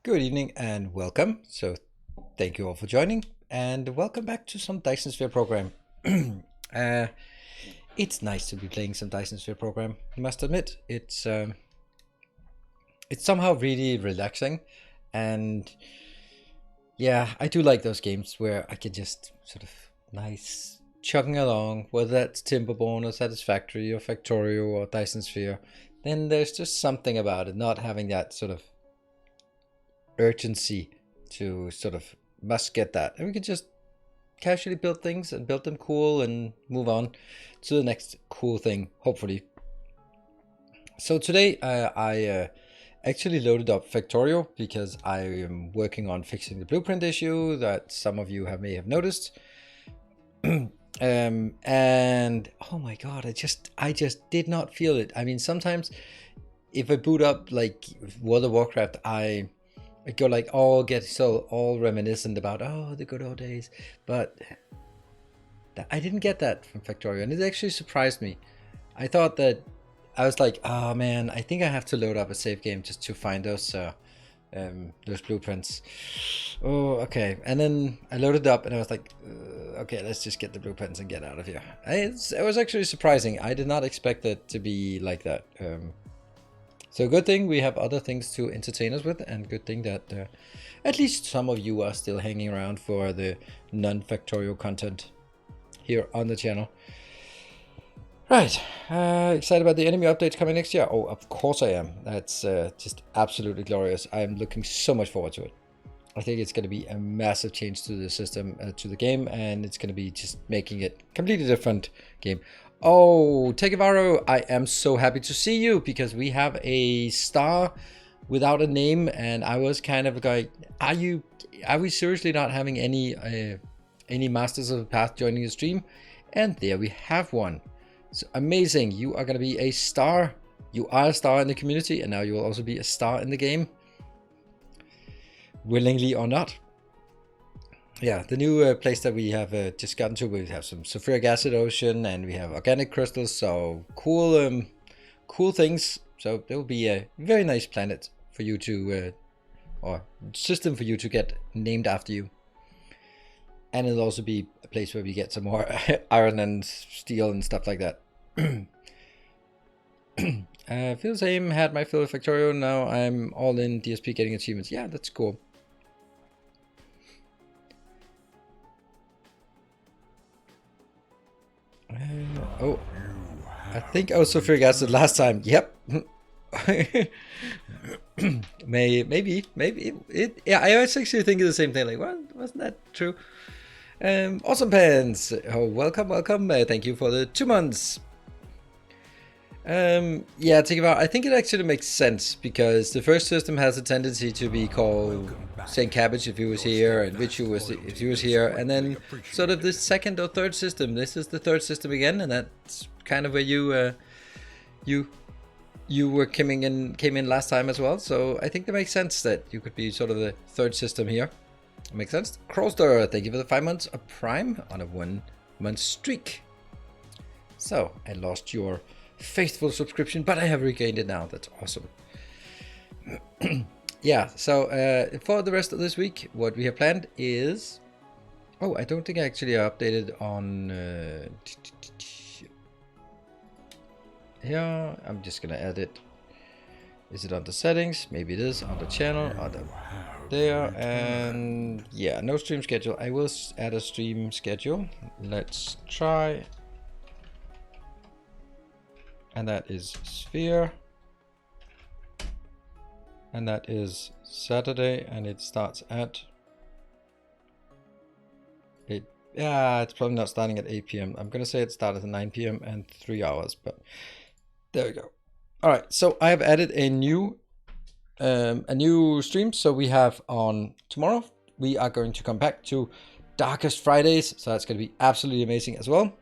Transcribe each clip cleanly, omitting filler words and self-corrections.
Good evening and welcome. So thank you all for joining and welcome back to some Dyson Sphere program. It's nice to be playing some Dyson Sphere program. I must admit, it's somehow really relaxing, and yeah, I do like those games where I can just sort of nice chugging along, whether that's Timberborn or Satisfactory or Factorio or Dyson Sphere. Then there's just something about it not having that sort of urgency to sort of must get that, and we can just casually build things and build them cool and move on to the next cool thing, hopefully. So today I actually loaded up Factorio because I am working on fixing the blueprint issue that some of you may have noticed. And oh my god, I just did not feel it. I mean, sometimes if I boot up like World of Warcraft, I go like all reminiscent about the good old days, but I didn't get that from Factorio, and it actually surprised me. I thought that I was like, oh man, I think I have to load up a save game just to find those blueprints. Oh, okay. And then I loaded up and I was like, okay, let's just get the blueprints and get out of here. It was actually surprising. I did not expect it to be like that. So good thing we have other things to entertain us with, and good thing that at least some of you are still hanging around for the non-Factorio content here on the channel. Right, excited about the enemy updates coming next year? Oh, of course I am. That's just absolutely glorious. I am looking so much forward to it. I think it's going to be a massive change to the system, to the game, and it's going to be just making it a completely different game. Oh, Tekevaro, I am so happy to see you, because we have a star without a name, and I was kind of like, are we seriously not having any Masters of the Path joining the stream? And there we have one. So amazing, you are going to be a star. You are a star in the community, and now you will also be a star in the game. Willingly or not. Yeah, the new place that we have just gotten to, we have some sulfuric acid ocean, and we have organic crystals, so cool cool things. So there will be a very nice planet for you to, or system for you to get named after you. And it'll also be a place where we get some more iron and steel and stuff like that. Feel the same, had my fill of Factorio, now I'm all in DSP getting achievements. Yeah, that's cool. Oh, I think I was sulfuric acid last time. Yep. maybe it. Yeah, I was actually thinking the same thing. Like, well, wasn't that true? Awesome pants. Oh, welcome. Thank you for the 2 months. Yeah, I think it actually makes sense, because the first system has a tendency to be called St. Cabbage if he was here, and Richu if he was here, and then sort of the second or third system. This is the third system again, and that's kind of where you were came in last time as well. So I think that makes sense that you could be sort of the third system here. Makes sense. Crowster, thank you for the 5 months of Prime on a 1 month streak. So I lost your faithful subscription, but I have regained it now. That's awesome. Yeah, so for the rest of this week, what we have planned is, I don't think I actually updated on here. I'm just gonna add it. Is it under settings? Maybe it is on the channel, under there. And yeah, no stream schedule. I will add a stream schedule. Let's try. And that is Sphere, and that is Saturday, and it starts at it's probably not starting at 8 p.m. I'm gonna say it started at 9 p.m. and 3 hours, but there we go. All right, so I have added a new stream. So we have on tomorrow, we are going to come back to Darkest Fridays, so that's going to be absolutely amazing as well.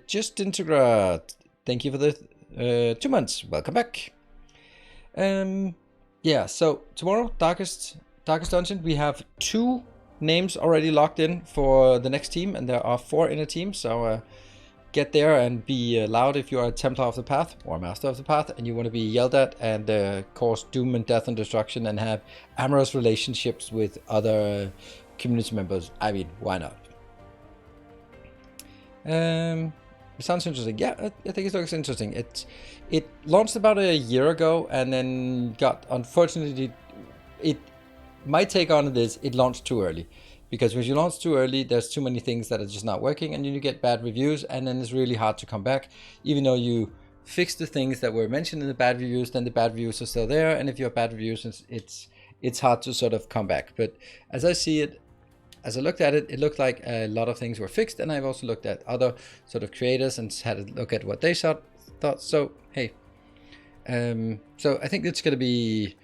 Just Integrate, thank you for the 2 months. Welcome back. Yeah, so tomorrow, Darkest Dungeon, we have 2 names already locked in for the next team, and there are 4 in a team, so get there and be allowed if you're a Templar of the Path or a Master of the Path and you want to be yelled at and cause doom and death and destruction and have amorous relationships with other community members. I mean, why not? It sounds interesting. Yeah, I think it looks interesting. It launched about a year ago and then got, unfortunately, my take on it is it launched too early. Because when you launch too early, there's too many things that are just not working and you get bad reviews and then it's really hard to come back. Even though you fix the things that were mentioned in the bad reviews, then the bad reviews are still there. And if you have bad reviews, it's hard to sort of come back. But as I see it, as I looked at it, it looked like a lot of things were fixed. And I've also looked at other sort of creators and had a look at what they thought. So, hey. So I think it's going to be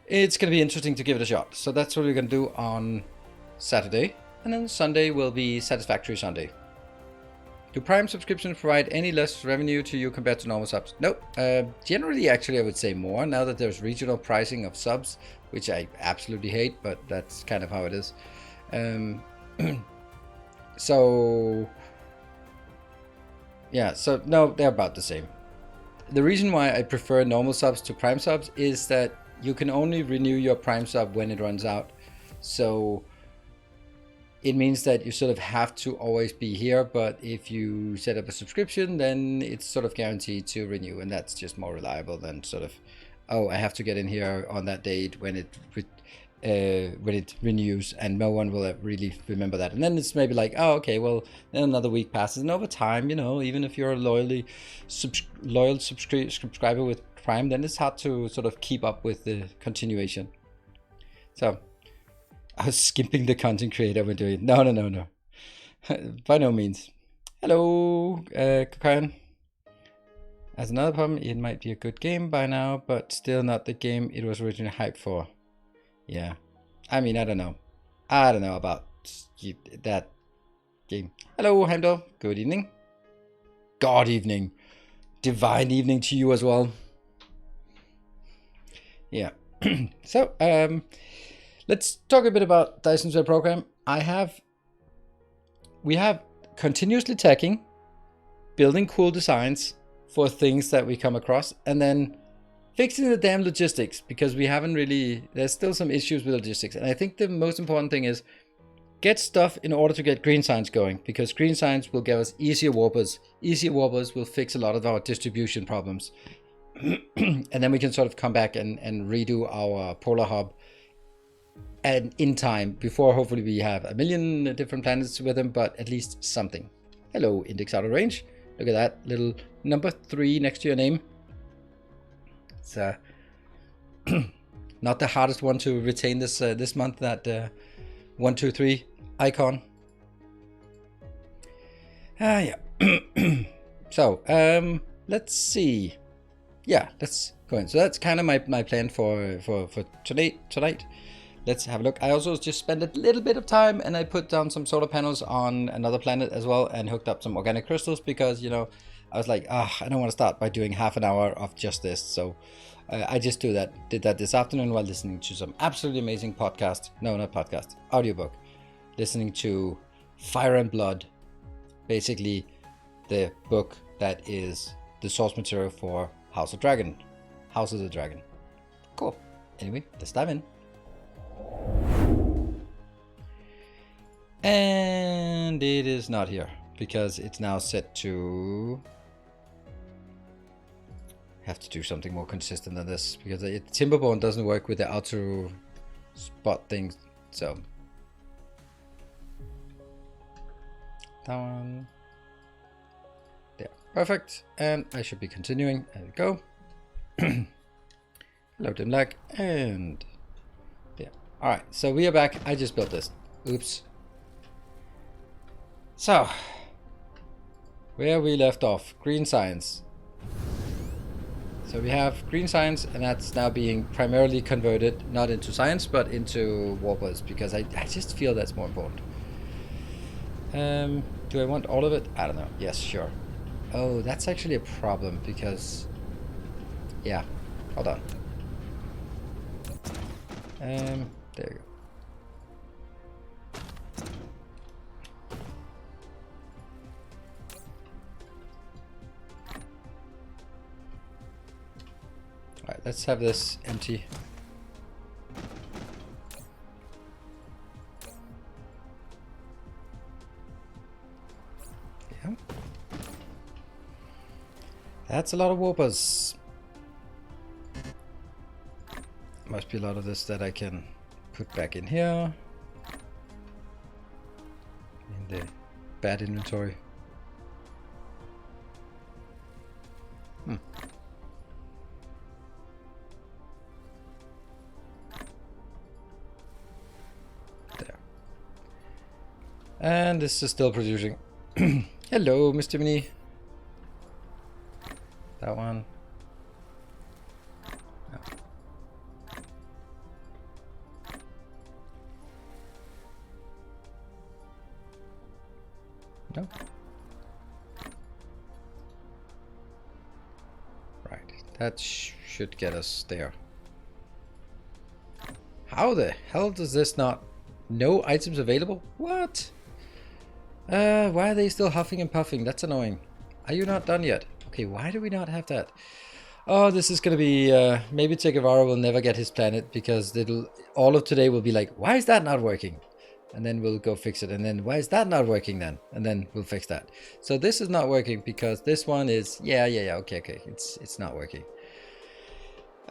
interesting to give it a shot. So that's what we're going to do on Saturday, and then Sunday will be Satisfactory Sunday. Do Prime subscriptions provide any less revenue to you compared to normal subs? Nope. Generally, actually, I would say more now that there's regional pricing of subs, which I absolutely hate, but that's kind of how it is. So, yeah, so no, they're about the same. The reason why I prefer normal subs to Prime subs is that you can only renew your Prime sub when it runs out. So it means that you sort of have to always be here, but if you set up a subscription, then it's sort of guaranteed to renew, and that's just more reliable than sort of, oh, I have to get in here on that date when it renews, and no one will really remember that. And then it's maybe like, oh, okay, well, then another week passes, and over time, you know, even if you're a loyal subscriber with Prime, then it's hard to sort of keep up with the continuation. So I was skimping the content creator when doing it. No. By no means. Hello, Kokayan. As another problem, it might be a good game by now, but still not the game it was originally hyped for. Yeah. I mean, I don't know about that game. Hello, Heimdall. Good evening. God evening. Divine evening to you as well. Yeah. So, let's talk a bit about Dyson's web program. We have continuously tagging, building cool designs for things that we come across, and then fixing the damn logistics, because we haven't really, there's still some issues with logistics. And I think the most important thing is get stuff in order to get green signs going, because green signs will give us easier warpers. Easier warpers will fix a lot of our distribution problems. And then we can sort of come back and redo our polar hub and in time, before hopefully we have a million different planets with them, but at least something. Hello, Index Out of Range. Look at that little number 3 next to your name. It's not the hardest one to retain this month, that 1, 2, 3 icon. Yeah. So let's see. Yeah, let's go in. So that's kind of my plan for tonight. Let's have a look. I also just spent a little bit of time and I put down some solar panels on another planet as well and hooked up some organic crystals, because, you know, I was like, I don't want to start by doing half an hour of just this. So I just did that this afternoon while listening to some absolutely amazing podcast. No, not podcast, audiobook. Listening to Fire and Blood, basically the book that is the source material for House of the Dragon. Cool. Anyway, let's dive in. And it is not here because it's now set to, have to do something more consistent than this, because Timberborn doesn't work with the auto spot things. So that one there, perfect. And I should be continuing. There we go. Hello, dim lag, and there. All right, so we are back. I just built this. Oops. So where we left off, green science. So we have green science, and that's now being primarily converted not into science but into warpers, because I just feel that's more important. Do I want all of it? I don't know. Yes, sure. Oh, that's actually a problem, because yeah, hold on. There you go. Alright, let's have this empty. Yeah. That's a lot of warpers. Must be a lot of this that I can put back in here. In the bad inventory. There. And this is still producing. Hello, Mr. Mini. That one. No. Right, that should get us there. How the hell does this not... No items available? What? Why are they still huffing and puffing? That's annoying. Are you not done yet? Okay, why do we not have that? Oh, this is gonna be... maybe Che Guevara will never get his planet because all of today will be like, why is that not working? And then we'll go fix it. And then why is that not working then? And then we'll fix that. So this is not working because this one is... Yeah, okay. It's not working.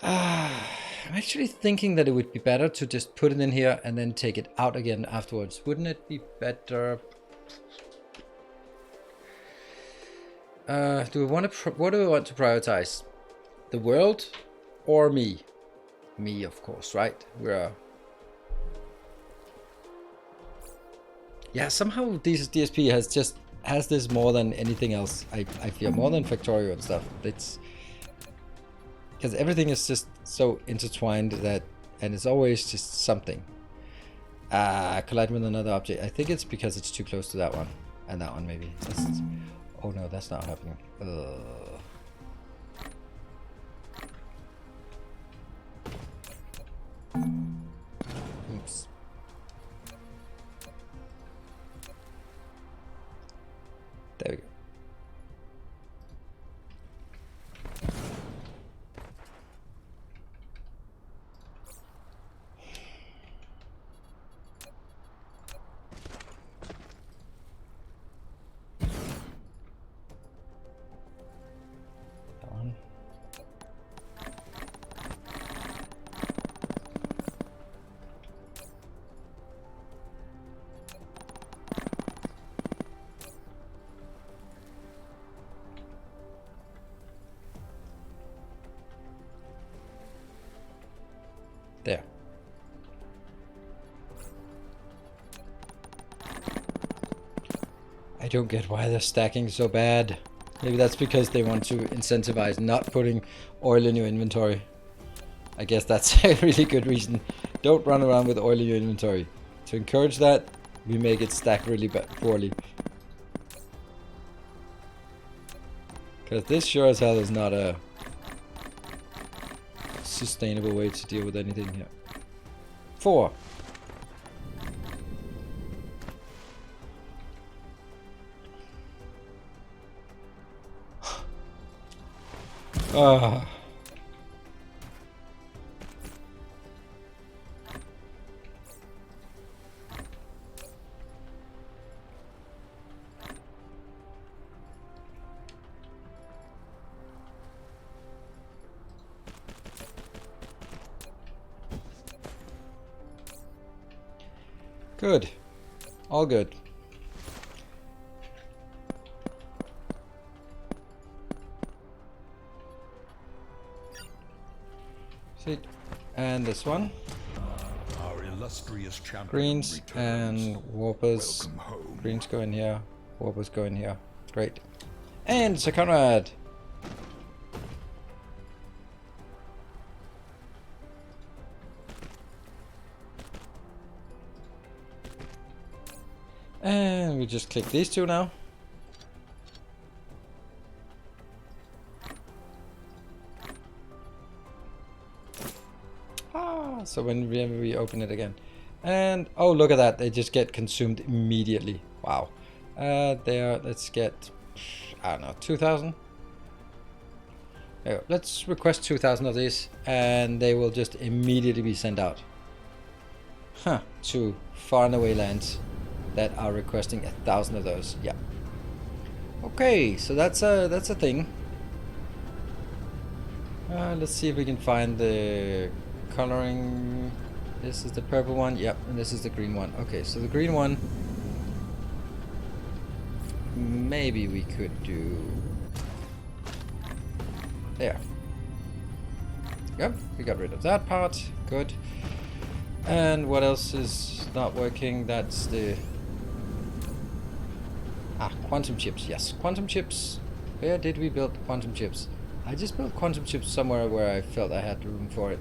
I'm actually thinking that it would be better to just put it in here and then take it out again afterwards. Wouldn't it be better? What do we want to prioritize? The world or me? Me, of course, right? We're... Yeah, somehow this DSP has this more than anything else. I feel more than Factorio and stuff. It's because everything is just so intertwined that, and it's always just something. Collide with another object. I think it's because it's too close to that one and that one maybe. Oh no, that's not happening. Oops. There we go. That one. There. I don't get why they're stacking so bad. Maybe that's because they want to incentivize not putting oil in your inventory. I guess that's a really good reason. Don't run around with oil in your inventory. To encourage that, we make it stack really poorly. Because this sure as hell is not a sustainable way to deal with anything here. 4. Ah. Good. All good. See, and this one. Our illustrious champion Greens returns. and warpers. Welcome home. Greens go in here. Warpers go in here. Great. And Sir Conrad. And we just click these two now. So whenever we open it again. And oh, look at that. They just get consumed immediately. Wow. There, let's get, I don't know, 2,000. There we go. Let's request 2,000 of these, and they will just immediately be sent out. Huh, to far and away lands that are requesting 1,000 of those. Yeah. Okay, so that's a thing. Let's see if we can find the coloring. This is the purple one. Yep, and this is the green one. Okay, so the green one, maybe we could do there. Yep, we got rid of that part. Good. And what else is not working? That's the quantum chips. Yes, quantum chips. Where did we build quantum chips? I just built quantum chips somewhere where I felt I had room for it.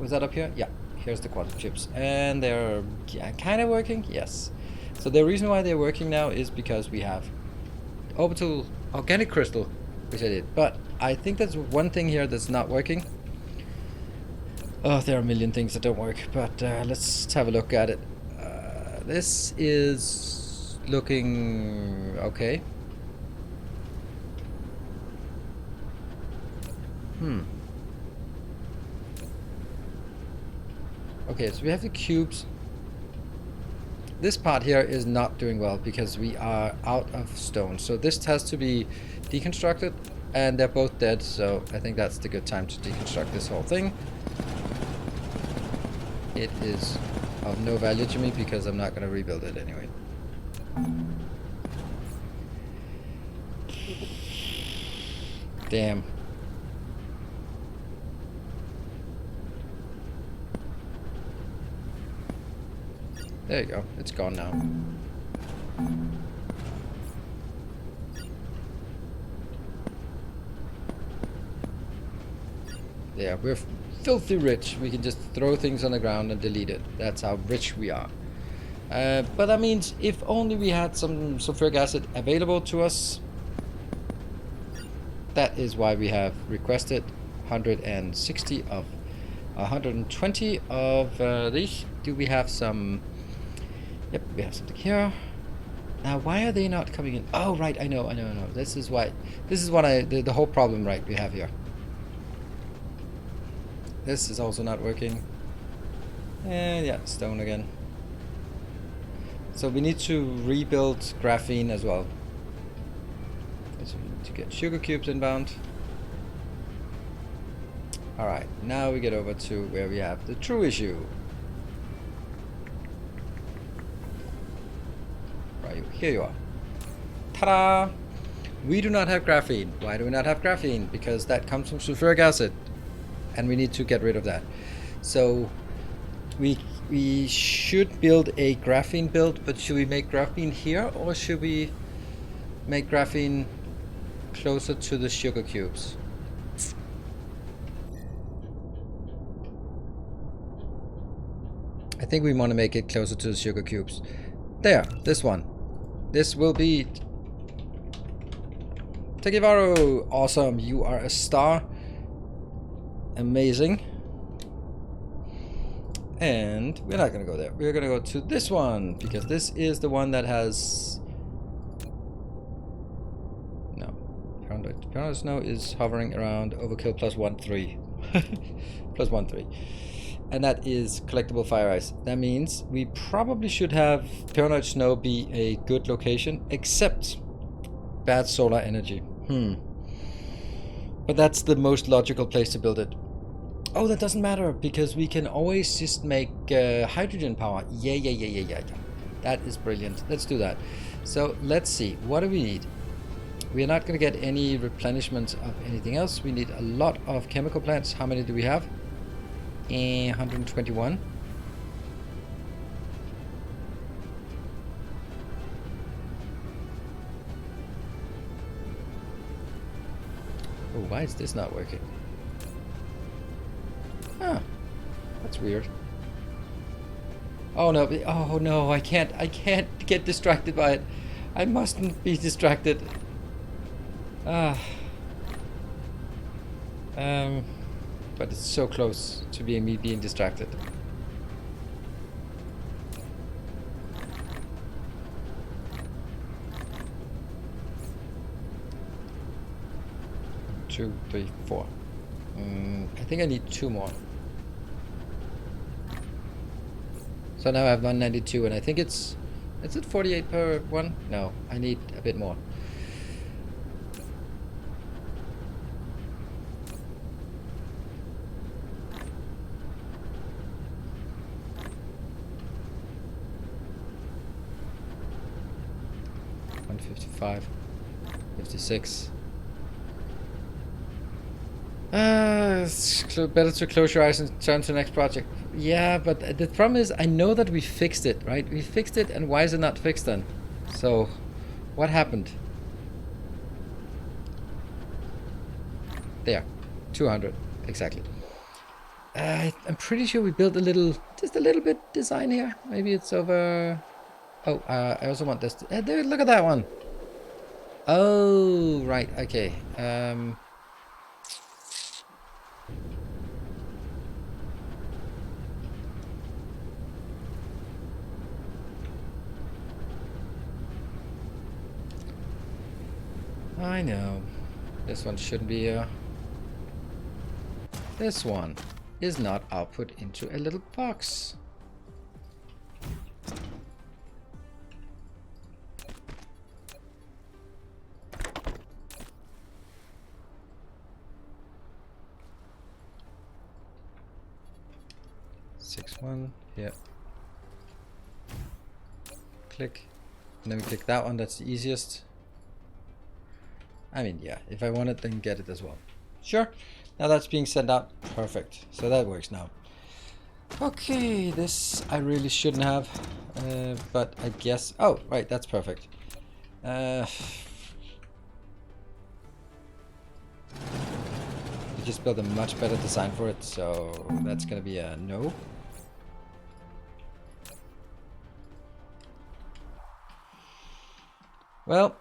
Was that up here? Yeah, here's the quantum chips. And they're kind of working. Yes. So the reason why they're working now is because we have orbital organic crystal, which I did. But I think that's one thing here that's not working. Oh, there are a million things that don't work, but let's have a look at it. This is looking okay. Okay, so we have the cubes. This part here is not doing well because we are out of stone. So this has to be deconstructed, and they're both dead, so I think that's the good time to deconstruct this whole thing. It is of no value to me because I'm not going to rebuild it anyway. Damn. There you go. It's gone now. Yeah, we're filthy rich. We can just throw things on the ground and delete it. That's how rich we are. But that means if only we had some sulfuric acid available to us. That is why we have requested 160 of 120 of these. Do we have some? Yep, we have something here. Now, why are they not coming in? Oh, right, I know. This is why. This is what the whole problem, right, we have here. This is also not working. And yeah, stone again. So we need to rebuild graphene as well. So we need to get sugar cubes inbound. Alright, now we get over to where we have the true issue. Right, here you are. Ta-da! We do not have graphene. Why do we not have graphene? Because that comes from sulfuric acid. And we need to get rid of that. So we should build a graphene build, but should we make graphene here, or should we make graphene closer to the sugar cubes? I think we want to make it closer to the sugar cubes. There, this one. This will be Tekivaru. Awesome, you are a star. Amazing. And we're not gonna go there. We're gonna go to this one because this is the one that has no. Paranoid Snow is hovering around overkill plus 1-3. Plus 1-3. And that is collectible fire ice. That means we probably should have Paranoid Snow be a good location, except bad solar energy. But that's the most logical place to build it. Oh, that doesn't matter because we can always just make hydrogen power. Yeah. That is brilliant. Let's do that. So let's see. What do we need? We are not going to get any replenishment of anything else. We need a lot of chemical plants. How many do we have? 121. Oh, why is this not working? Huh. That's weird. Oh no, I can't get distracted by it. I mustn't be distracted. But it's so close to me being distracted. 2, 3, 4. I think I need 2 more. So now I have 192, and I think is it 48 per one? No, I need a bit more. $155, 56. It's better to close your eyes and turn to the next project. Yeah, but the problem is I know that we fixed it, right? We fixed it, and why is it not fixed then? So, what happened? There, 200, exactly. I'm pretty sure we built just a little bit design here. Maybe it's over... Oh, I also want this. Dude, look at that one. Oh, right, okay. I know. This one shouldn't be here. This one is not output into a little box. One here. Click. And then we click that one, that's the easiest. I mean, yeah, if I want it, then get it as well. Sure. Now that's being sent out. Perfect. So that works now. Okay, this I really shouldn't have. But I guess... Oh, right, that's perfect. We just built a much better design for it, so that's gonna be a no. Well,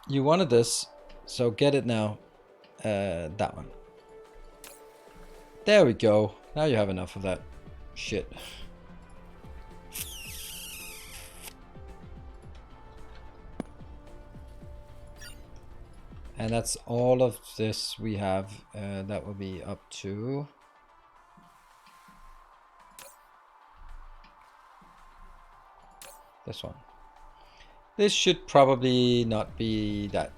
you wanted this, so get it now. That one. There we go. Now you have enough of that shit. And that's all of this we have. That will be up to... this one. This should probably not be that.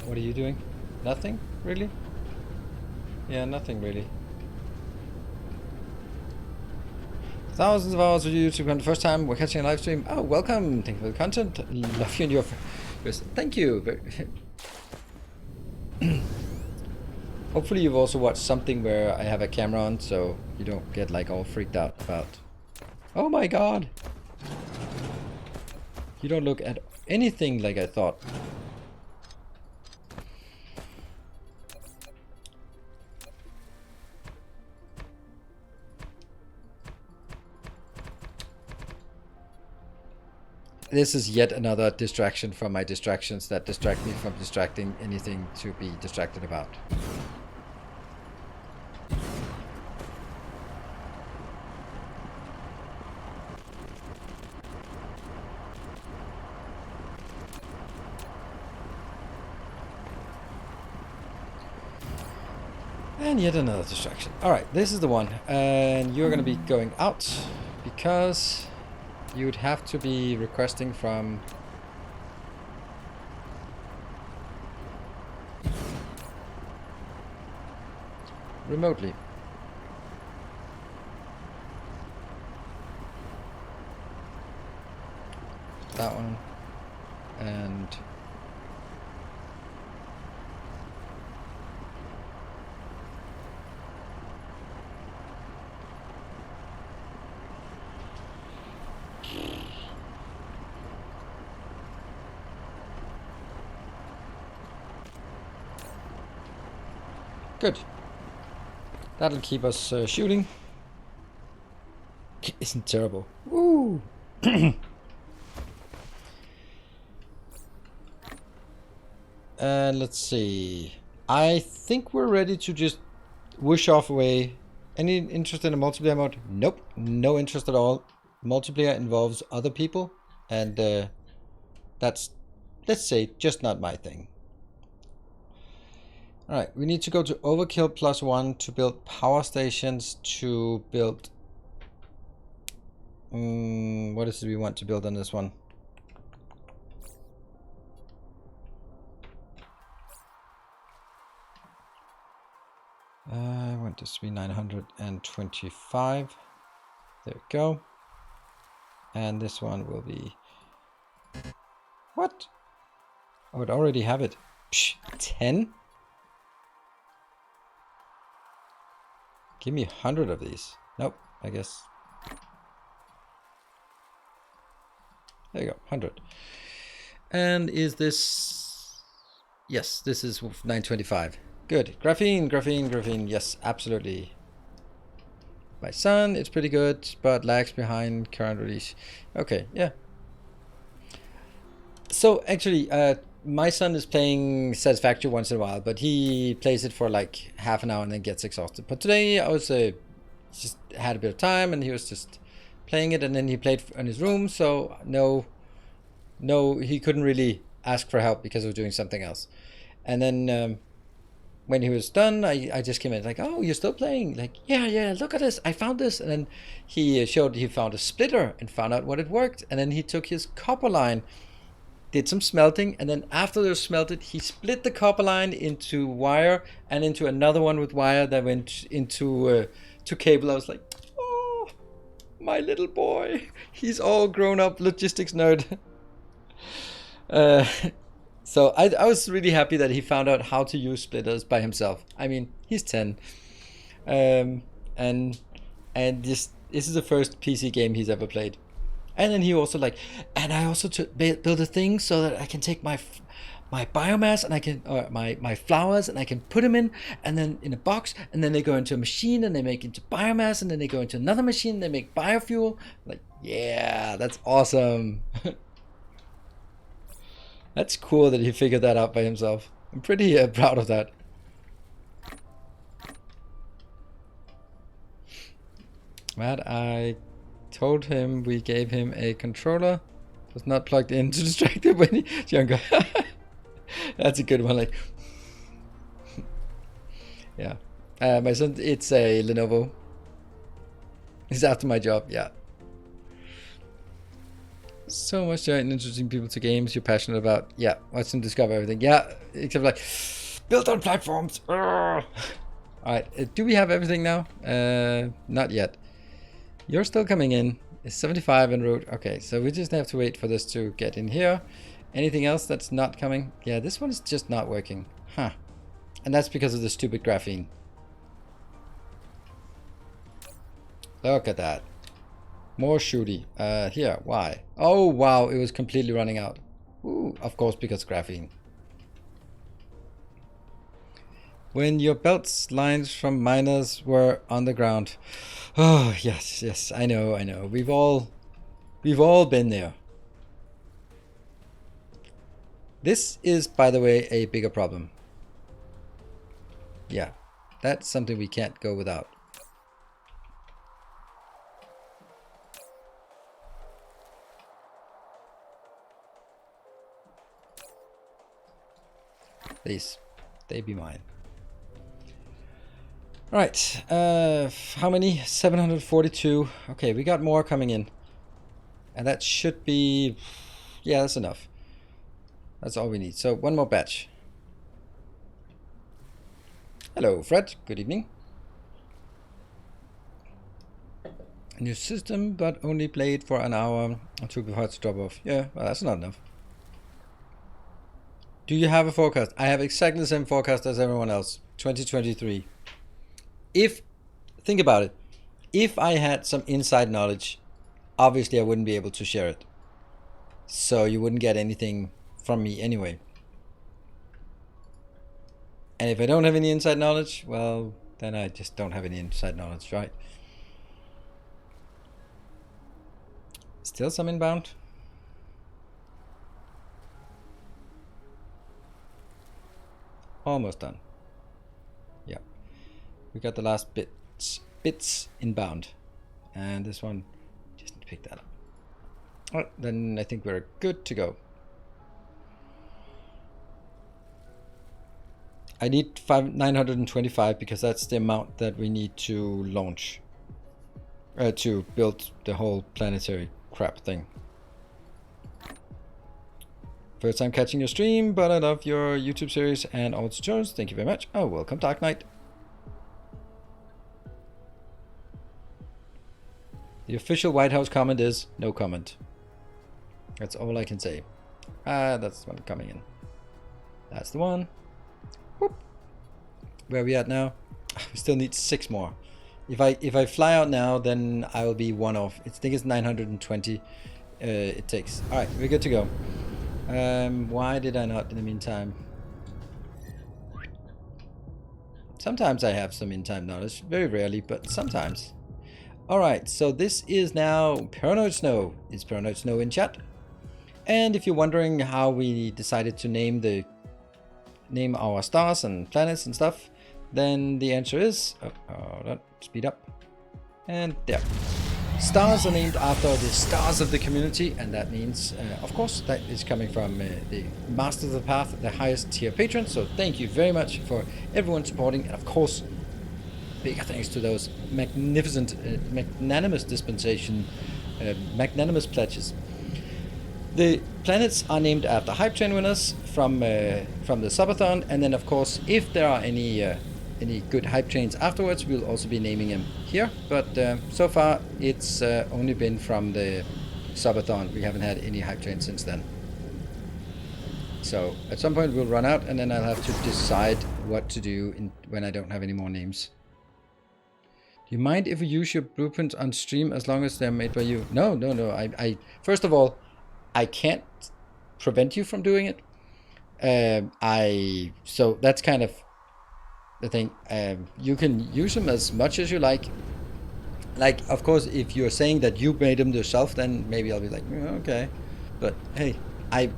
What are you doing? Nothing, really? Yeah, nothing really. Thousands of hours of YouTube and the first time we're catching a live stream. Oh, welcome. Thank you for the content. Love you and your... Thank you. Hopefully you've also watched something where I have a camera on, so you don't get like all freaked out about... Oh my god! You don't look at anything like I thought. This is yet another distraction from my distractions that distract me from distracting anything to be distracted about. And yet another distraction. Alright, this is the one. And you're going to be going out because you'd have to be requesting from... remotely. That one. And... good. That'll keep us shooting. Isn't terrible. Woo! Let's see. I think we're ready to just whoosh off away. Any interest in a multiplayer mode? Nope. No interest at all. Multiplayer involves other people. And that's, let's say, just not my thing. Alright, we need to go to overkill +1 to build power stations, to build... what is it we want to build on this one? I want this to be 925. There we go. And this one will be... What? I would already have it. Psh, 10? Give me 100 of these. Nope, I guess. There you go, 100. And is this... Yes, this is 925. Good. Graphene, graphene, graphene. Yes, absolutely. My son, it's pretty good, but lags behind current release. Okay, yeah. So actually, my son is playing Satisfactory once in a while, but he plays it for like half an hour and then gets exhausted. But today I was just had a bit of time and he was just playing it, and then he played in his room. So no, he couldn't really ask for help because I was doing something else. And then when he was done, I just came in like, oh, you're still playing? Like, yeah, look at this, I found this. And then he showed he found a splitter and found out what it worked. And then he took his copper line, did some smelting, and then after they're smelted, he split the copper line into wire and into another one with wire that went into to cable. I was like, oh, my little boy, he's all grown up logistics nerd. So I was really happy that he found out how to use splitters by himself. I mean, he's 10, and this is the first PC game he's ever played. And then he also like, and I also build a thing so that I can take my biomass and I can, or my flowers, and I can put them in, and then in a box, and then they go into a machine and they make into biomass, and then they go into another machine and they make biofuel. Like, yeah, that's awesome. That's cool that he figured that out by himself. I'm pretty proud of that. Matt, I told him we gave him a controller. Was not plugged in to distract him when he's younger. That's a good one. Like, yeah. My son, it's a Lenovo. He's after my job, yeah. So much joy and interesting people to games you're passionate about. Yeah, watch them discover everything. Yeah, except like, built on platforms. Alright, do we have everything now? Not yet. You're still coming in. It's 75 en route. Okay, so we just have to wait for this to get in here. Anything else that's not coming? Yeah, this one is just not working. Huh. And that's because of the stupid graphene. Look at that. More shooty. Here, why? Oh, wow, it was completely running out. Ooh, of course, because graphene. When your belts lines from miners were on the ground. Oh, yes, I know. We've all been there. This is, by the way, a bigger problem. Yeah, that's something we can't go without. Please, they be mine. All right, how many? 742. Okay, we got more coming in. And that should be, yeah, that's enough. That's all we need. So one more batch. Hello, Fred. Good evening. New system, but only played for an hour or two before it's drop off. Yeah, well, that's not enough. Do you have a forecast? I have exactly the same forecast as everyone else. 2023. Think about it. If I had some inside knowledge, obviously I wouldn't be able to share it. So you wouldn't get anything from me anyway. And if I don't have any inside knowledge, well, then I just don't have any inside knowledge, right? Still some inbound. Almost done. Yeah. We got the last bits inbound. And this one, just need to pick that up. Alright, then I think we're good to go. I need 925 because that's the amount that we need to launch. To build the whole planetary crap thing. First time catching your stream, but I love your YouTube series and all tutorials. Thank you very much. Oh, welcome, Dark Knight. The official White House comment is no comment. That's all I can say. That's the one coming in. That's the one. Whoop. Where are we at now? We still need 6 more. If I fly out now, then I will be one off. I think it's 920 it takes. All right, we're good to go. Why did I not in the meantime? Sometimes I have some in-time knowledge, very rarely, but sometimes. All right, so this is now Paranoid Snow. Is Paranoid Snow in chat? And if you're wondering how we decided to name our stars and planets and stuff, then the answer is, speed up, and there. Stars are named after the stars of the community, and that means, of course, that is coming from the Masters of the Path, the highest tier patrons. So thank you very much for everyone supporting, and of course, big thanks to those magnificent, magnanimous dispensation, magnanimous pledges. The planets are named after hype train winners from the subathon, and then of course, if there are any good hype trains afterwards, we'll also be naming them here. But so far, it's only been from the subathon. We haven't had any hype trains since then. So at some point we'll run out, and then I'll have to decide what to do when I don't have any more names. Do you mind if we use your blueprints on stream as long as they're made by you? No. I first of all, I can't prevent you from doing it. So that's kind of the thing. You can use them as much as you like. Like, of course, if you're saying that you made them yourself, then maybe I'll be like, okay. But hey, I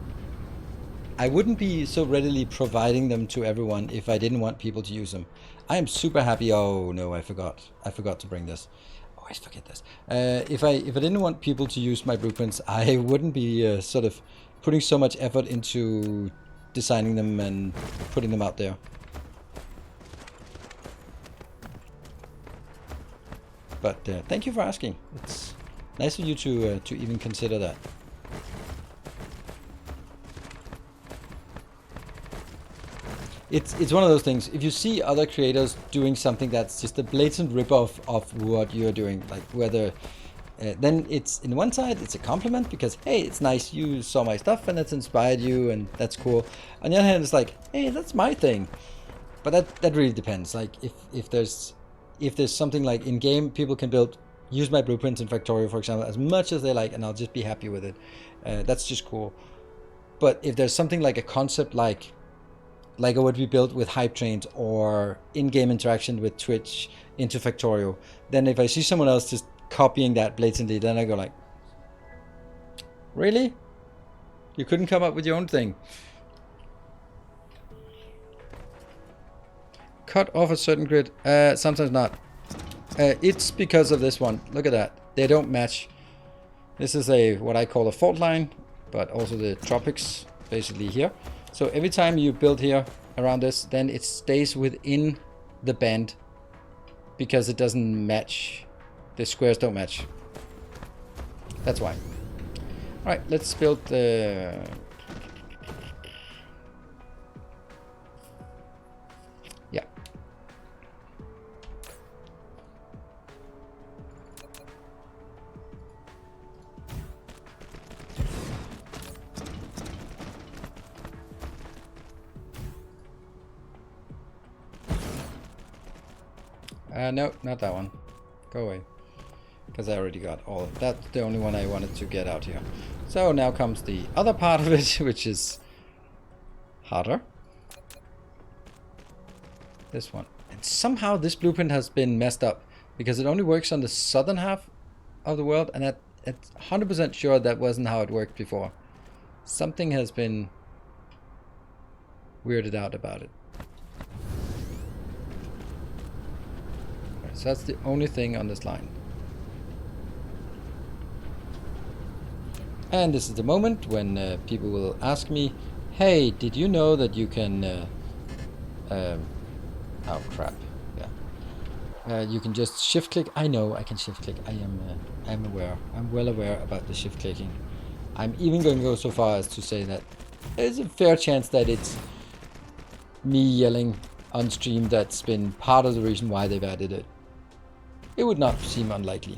wouldn't be so readily providing them to everyone if I didn't want people to use them. I am super happy. Oh no, I forgot to bring this. Always forget this. If I didn't want people to use my blueprints, I wouldn't be sort of putting so much effort into designing them and putting them out there. But thank you for asking. It's nice of you to even consider that. It's one of those things. If you see other creators doing something that's just a blatant ripoff of what you're doing, like whether, then it's, in one side, it's a compliment because, hey, it's nice you saw my stuff and that's inspired you and that's cool. On the other hand, it's like, hey, that's my thing. But that really depends. Like if there's something like in game, people can use my blueprints in Factorio, for example, as much as they like, and I'll just be happy with it. That's just cool. But if there's something like a concept like what we built with hype trains or in-game interaction with Twitch into Factorio, then if I see someone else just copying that blatantly, then I go like, really? You couldn't come up with your own thing? Cut off a certain grid? Sometimes not. It's because of this one. Look at that. They don't match. This is what I call a fault line, but also the tropics basically here. So every time you build here around this, then it stays within the band because it doesn't match. The squares don't match. That's why. All right, let's build the... Yeah. No, not that one. Go away. Because I already got all. That's the only one I wanted to get out here. So now comes the other part of it, which is harder. This one. And somehow this blueprint has been messed up because it only works on the southern half of the world, and it's 100% sure that wasn't how it worked before. Something has been weirded out about it. So that's the only thing on this line. And this is the moment when people will ask me, hey, did you know that you can... oh crap, yeah. You can just shift click. I know I can shift click. I'm aware. I'm well aware about the shift clicking. I'm even going to go so far as to say that there's a fair chance that it's me yelling on stream that's been part of the reason why they've added it. It would not seem unlikely.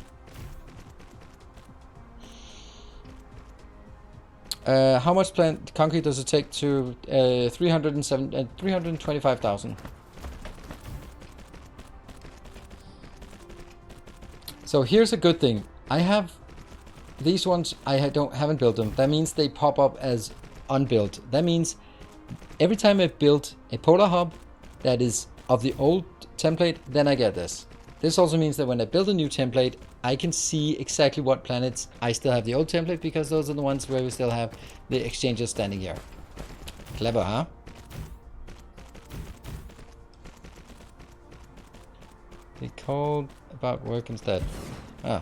How much plant concrete does it take to 325,000? So here's a good thing. I have these ones. I haven't built them. That means they pop up as unbuilt. That means every time I build a polar hub that is of the old template, then I get this. This also means that when I build a new template, I can see exactly what planets I still have the old template, because those are the ones where we still have the exchanges standing here. Clever, huh? They called about work instead. Ah.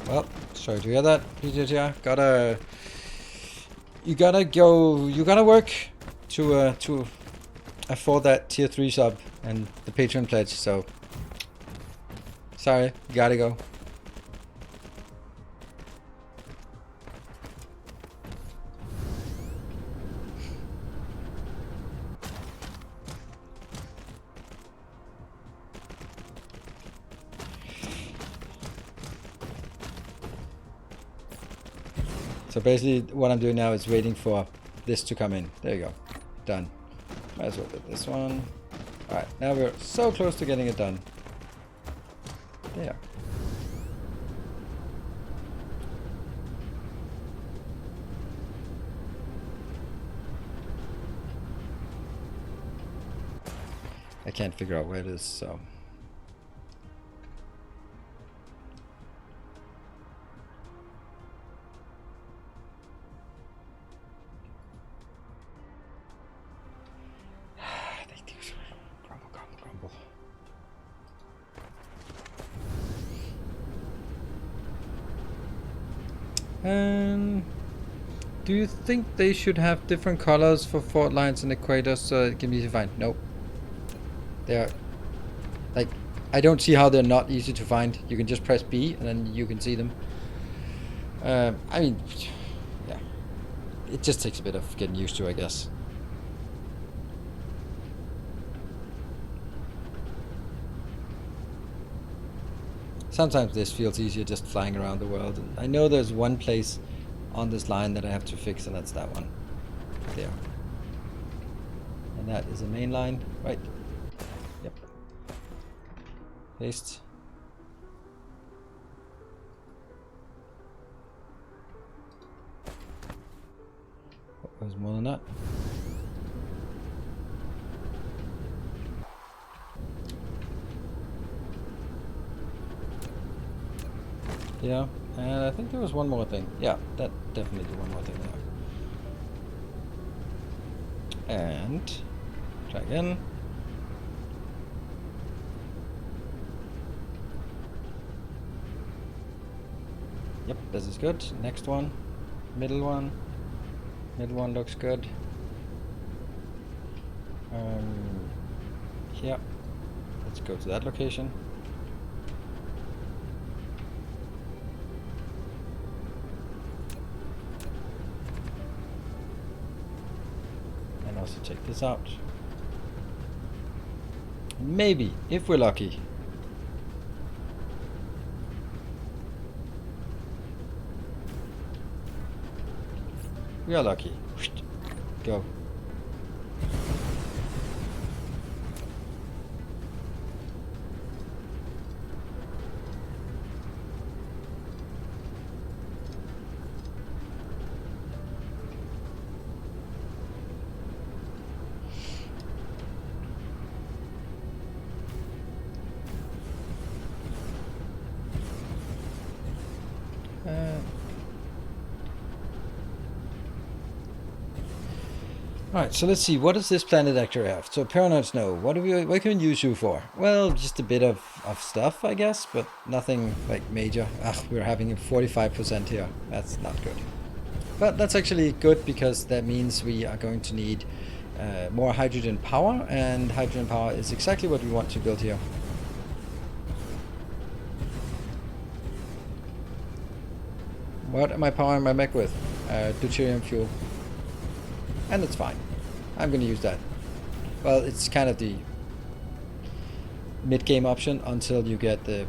Well, sorry to hear that, PJTR. You gotta work to afford that tier 3 sub and the Patreon pledge, so sorry, gotta go. So basically what I'm doing now is waiting for this to come in. There you go. Done. Might as well do this one. Alright, now we're so close to getting it done. There. I can't figure out where it is, so... Do you think they should have different colors for fault lines and equators so it can be easy to find? Nope. They're like, I don't see how they're not easy to find. You can just press B and then you can see them. I mean, yeah, it just takes a bit of getting used to, I guess. Sometimes this feels easier just flying around the world. And I know there's one place on this line that I have to fix, and that's that one. There. And that is the main line, right? Yep. Paste. What was more than that? Yeah, and I think there was one more thing. Yeah, that definitely did one more thing there. And try again. Yep, this is good. Next one. Middle one. Middle one looks good. Here. Let's go to that location. Also check this out. Maybe, if we're lucky. We are lucky. Go. Alright, so let's see, what does this planet actually have? So paranoid snow, what can we use you for? Well, just a bit of stuff, I guess, but nothing like major. We're having a 45% here. That's not good. But that's actually good because that means we are going to need more hydrogen power, and hydrogen power is exactly what we want to build here. What am I powering my mech with? Deuterium fuel. And it's fine. I'm going to use that. Well, it's kind of the mid-game option until you get the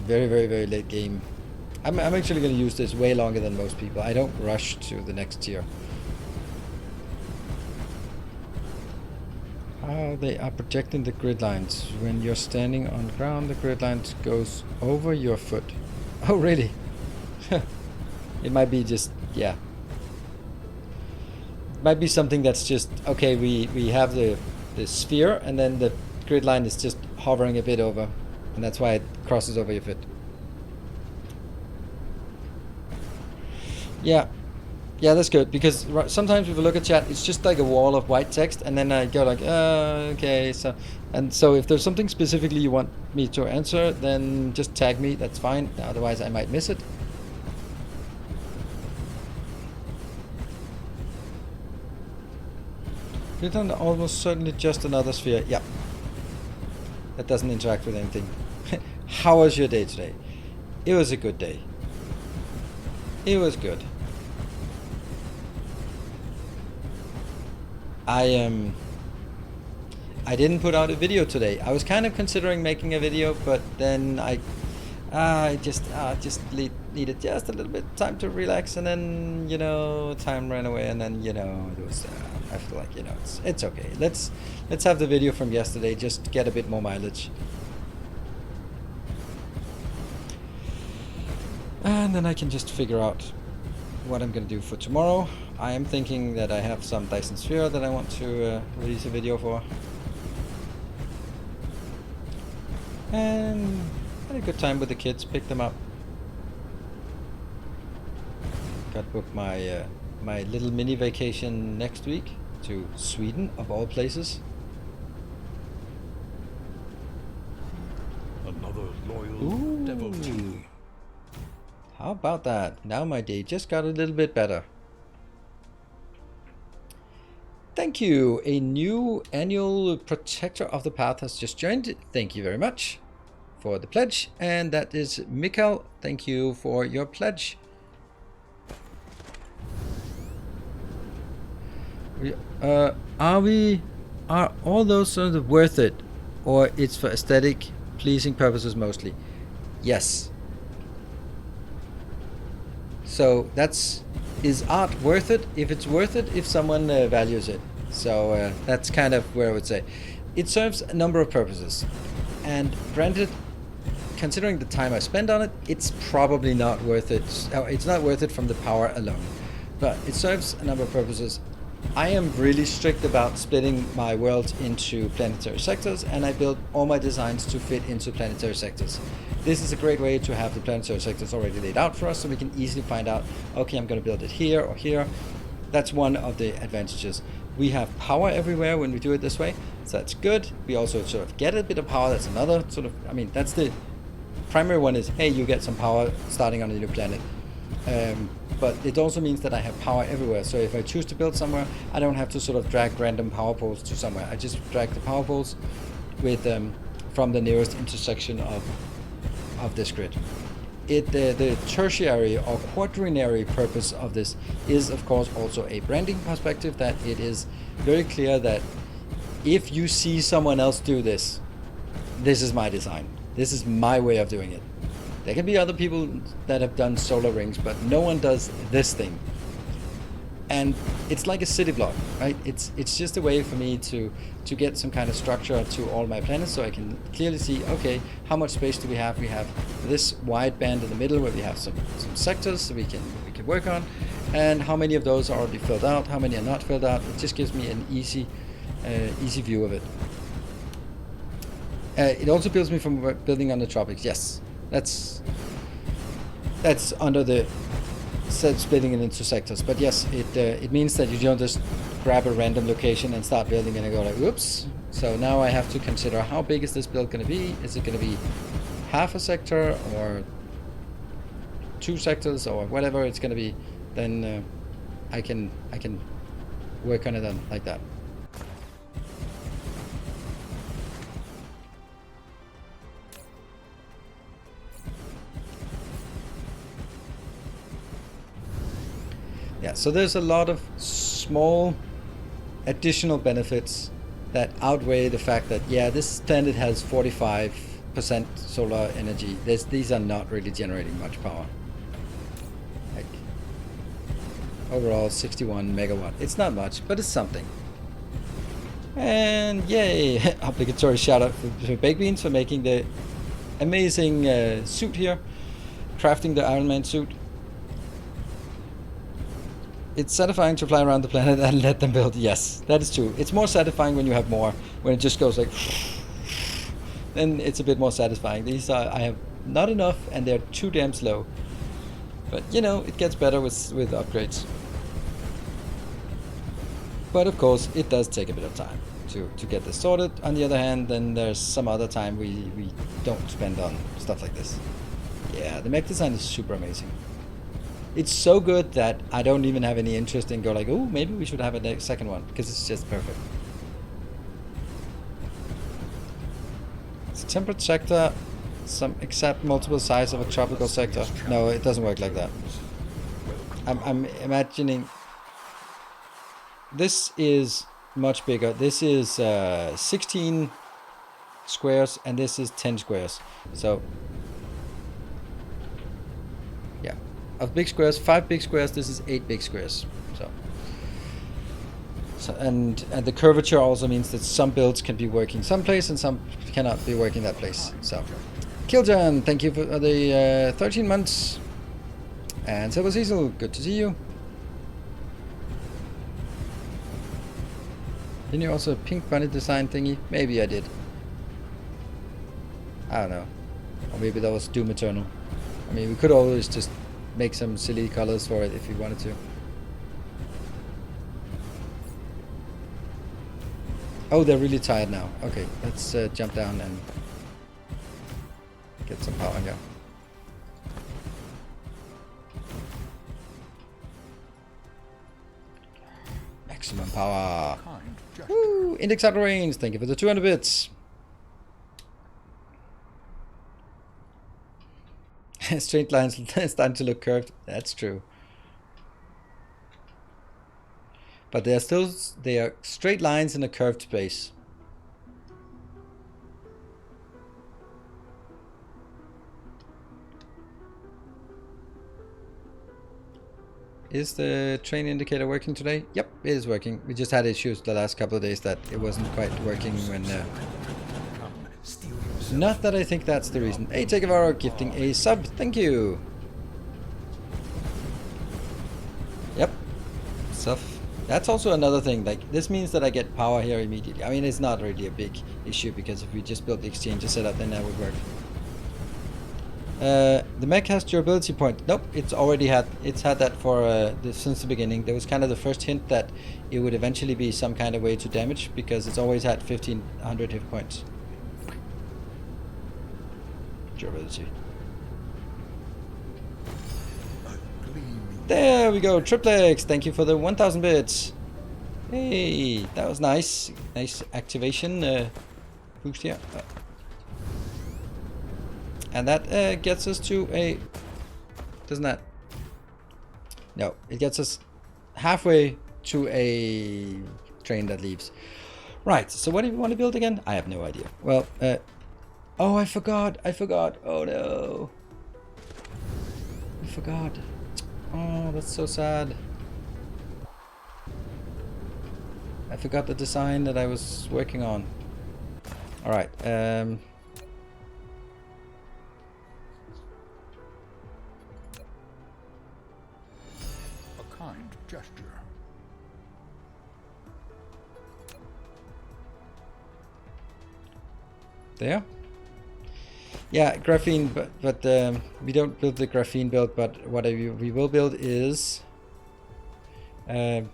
very, very, very late game. I'm actually going to use this way longer than most people. I don't rush to the next tier. How they are projecting the grid lines. When you're standing on the ground, the grid lines goes over your foot. Oh, really? It might be just, yeah. Might be something that's just, okay, we have the sphere and then the grid line is just hovering a bit over, and that's why it crosses over your foot. Yeah, that's good, because sometimes if you look at chat, it's just like a wall of white text, and then I go like, okay, so if there's something specifically you want me to answer, then just tag me, that's fine, otherwise I might miss it. It's almost certainly just another sphere. Yeah. That doesn't interact with anything. How was your day today? It was a good day. It was good. I didn't put out a video today. I was kind of considering making a video, but then I just needed just a little bit of time to relax, and then, you know, time ran away, and then, you know, it was I feel like, you know, it's okay. Let's have the video from yesterday, just get a bit more mileage. And then I can just figure out what I'm going to do for tomorrow. I am thinking that I have some Dyson sphere that I want to release a video for. And had a good time with the kids, picked them up. Got booked my my little mini vacation next week to Sweden, of all places. Another loyal devotee. How about that? Now my day just got a little bit better. Thank you. A new annual protector of the path has just joined. Thank you very much for the pledge. And that is Mikael. Thank you for your pledge. Are all those sort of worth it, or it's for aesthetic pleasing purposes mostly? Yes. So is art worth it? If it's worth it, if someone values it. So that's kind of where I would say it serves a number of purposes, and granted, considering the time I spend on it, it's probably not worth it. It's not worth it from the power alone, but it serves a number of purposes. I am really strict about splitting my world into planetary sectors, and I build all my designs to fit into planetary sectors. This is a great way to have the planetary sectors already laid out for us, so we can easily find out, okay, I'm going to build it here or here. That's one of the advantages. We have power everywhere when we do it this way, so that's good. We also sort of get a bit of power. That's another sort of, I mean, that's the primary one is, hey, you get some power starting on a new planet. But it also means that I have power everywhere. So if I choose to build somewhere, I don't have to sort of drag random power poles to somewhere. I just drag the power poles with from the nearest intersection of this grid. The tertiary or quaternary purpose of this is, of course, also a branding perspective, that it is very clear that if you see someone else do this, this is my design. This is my way of doing it. There can be other people that have done solar rings, but no one does this thing. And it's like a city block, right? It's just a way for me to get some kind of structure to all my planets, so I can clearly see, okay, how much space do we have? We have this wide band in the middle where we have some sectors so we can work on, and how many of those are already filled out, how many are not filled out. It just gives me an easy view of it. It also builds me from building on the tropics. Yes, that's under the instead of splitting it into sectors. But yes, it means that you don't just grab a random location and start building and go like, whoops. So now I have to consider, how big is this build going to be? Is it going to be half a sector or 2 sectors or whatever it's going to be? Then I can work on it like that. Yeah, so there's a lot of small additional benefits that outweigh the fact that, yeah, this planet has 45% solar energy. These are not really generating much power. Like, overall 61 megawatt. It's not much, but it's something. And yay, obligatory shout out for Baked Beans for making the amazing suit here, crafting the Iron Man suit. It's satisfying to fly around the planet and let them build. Yes, that is true. It's more satisfying when you have more. When it just goes like, then it's a bit more satisfying. These are, I have not enough and they're too damn slow. But you know, it gets better with upgrades. But of course, it does take a bit of time to get this sorted. On the other hand, then there's some other time we don't spend on stuff like this. Yeah, the mech design is super amazing. It's so good that I don't even have any interest in go like, oh, maybe we should have a second one, because it's just perfect. It's a temperate sector, except multiple size of a tropical sector. No, it doesn't work like that. I'm imagining this is much bigger. This is 16 squares and this is 10 squares. So yeah, of big squares, 5 big squares, this is 8 big squares. So and the curvature also means that some builds can be working some place and some cannot be working that place. So Kiljan, thank you for the 13 months. And Silver Cecil, good to see you. Didn't you also pink bunny design thingy? Maybe I did. I don't know. Or maybe that was Doom Eternal. I mean, we could always just make some silly colors for it if we wanted to. Oh, they're really tired now. Okay, let's jump down and get some power here. Maximum power. Woo! Index out of range. Thank you for the 200 bits. Straight lines starting to look curved. That's true. But they are straight lines in a curved space. Is the train indicator working today? Yep, it is working. We just had issues the last couple of days that it wasn't quite working when... Not that I think that's the reason. Hey, Takavaro, gifting a sub. Thank you. Yep. Stuff. That's also another thing. Like, this means that I get power here immediately. I mean, it's not really a big issue because if we just built the exchanger setup, then that would work. The mech has durability point. Nope, it's had that for since the beginning. There was kind of the first hint that it would eventually be some kind of way to damage because it's always had 1500 hit points. Durability. There we go, Triplex. Thank you for the 1000 bits. Hey, that was nice. Nice activation boost here. And that gets us to a... Doesn't that... No, it gets us halfway to a train that leaves. Right, so what do we want to build again? I have no idea. Well, oh, I forgot. Oh no. I forgot. Oh, that's so sad. I forgot the design that I was working on. Alright, a kind gesture. There. Yeah, graphene, but we don't build the graphene build, but what we will build is... I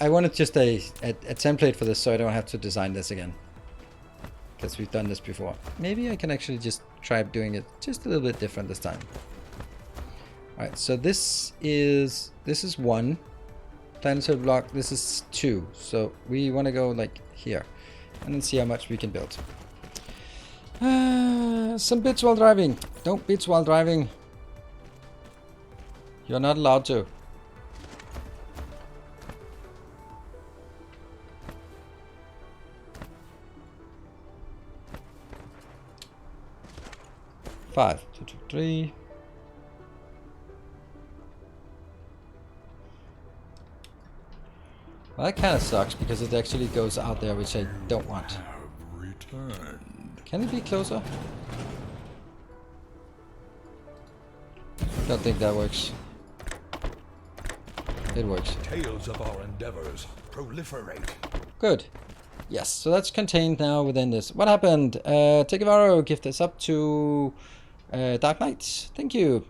wanted just a template for this so I don't have to design this again. Because we've done this before. Maybe I can actually just try doing it just a little bit different this time. Alright, so this is 1 planetary block, this is 2. So we want to go like here. And then see how much we can build. Some bits while driving. Don't bits while driving. You're not allowed to. Five, 2, 2, 3. Well, that kind of sucks because it actually goes out there, which I don't want. Can it be closer? Don't think that works. It works. Tales of our endeavors proliferate. Good. Yes, so that's contained now within this. What happened? Tegavaro, gift us up to Dark Knight. Thank you.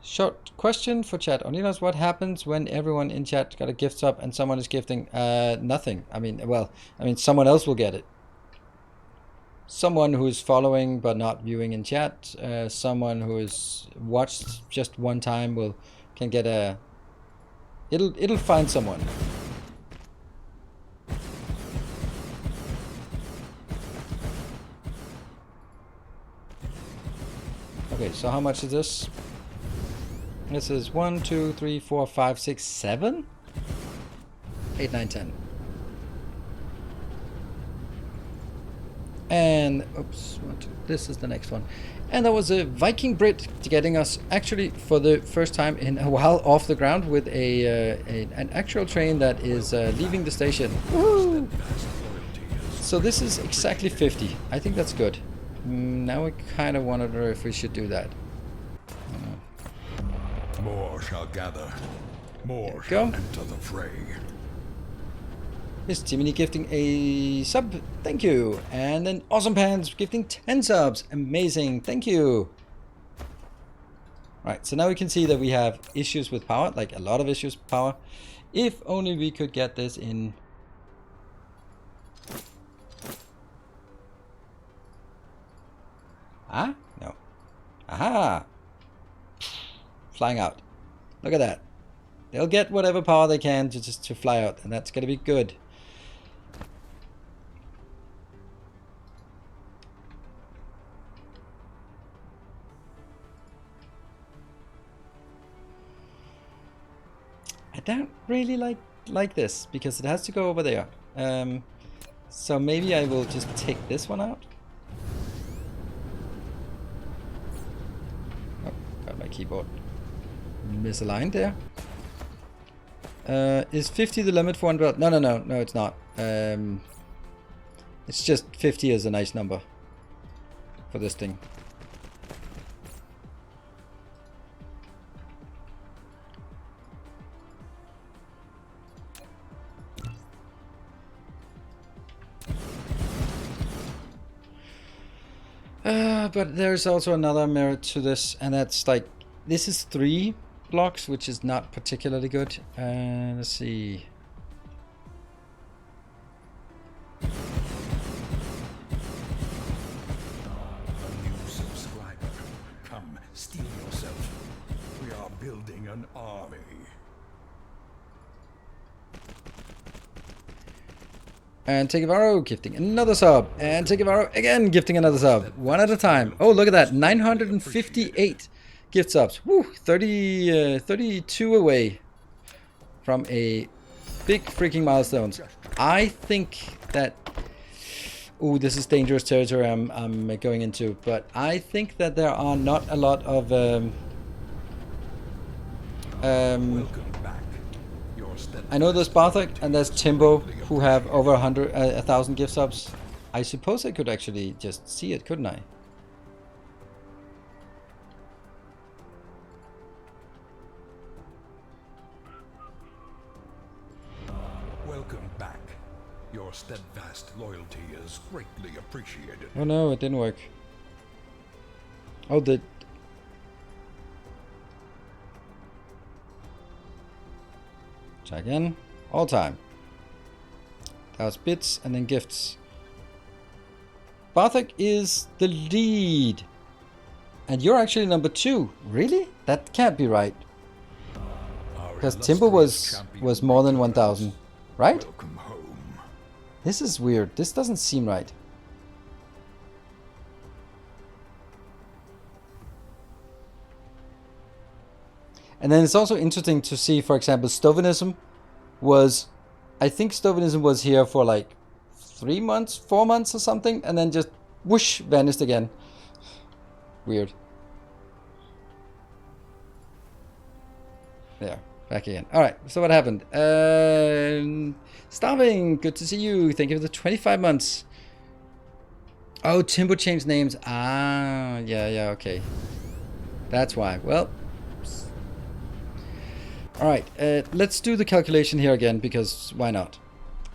Short question for chat. Oninos, what happens when everyone in chat got a gift sub and someone is gifting? Nothing. I mean, someone else will get it. Someone who's following but not viewing in chat. Someone who is watched just one time can get a... It'll find someone. Okay, so how much is this? This is 1, 2, 3, 4, 5, 6, 7? 8, 9, 10. And, oops, this is the next one. And there was a Viking Brit getting us, actually, for the first time in a while, off the ground with an actual train that is leaving the station. Woo! So this is exactly 50. I think that's good. Now I kind of wonder if we should do that. More shall gather. More shall enter the fray. Is Timony gifting a sub? Thank you. And then Awesome Pants gifting 10 subs. Amazing. Thank you. Right, so now we can see that we have issues with power, like a lot of issues with power. If only we could get this in. Ah? No. Aha! Flying out. Look at that. They'll get whatever power they can to fly out, and that's gonna be good. I don't really like this because it has to go over there. So maybe I will just take this one out. Oh, got my keyboard misaligned there. Is 50 the limit for one build? No, it's not. It's just 50 is a nice number for this thing. But there's also another merit to this, and that's like, this is 3 blocks, which is not particularly good. Let's see. A new subscriber. Come, steel yourself. We are building an army. And Tegavaro gifting another sub. And Tegavaro again gifting another sub. One at a time. Oh, look at that. 958 gift subs. Woo! 32 away from a big freaking milestone. I think that... Ooh, this is dangerous territory I'm going into. But I think that there are not a lot of... I know there's Barthok and there's Timbo who have over 1,000 gift subs. I suppose I could actually just see it, couldn't I? Welcome back. Your steadfast loyalty is greatly appreciated. Oh no, it didn't work. Oh, the... Try again. All time. That was bits and then gifts. Bartek is the lead. And you're actually number 2. Really? That can't be right. Because Timber was more than 1,000. Right? Welcome home. This is weird. This doesn't seem right. And then it's also interesting to see, for example, Stovenism was... I think Stovenism was here for like 3 months, 4 months or something. And then just whoosh, vanished again. Weird. There. Back again. Alright, so what happened? Starving, good to see you. Thank you for the 25 months. Oh, Timbo changed names. Ah, yeah, okay. That's why. Well. Alright, let's do the calculation here again, because why not?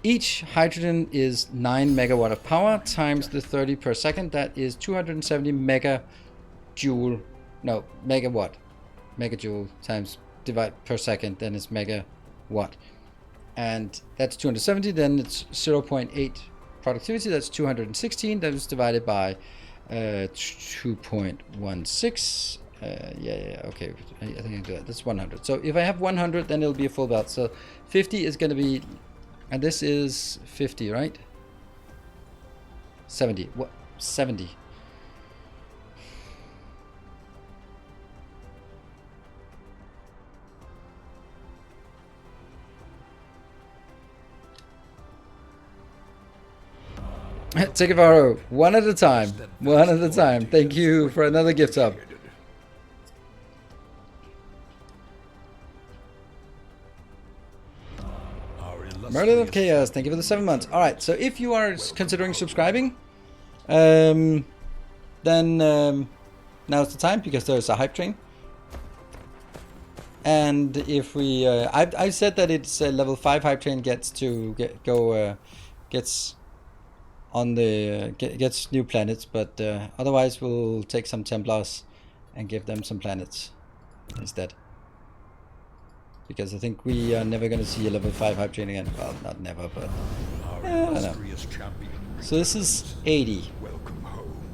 Each hydrogen is 9 megawatt of power times the 30 per second. That is 270 megajoule. No, megawatt. Megajoule times divide per second, then it's megawatt. And that's 270, then it's 0.8 productivity, that's 216, that is divided by 2.16. Yeah, okay, I think I can do that. That's 100. So if I have 100, then it'll be a full belt. So 50 is going to be, and this is 50, right? 70. What? 70. Take a photo, one at a time. One at a time. Thank you for another gift sub. Merlin of Chaos, thank you for the 7 months. Alright, so if you are considering subscribing, then now's the time, because there's a hype train. And if we, I said that it's level 5 hype train gets to gets on the gets new planets, but otherwise we'll take some Templars and give them some planets instead. Because I think we are never going to see a level 5 hype train again. Well, not never, but I don't know. So this is 80. Welcome home.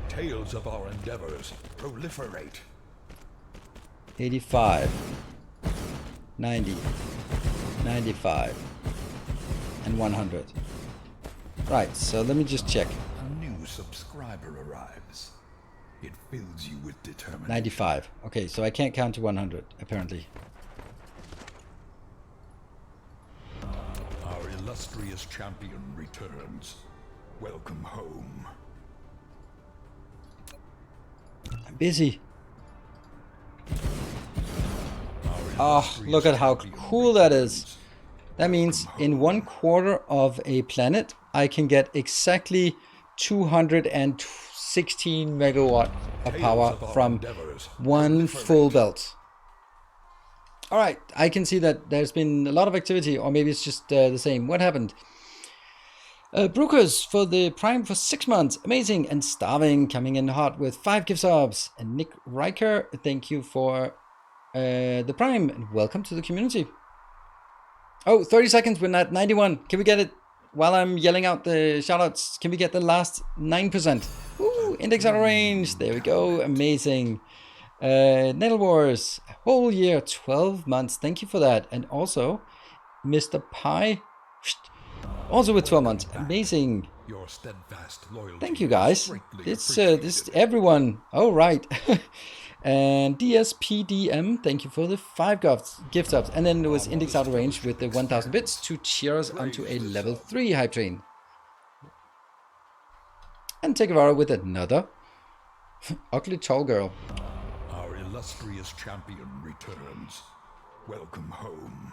Tales of our endeavors proliferate. 85. 90. 95. And 100. Right, so let me just check. A new subscriber arrives. It fills you with determination. 95. Okay, so I can't count to 100, apparently. Our illustrious champion returns. Welcome home. I'm busy. Oh, look at how cool that is. That means in 1/4 of a planet, I can get exactly 216 megawatt of power from one full belt. Alright, I can see that there's been a lot of activity, or maybe it's just the same. What happened? Brookers for the Prime for 6 months. Amazing. And Starving coming in hot with 5 gift subs. And Nick Riker, thank you for the Prime. And welcome to the community. Oh, 30 seconds. We're at 91. Can we get it while I'm yelling out the shoutouts? Can we get the last 9%? Ooh, index out of range. There we go. Amazing. Nail Wars. A whole year. 12 months. Thank you for that. And also, Mr. Pie. Also with 12 months. Amazing. Your steadfast loyalty. Thank you, guys. This everyone. Oh, right. And DSPDM, thank you for the 5 gift subs. And then there was Index Out of Range with the 1000 bits to cheer us onto a level 3 hype train. And Tekavara with another ugly tall girl. Our illustrious champion returns. Welcome home.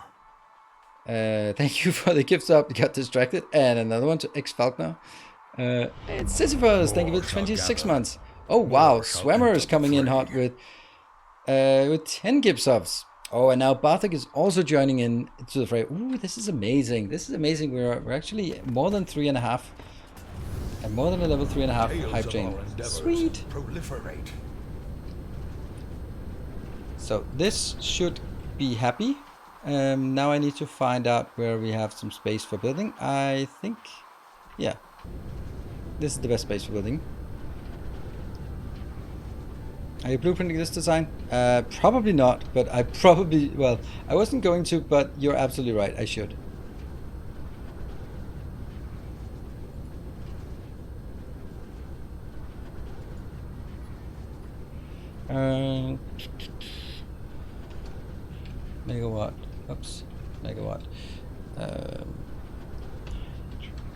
Thank you for the gift sub. Got distracted. And another one to X Falkner. It's Sisyphus. Thank you for 26 months. Oh wow, Swimmer is coming in hot with 10 gift subs. Oh, and now Bartek is also joining in to the fray. Ooh, this is amazing. This is amazing. We're actually more than 3.5, and more than a level 3.5 hype train. Sweet. Proliferate. So this should be happy. Now I need to find out where we have some space for building. I think, yeah, this is the best space for building. Are you blueprinting this design? Probably not, but I probably, well, I wasn't going to, but you're absolutely right, I should. Megawatt, oops, megawatt.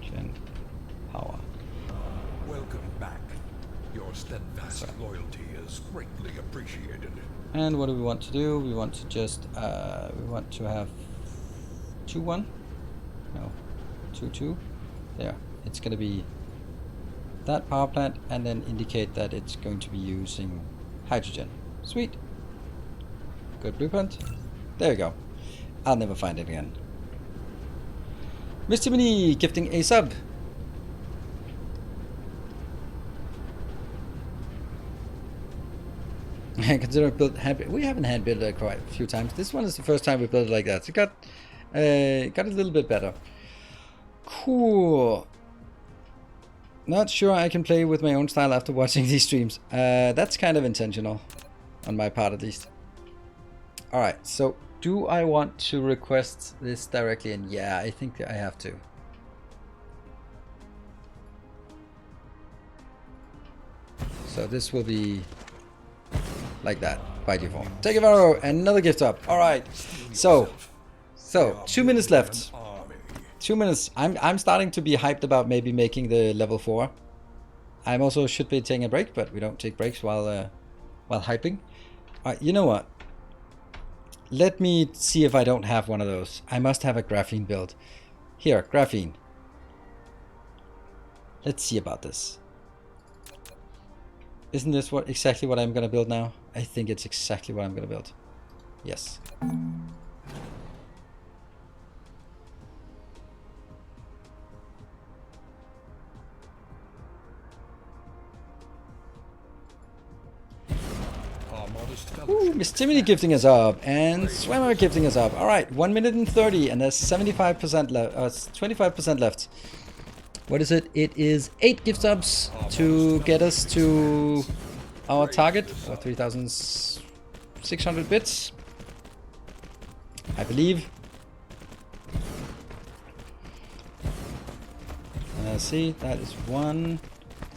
Gen power. Welcome back. Your steadfast loyalty is greatly appreciated. And what do we want to do? We want to just, we want to have 2-1? No, 2-2. There, it's going to be that power plant and then indicate that it's going to be using hydrogen. Sweet. Good blueprint. There we go. I'll never find it again. Mr. Mini gifting a sub. Consider build hand. We haven't hand built it quite a few times. This one is the first time we built it like that. So got a little bit better. Cool. Not sure I can play with my own style after watching these streams. That's kind of intentional, on my part at least. All right. So do I want to request this directly? And yeah, I think I have to. So this will be like that by default. Take a arrow, another gift up. All right. So 2 minutes left. 2 minutes. I'm starting to be hyped about maybe making the level 4. I'm also should be taking a break, but we don't take breaks while hyping. All right. You know what? Let me see if I don't have one of those. I must have a graphene build. Here, graphene. Let's see about this. Isn't this exactly what I'm going to build now? I think it's exactly what I'm going to build. Yes. Ooh, Miss Timothy gifting us up and Swimmer gifting us up. All right, 1 minute and 30, and there's 75% left. 25% left. What is it? It is 8 gift subs to get us to our target of 3,600 bits, I believe. See, that is 1,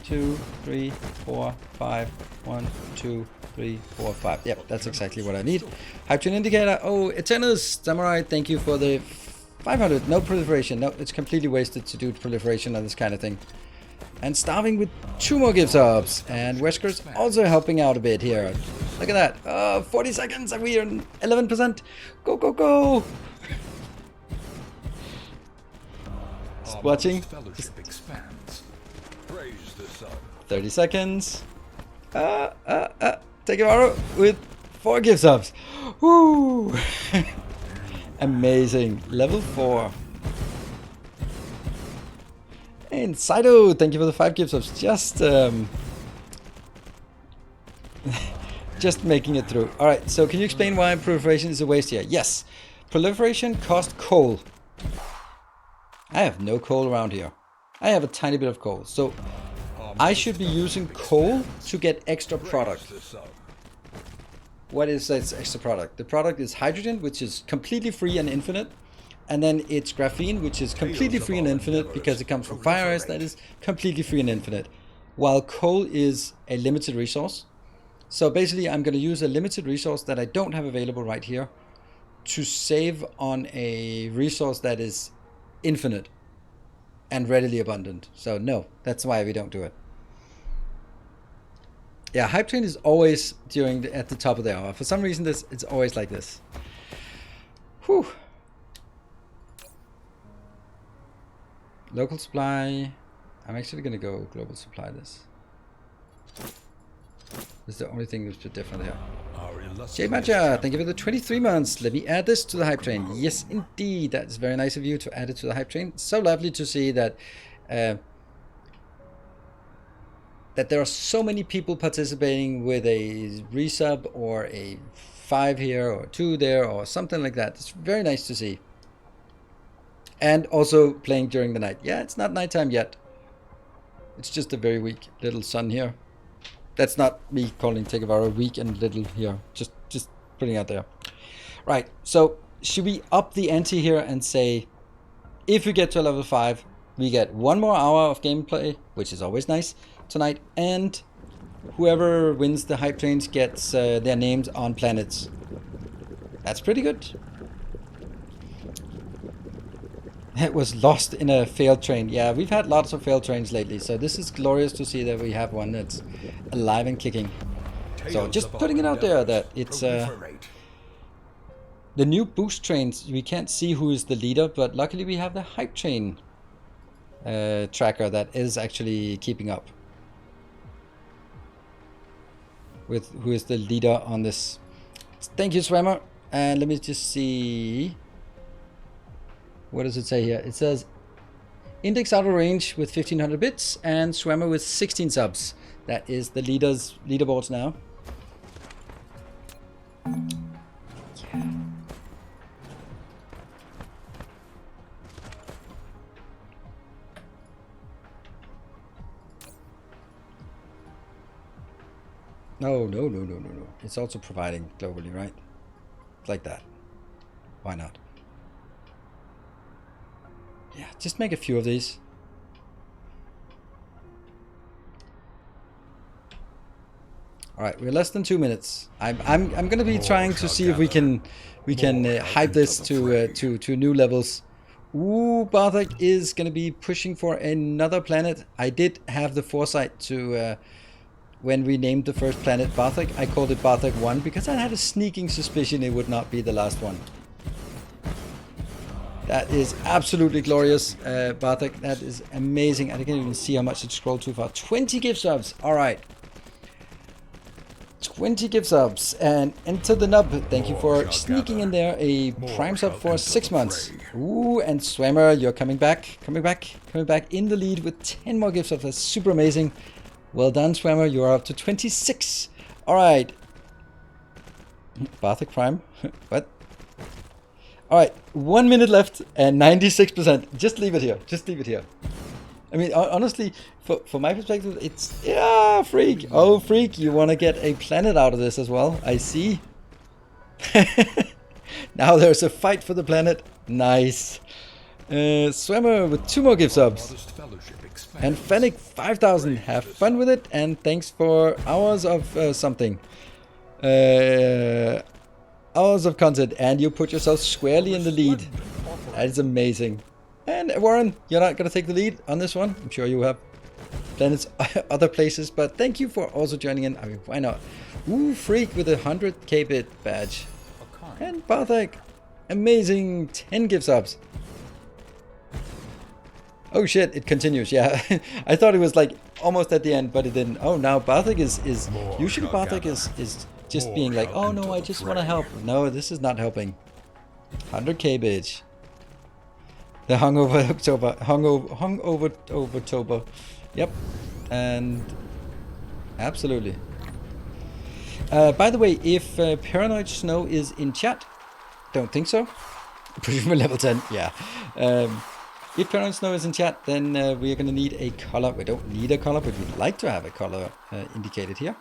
2, 3, 4, 5. 1, 2, 3, 4, 5. Yep, that's exactly what I need. Hydrogen indicator. Oh, Eternus Samurai, thank you for the 500. No proliferation. No, it's completely wasted to do proliferation on this kind of thing. And starving with 2 more gift subs. And Wesker's also helping out a bit here. Look at that. 40 seconds and we are 11%. Go, go, go. Just watching. 30 seconds. Take a arrow with 4 gift subs. Woo! Amazing. Level 4. And Saito, thank you for the 5 gift subs. Just making it through. Alright, so can you explain why proliferation is a waste here? Yes. Proliferation costs coal. I have no coal around here. I have a tiny bit of coal. So I should be using coal to get extra product. What is that extra product? The product is hydrogen, which is completely free and infinite. And then it's graphene, which is completely free and infinite because it comes from fire ice that is completely free and infinite. While coal is a limited resource. So basically I'm going to use a limited resource that I don't have available right here to save on a resource that is infinite and readily abundant. So no, that's why we don't do it. Yeah, hype train is always at the top of the hour. For some reason, it's always like this. Whew. Local supply. I'm actually going to go global supply this. This is the only thing that's a bit different here. Our Jay illustrious Matcha, thank you for the 23 months. Let me add this to the hype train. Yes, indeed. That's very nice of you to add it to the hype train. So lovely to see that that there are so many people participating with a resub or a 5 here or 2 there or something like that. It's very nice to see. And also playing during the night. Yeah, it's not nighttime yet. It's just a very weak little sun here. That's not me calling Tekavara weak and little here. Just putting it out there. Right, so should we up the ante here and say, if we get to level 5, we get 1 more hour of gameplay, which is always nice, tonight, and whoever wins the hype trains gets their names on planets. That's pretty good. It was lost in a failed train. Yeah, we've had lots of failed trains lately, so this is glorious to see that we have one that's alive and kicking. So just putting it out there that it's the new boost trains. We can't see who is the leader, but luckily we have the hype train tracker that is actually keeping up with who is the leader on this. Thank you, Swimmer. And let me just see. What does it say here? It says Index out of range with 1500 bits and Swimmer with 16 subs. That is the leaderboards now. Yeah. No. It's also providing globally, right? Like that. Why not? Yeah, just make a few of these. All right, we're less than 2 minutes. I'm gonna be trying to see if we can hype this to new levels. Ooh, Barthak is gonna be pushing for another planet. I did have the foresight to when we named the first planet Barthak, I called it Barthak 1 because I had a sneaking suspicion it would not be the last one. That is absolutely glorious, Bartek. That is amazing. I can't even see how much it scrolled too far. 20 gift subs. All right. 20 gift subs. And enter the nub. Thank you for sneaking in there a prime sub for 6 months. Ooh, and Swimmer, you're coming back in the lead with 10 more gift subs. That's super amazing. Well done, Swimmer. You're up to 26. All right. Bartek Prime. What? All right, 1 minute left and 96%. Just leave it here. I mean, honestly, from my perspective, it's, yeah, Freak. Oh, Freak, you want to get a planet out of this as well. I see. Now there's a fight for the planet. Nice. Swimmer with 2 more gift subs. And Fennec 5000. Have fun with it. And thanks for hours of something. Hours of content, and you put yourself squarely in the lead. That is amazing. And Warren, you're not going to take the lead on this one. I'm sure you have planets other places, but thank you for also joining in. I mean, why not? Ooh, Freak with a 100k bit badge. And Barthak, amazing 10 gift subs. Oh shit, it continues. Yeah, I thought it was like almost at the end, but it didn't. Oh, now Barthak is usually Barthak is just being like, oh no, I just want to help. No, this is not helping. 100k bitch. The hungover October. Hungover October. Yep. And absolutely. By the way, if Paranoid Snow is in chat, don't think so. Presume level 10. Yeah. If Paranoid Snow is in chat, then we are going to need a color. We don't need a color, but we'd like to have a color indicated here.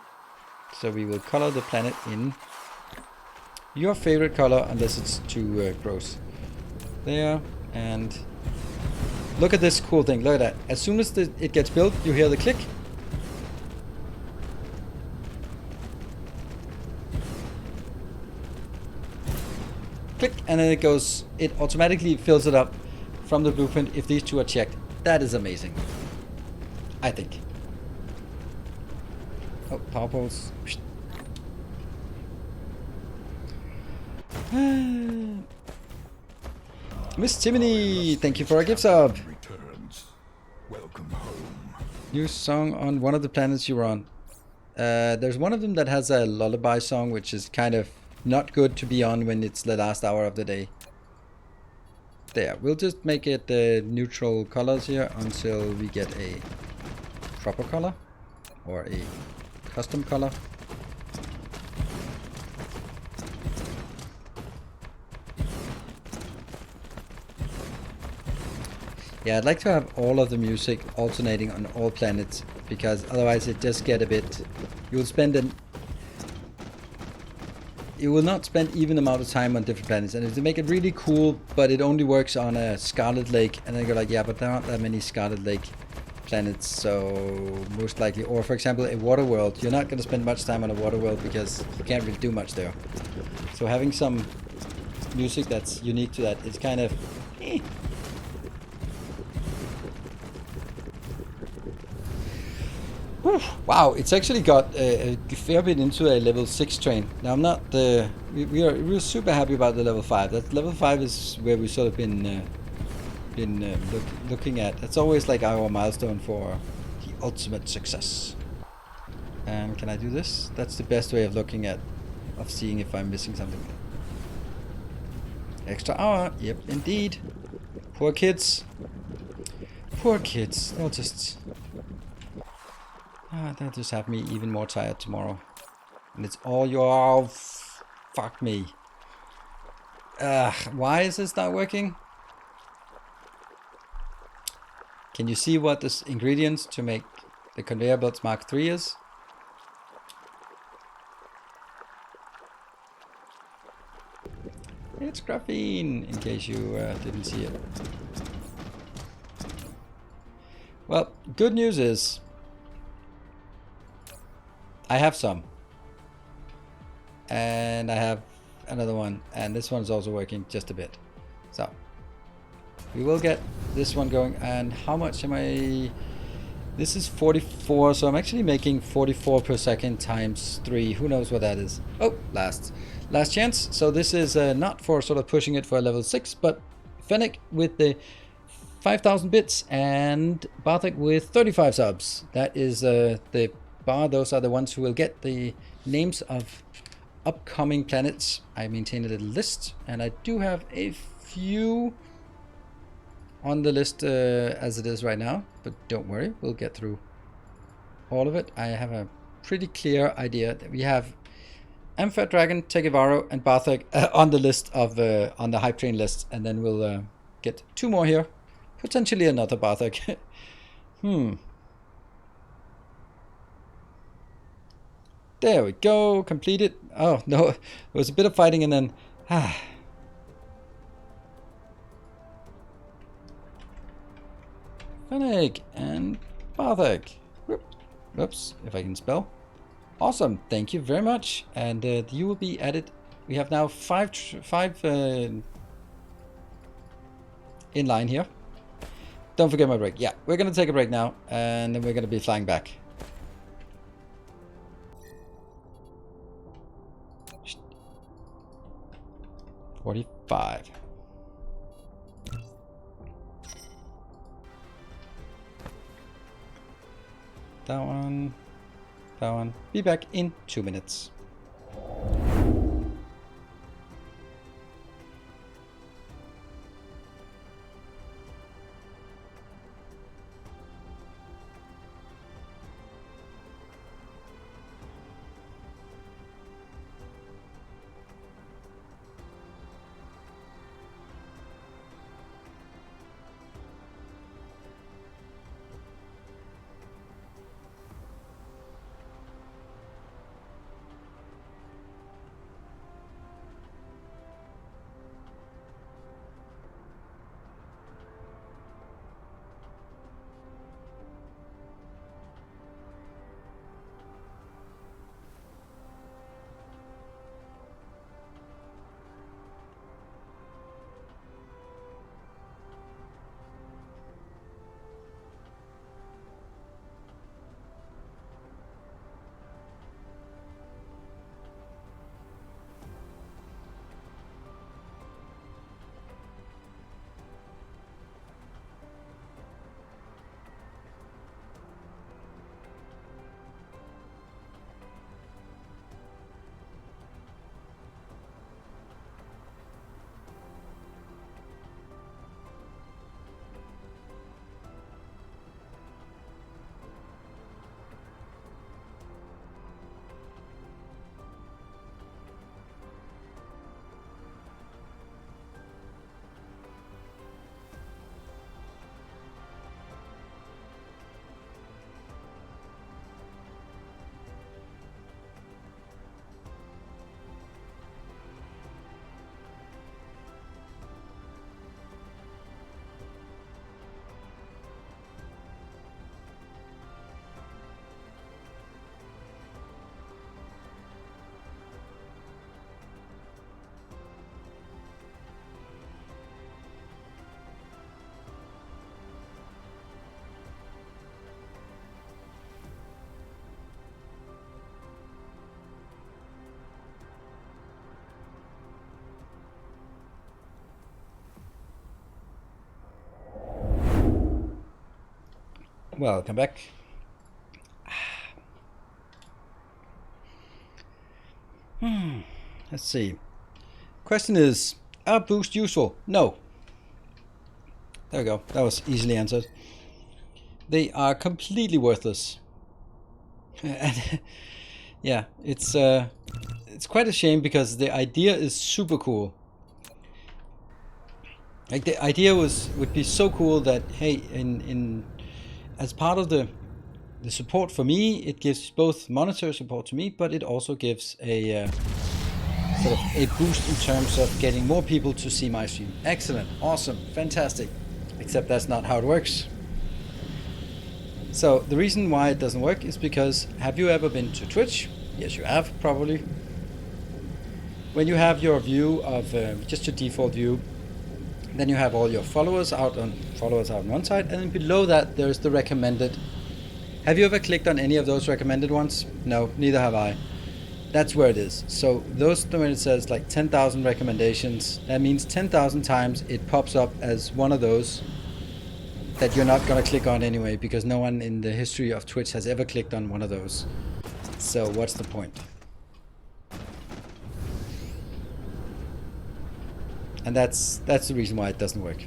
So we will color the planet in your favorite color, unless it's too gross. There, and look at this cool thing. Look at that. As soon as it gets built, you hear the click. Click, and then it goes. It automatically fills it up from the blueprint if these two are checked. That is amazing, I think. Oh, power poles. Miss Timony, thank you for a gift sub. Welcome home. New song on one of the planets you're on. There's one of them that has a lullaby song, which is kind of not good to be on when it's the last hour of the day. There, we'll just make it neutral colors here until we get a proper color or a custom color. Yeah, I'd like to have all of the music alternating on all planets, because otherwise it just get a bit... You will not spend even amount of time on different planets, and if they make it really cool, but it only works on a Scarlet Lake, and then you're like, yeah, but there aren't that many Scarlet Lake planets, so most likely, or for example, a water world, you're not going to spend much time on a water world because you can't really do much there. So having some music that's unique to that is kind of... Wow, it's actually got a fair bit into a level 6 train. Now I'm not... we're super happy about the level 5. That level 5 is where we've sort of been looking at. It's always like our milestone for the ultimate success. And can I do this? That's the best way of looking at... of seeing if I'm missing something. Extra hour. Yep, indeed. Poor kids. Poor kids. They'll just have me even more tired tomorrow. And it's all your... fuck me. Why is this not working? Can you see what the ingredients to make the conveyor belts Mark III is? It's graphene, in case you didn't see it. Well, good news is I have some. And I have another one. And this one's also working just a bit. So we will get this one going. And how much am I... This is 44, so I'm actually making 44 per second times 3. Who knows what that is? Oh, last chance. So this is not for sort of pushing it for a level 6, but Fennec with the 5,000 bits and Bartek with 35 subs. That is the bar. Those are the ones who will get the names of upcoming planets. I maintain a little list, and I do have a few on the list as it is right now, but don't worry, we'll get through all of it. I have a pretty clear idea that we have Amphat Dragon, Tegevaro, and Barthek on the list of on the hype train list, and then we'll get 2 more here, potentially another Barthek. There we go, completed. Oh no, there was a bit of fighting and then Fennec and Barthek. Whoops, if I can spell. Awesome, thank you very much. And you will be added. We have now 5 in line here. Don't forget my break. Yeah, we're gonna take a break now, and then we're gonna be flying back. $45. That one. Be back in 2 minutes. welcome back. Let's see. Question is, are boosts useful? No. There we go. That was easily answered. They are completely worthless. And yeah, it's quite a shame because the idea is super cool. Like the idea would be so cool that hey, in as part of the support for me, it gives both monetary support to me, but it also gives a sort of a boost in terms of getting more people to see my stream. Excellent, awesome, fantastic. Except that's not how it works. So the reason why it doesn't work is because, have you ever been to Twitch? Yes, you have, probably. When you have your view of just your default view, then you have all your followers out on one side, and then below that there's the recommended. Have you ever clicked on any of those recommended ones? No, neither have I. That's where it is. So those, when it says like 10,000 recommendations, that means 10,000 times it pops up as one of those that you're not gonna click on anyway, because no one in the history of Twitch has ever clicked on one of those. So what's the point? And that's the reason why it doesn't work.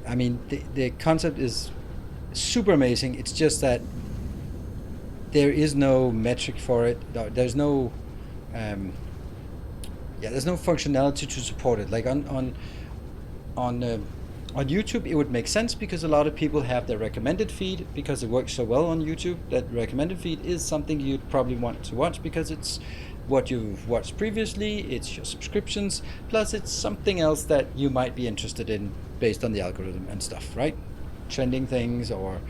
I mean, the concept is super amazing. It's just that there is no metric for it. There's no, there's no functionality to support it. Like on YouTube, it would make sense because a lot of people have their recommended feed because it works so well on YouTube. That recommended feed is something you'd probably want to watch because it's what you've watched previously, it's your subscriptions, plus it's something else that you might be interested in based on the algorithm and stuff, right? Trending things or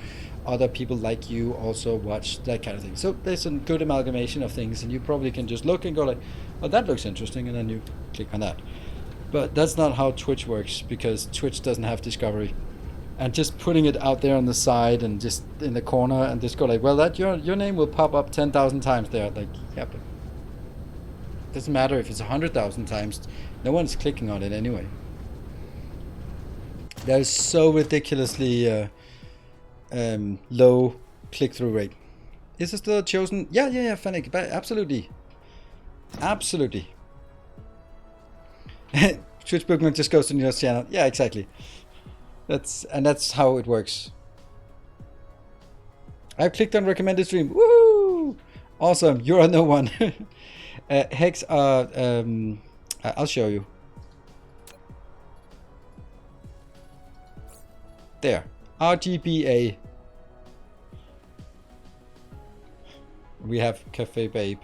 other people like you also watch that kind of thing. So there's a good amalgamation of things, and you probably can just look and go like, oh, that looks interesting, and then you click on that. But that's not how Twitch works, because Twitch doesn't have discovery. And just putting it out there on the side and just in the corner and just go like, well, that your name will pop up 10,000 times there. Like, yeah, but it doesn't matter if it's 100,000 times. No one's clicking on it anyway. That is so ridiculously low click-through rate. Is it still chosen? Yeah, Fennec, absolutely. Absolutely. Twitch bookmark just goes to Neil's channel. Yeah, exactly. That's how it works. I've clicked on recommended stream. Woo! Awesome. You're a no one. Hex. I'll show you. There. RGBA. We have Cafe Babe.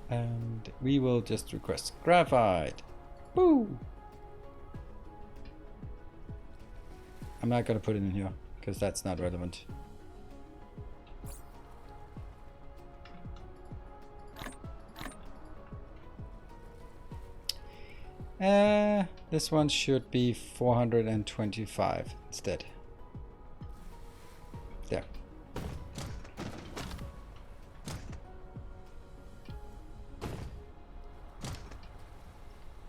And we will just request graphite. Woo! I'm not gonna put it in here because that's not relevant. This one should be 425 instead. There.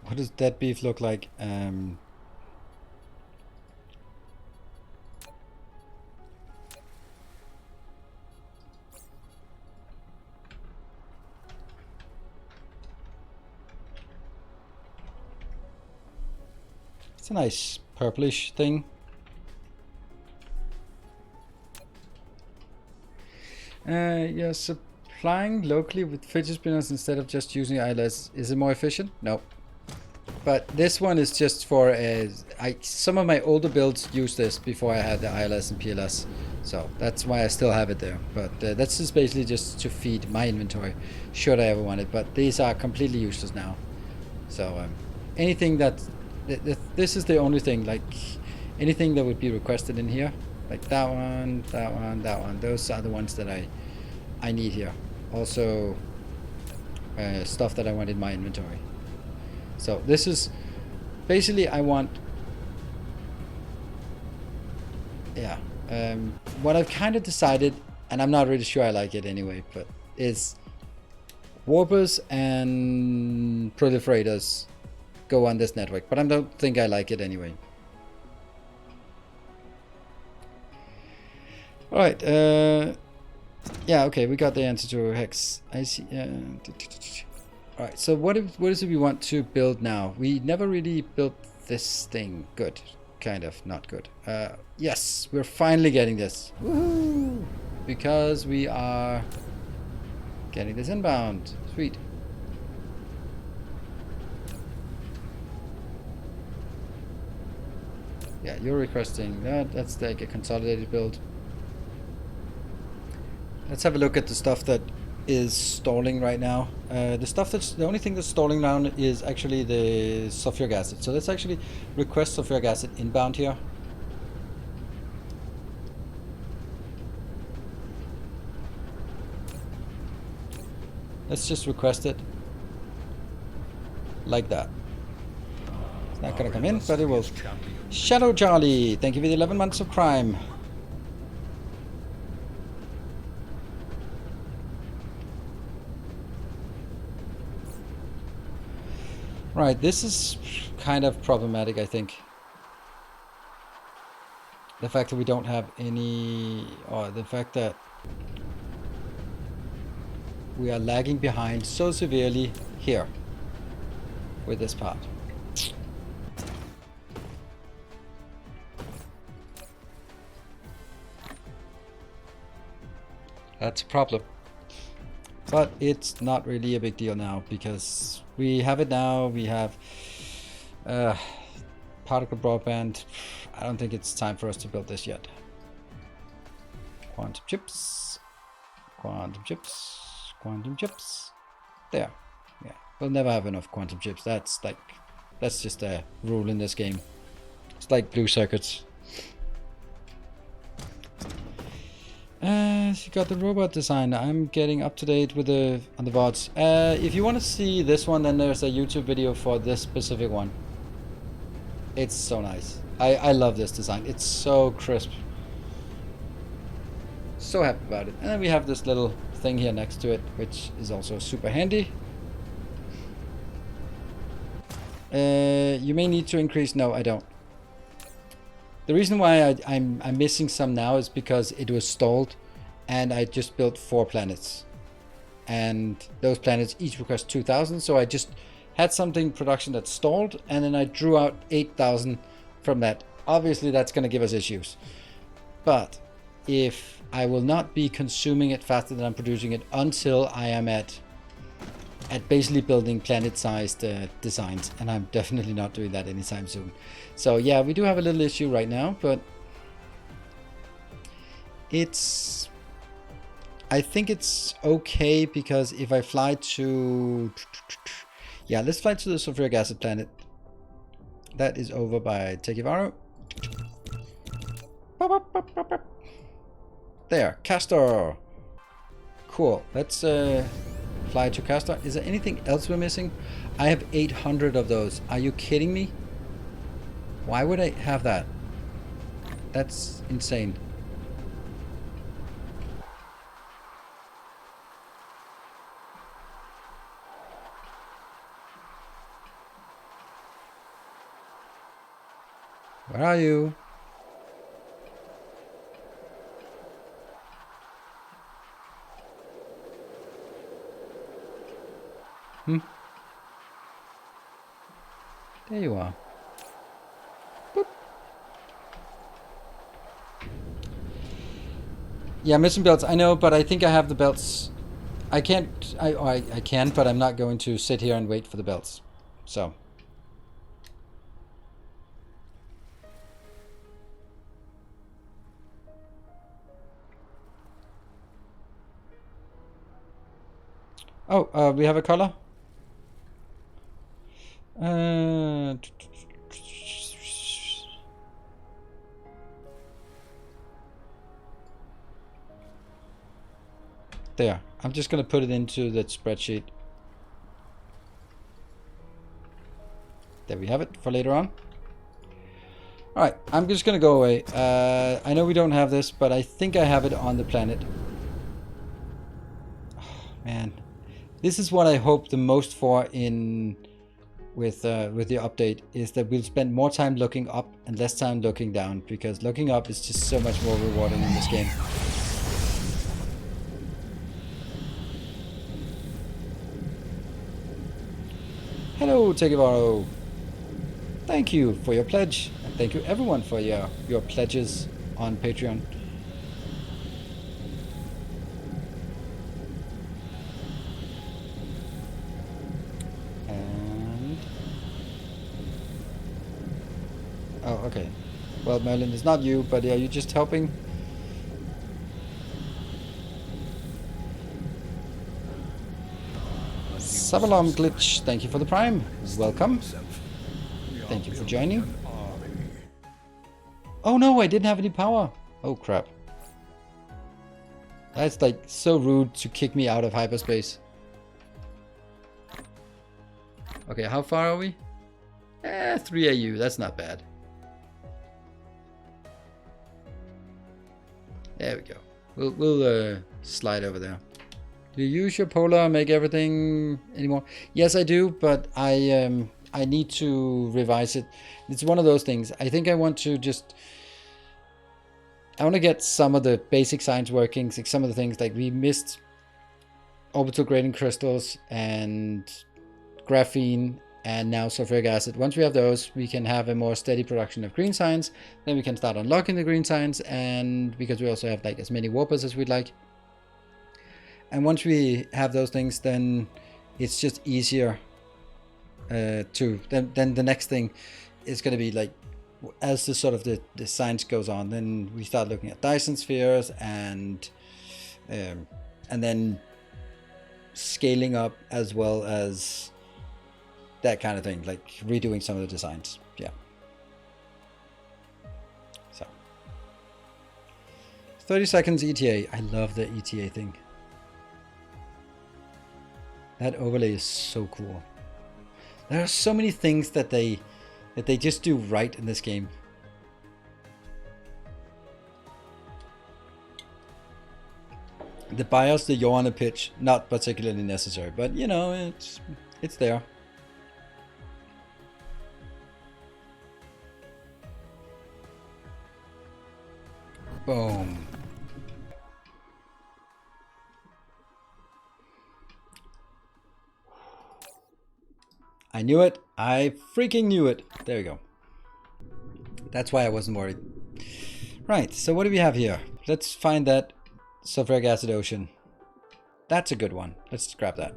What does that beef look like? It's a nice purplish thing. Yeah, supplying locally with fidget spinners instead of just using ILS. Is it more efficient? No. But this one is just for some of my older builds used this before I had the ILS and PLS, so that's why I still have it there. But that's just basically just to feed my inventory should I ever want it. But these are completely useless now. So anything that this is the only thing, like anything that would be requested in here, like that one, that one, that one. Those are the ones that I need here. Also stuff that I want in my inventory. So this is basically I want, yeah, what I've kind of decided, and I'm not really sure I like it anyway, but is warpers and proliferators go on this network, but I don't think I like it anyway. All right. Yeah. Okay. We got the answer to Hex. I see. All right. So what is it we want to build now? We never really built this thing. Good. Kind of. Not good. Yes. We're finally getting this. Woohoo! Because we are getting this inbound. Sweet. Yeah, you're requesting that. That's like a consolidated build. Let's have a look at the stuff that is stalling right now. The only thing that's stalling now is actually the sulfuric acid. So let's actually request sulfuric acid inbound here. Let's just request it like that. It's not gonna come in, but it will. Shadow Charlie, thank you for the 11 months of Prime. Right, this is kind of problematic, I think. The fact that we don't have any, or the fact that we are lagging behind so severely here with this part. That's a problem. But it's not really a big deal now because we have it now. We have particle broadband. I don't think it's time for us to build this yet. Quantum chips. Quantum chips. Quantum chips. There. Yeah. We'll never have enough quantum chips. That's just a rule in this game. It's like blue circuits. You got the robot design. I'm getting up to date with on the VODs. If you want to see this one, then there's a YouTube video for this specific one. It's so nice. I love this design. It's so crisp. So happy about it. And then we have this little thing here next to it, which is also super handy. You may need to increase. No, I don't. The reason why I'm missing some now is because it was stalled and I just built 4 planets. And those planets each request 2,000, so I just had something production that stalled and then I drew out 8,000 from that. Obviously that's going to give us issues. But if I will not be consuming it faster than I'm producing it until I am at basically building planet-sized designs, and I'm definitely not doing that anytime soon. So yeah, we do have a little issue right now, but I think it's okay because if I fly to, yeah, let's fly to the sulfuric acid planet. That is over by Tekivaru. There, Castor. Cool. Let's fly to Castor. Is there anything else we're missing? I have 800 of those. Are you kidding me? Why would I have that? That's insane. Where are you? There you are. Boop. Yeah, missing belts. I know, but I think I have the belts. I can't. I can, but I'm not going to sit here and wait for the belts. So. Oh, we have a color. There. I'm just going to put it into that spreadsheet. There we have it for later on. Alright, I'm just going to go away. I know we don't have this, but I think I have it on the planet. Oh, man. This is what I hope the most for in with the update is that we'll spend more time looking up and less time looking down, because looking up is just so much more rewarding in this game. Hello, Tegevaro. Thank you for your pledge, and thank you everyone for your pledges on Patreon. And oh, okay. Well, Merlin, it's not you, but are you just helping? Sabalom Glitch, thank you for the Prime. Welcome. Thank you for joining. Oh no, I didn't have any power. Oh crap. That's like so rude to kick me out of hyperspace. Okay, how far are we? 3 AU, that's not bad. There we go. We'll slide over there. Do you use your polar, make everything anymore? Yes, I do, but I need to revise it. It's one of those things. I think I want to get some of the basic science workings, like some of the things like we missed orbital gradient crystals and graphene and now sulfuric acid. Once we have those, we can have a more steady production of green science. Then we can start unlocking the green science, and because we also have like as many warpers as we'd like. And once we have those things, then it's just easier then the next thing is going to be like, as the sort of the science goes on, then we start looking at Dyson spheres and then scaling up, as well as that kind of thing, like redoing some of the designs. Yeah. So 30 seconds ETA. I love the ETA thing. That overlay is so cool. There are so many things that they just do right in this game. The BIOS, the yaw on the pitch, not particularly necessary, but you know, it's there. Boom. I knew it. I freaking knew it. There we go. That's why I wasn't worried. Right, so what do we have here? Let's find that sulfuric acid ocean. That's a good one. Let's grab that.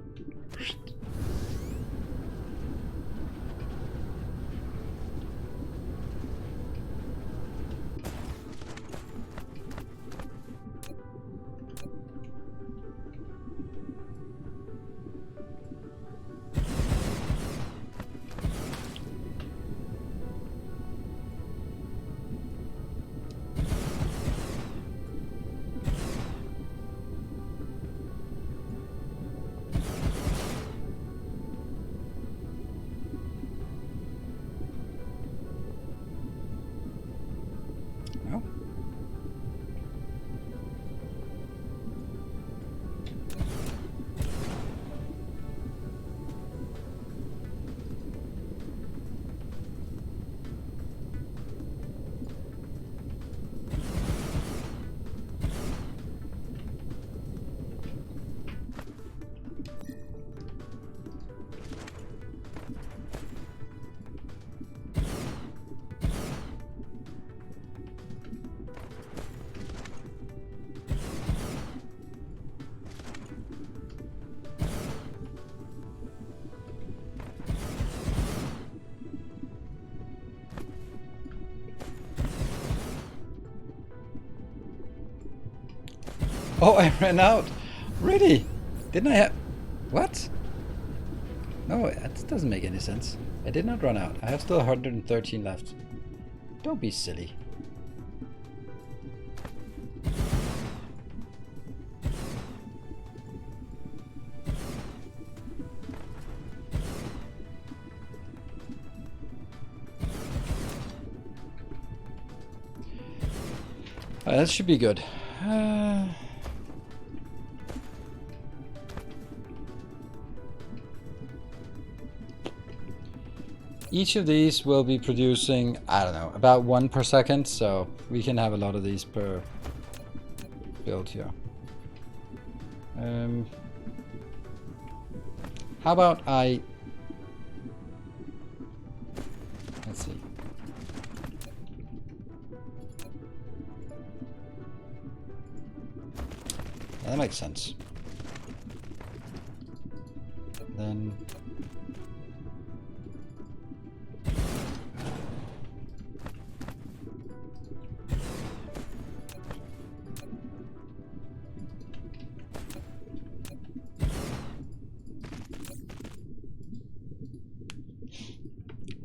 Oh, I ran out. Really? Didn't I have... What? No, that doesn't make any sense. I did not run out. I have still 113 left. Don't be silly. That should be good. Each of these will be producing, I don't know, about 1 per second, so we can have a lot of these per build here. How about let's see. That makes sense. Then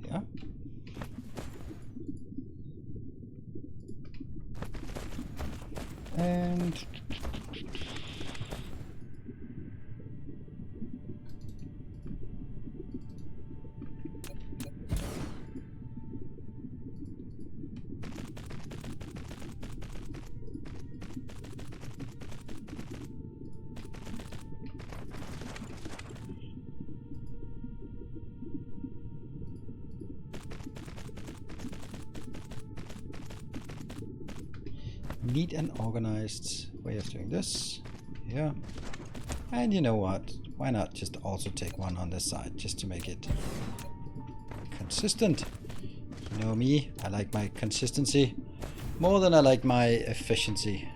yeah. And neat and organized way of doing this. Yeah. And you know what? Why not just also take one on this side just to make it consistent? You know me, I like my consistency more than I like my efficiency.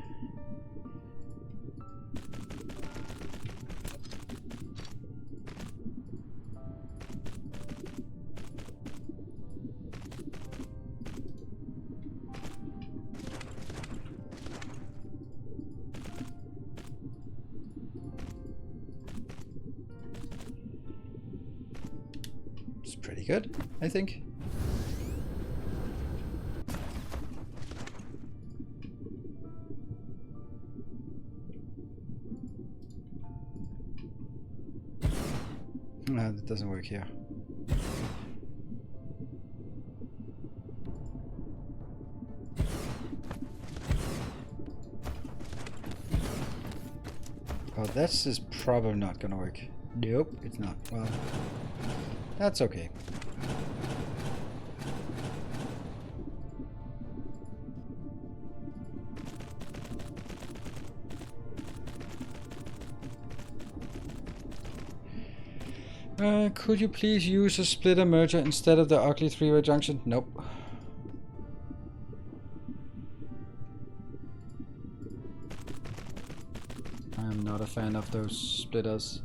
Pretty good, I think. No, that doesn't work here. Oh, this is probably not gonna work. Nope, it's not. Well, that's okay. Could you please use a splitter merger instead of the ugly three-way junction? Nope. I'm not a fan of those splitters.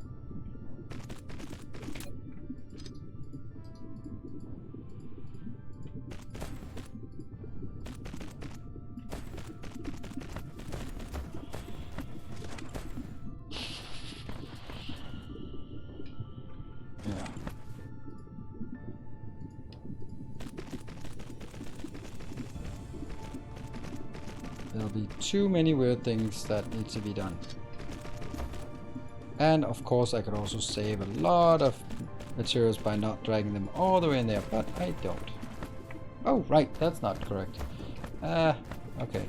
There'll be too many weird things that need to be done. And of course I could also save a lot of materials by not dragging them all the way in there, but I don't. Oh, right, that's not correct. Okay.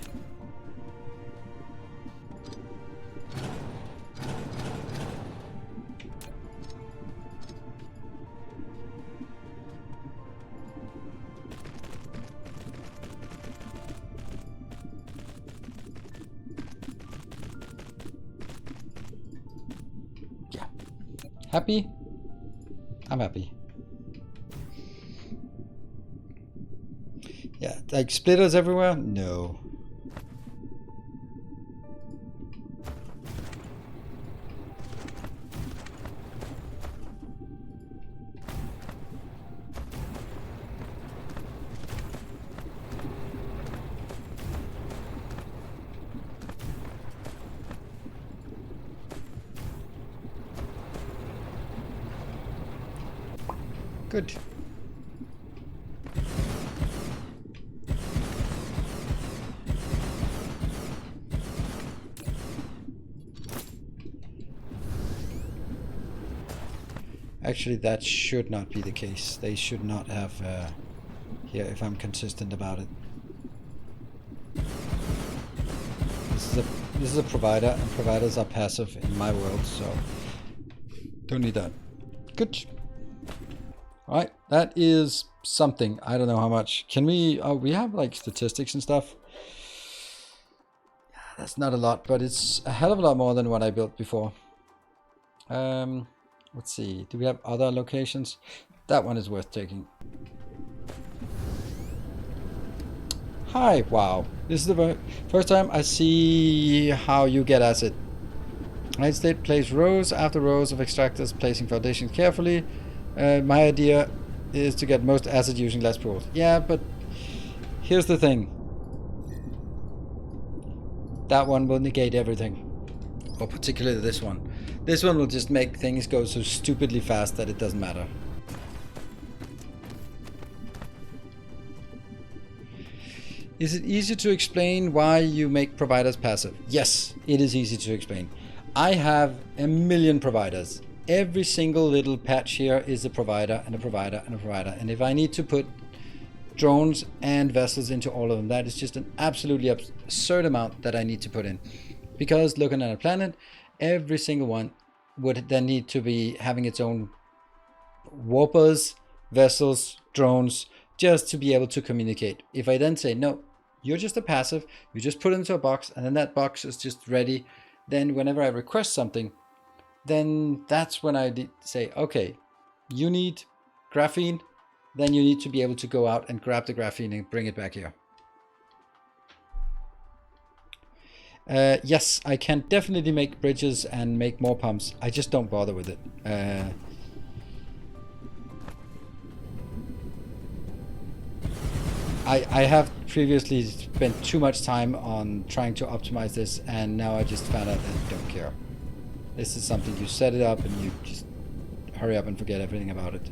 Happy? I'm happy. Yeah, like splitters everywhere? No. Good. Actually, that should not be the case. They should not have here if I'm consistent about it. This is a provider, and providers are passive in my world, so don't need that. Good. All right. That is something. I don't know how much. Can we... we have like statistics and stuff. That's not a lot, but it's a hell of a lot more than what I built before. Let's see. Do we have other locations? That one is worth taking. Hi, wow. This is the first time I see how you get acid. United States place rows after rows of extractors, placing foundations carefully. My idea is to get most acid using less pools. Yeah, but here's the thing. That one will negate everything. Or particularly this one. This one will just make things go so stupidly fast that it doesn't matter. Is it easy to explain why you make providers passive? Yes, it is easy to explain. I have a million providers. Every single little patch here is a provider and a provider and a provider. And if I need to put drones and vessels into all of them, that is just an absolutely absurd amount that I need to put in. Because looking at a planet, every single one would then need to be having its own warpers, vessels, drones, just to be able to communicate. If I then say, no, you're just a passive, you just put it into a box, and then that box is just ready, then whenever I request something, then that's when I say, okay, you need graphene, then you need to be able to go out and grab the graphene and bring it back here. Yes, I can definitely make bridges and make more pumps. I just don't bother with it. I have previously spent too much time on trying to optimize this, and now I just found out that I don't care. This is something you set it up and you just hurry up and forget everything about it.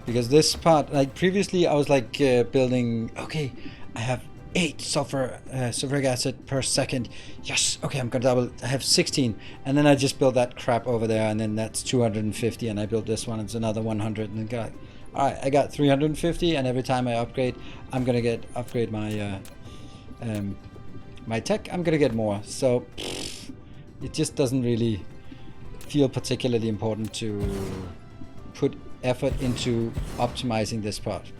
Because this part, like previously I was like building, okay, I have 8 sulfuric acid per second. Yes, okay, I'm gonna double. I have 16, and then I just built that crap over there, and then that's 250, and I built this one, it's another 100, and then got, all right, I got 350, and every time I upgrade, I'm gonna upgrade my my tech. I'm gonna get more. So it just doesn't really feel particularly important to put effort into optimizing this part.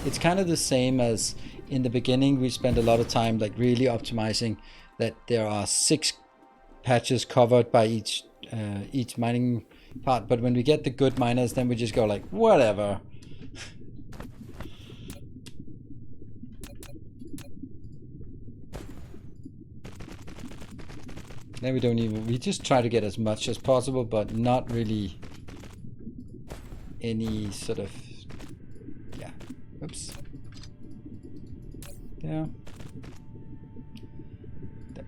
It's kind of the same as in the beginning we spent a lot of time like really optimizing that there are 6 patches covered by each mining part, but when we get the good miners, then we just go like whatever. Then we just try to get as much as possible, but not really any sort of, yeah, oops, there. There.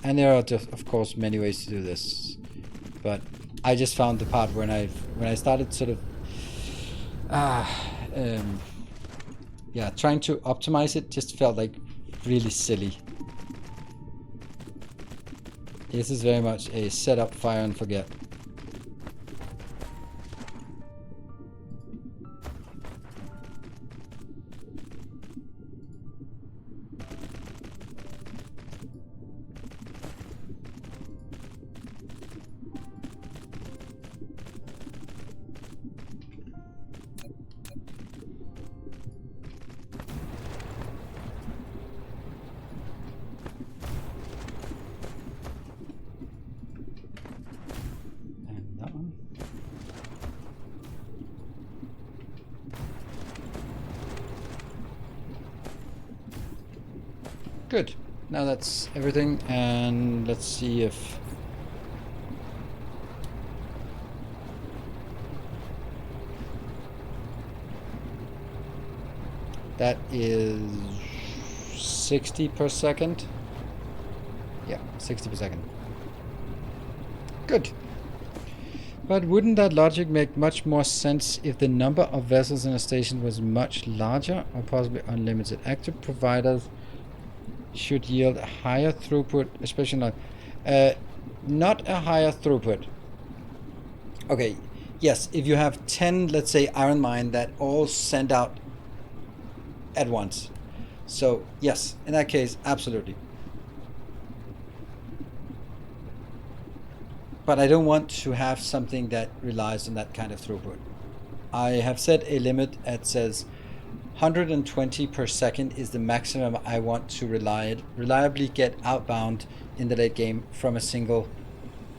And there are just, of course, many ways to do this, but I just found the part when I started sort of yeah, trying to optimize it just felt like really silly. This is very much a set up, fire and forget. Good. Now that's everything, and let's see if that is 60 per second. Yeah, 60 per second. Good. But wouldn't that logic make much more sense if the number of vessels in a station was much larger, or possibly unlimited? Active providers should yield a higher throughput, especially not a higher throughput. Okay, yes, if you have 10, let's say, iron mine that all send out at once. So yes, in that case, absolutely. But I don't want to have something that relies on that kind of throughput. I have set a limit that says 120 per second is the maximum I want to reliably get outbound in the late game from a single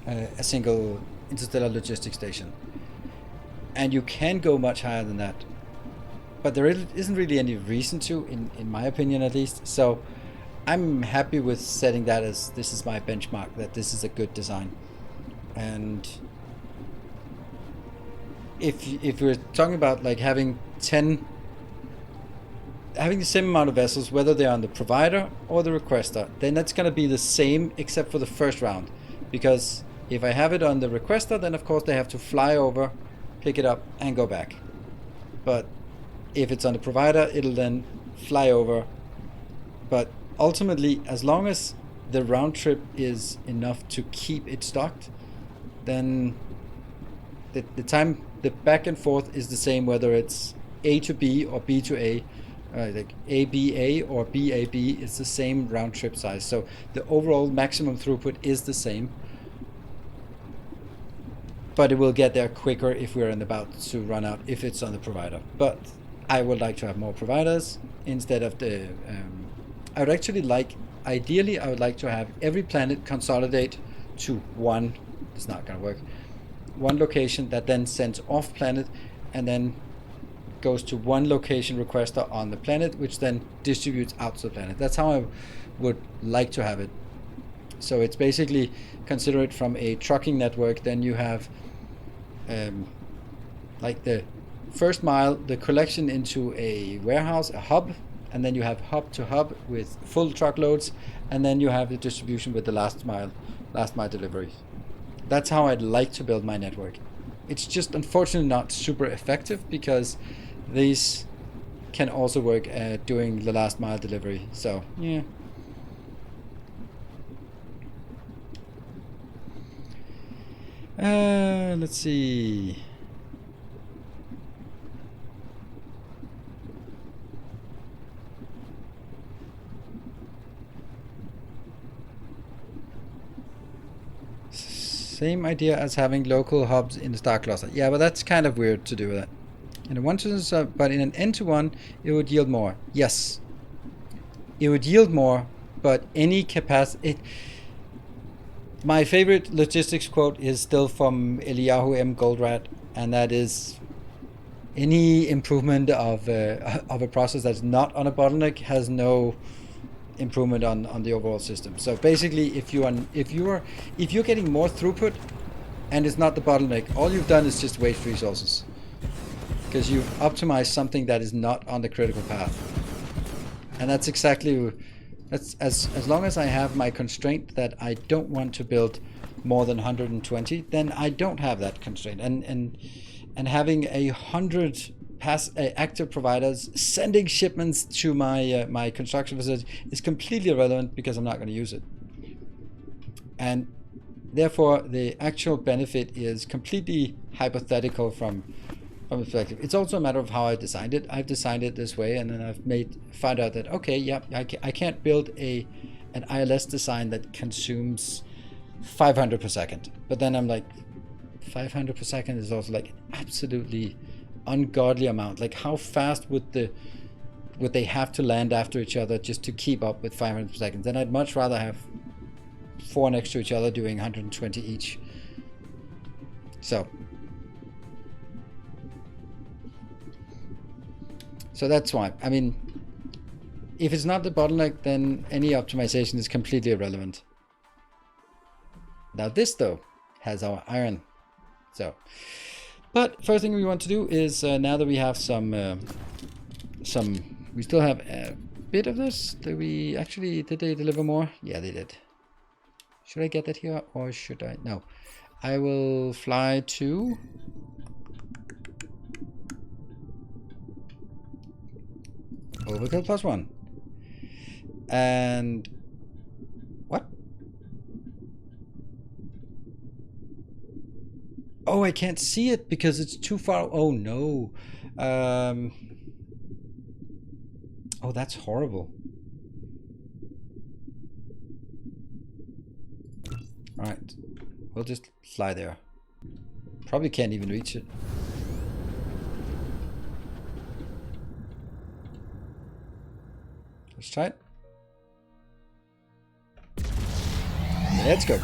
interstellar logistics station. And you can go much higher than that, but there isn't really any reason to, in my opinion at least. So I'm happy with setting that as this is my benchmark, that this is a good design. And if we're talking about like having the same amount of vessels, whether they're on the provider or the requester, then that's going to be the same except for the first round. Because if I have it on the requester, then of course they have to fly over, pick it up, and go back. But if it's on the provider, it'll then fly over. But ultimately, as long as the round trip is enough to keep it stocked, then the back and forth is the same, whether it's A to B or B to A. Like ABA or BAB is the same round trip size. So the overall maximum throughput is the same. But it will get there quicker if we're about to run out, if it's on the provider. But I would like to have more providers instead of the... I would actually like... Ideally, I would like to have every planet consolidate to one... It's not going to work. One location that then sends off planet and then goes to one location requester on the planet, which then distributes out to the planet. That's how I would like to have it. So it's basically, consider it from a trucking network. Then you have like the first mile, the collection into a warehouse, a hub, and then you have hub to hub with full truckloads, and then you have the distribution with the last mile delivery. That's how I'd like to build my network. It's just unfortunately not super effective because these can also work at doing the last mile delivery. So yeah. Let's see. Same idea as having local hubs in the star cluster. Yeah, but that's kind of weird to do that. In a one-to-one, but in an n-to-one, it would yield more. Yes, it would yield more, but any capacity. My favorite logistics quote is still from Eliyahu M. Goldratt, and that is, any improvement of a process that's not on a bottleneck has no improvement on the overall system. So basically, if you're getting more throughput and it's not the bottleneck, all you've done is just waste resources because you've optimized something that is not on the critical path. And that's exactly, that's as long as I have my constraint that I don't want to build more than 120, then I don't have that constraint. And having 100 active providers sending shipments to my construction facility is completely irrelevant because I'm not going to use it. And therefore, the actual benefit is completely hypothetical from perspective. It's also a matter of how I designed it. I've designed it this way, and then I've found out that okay, yeah, I can't build an ILS design that consumes 500 per second. But then I'm like, 500 per second is also like absolutely ungodly amount. Like, how fast would they have to land after each other just to keep up with 500 per second? Then I'd much rather have 4 next to each other doing 120 each. So that's why. I mean, if it's not the bottleneck, then any optimization is completely irrelevant. Now this though has our iron. So, but first thing we want to do is now that we have we still have a bit of this. Did they deliver more? Yeah, they did. Should I get that here or should I? No. I will fly to overkill +1. And what? Oh, I can't see it because it's too far. Oh no. Oh, that's horrible. All right, we'll just fly there. Probably can't even reach it. Let's try it. Let's go.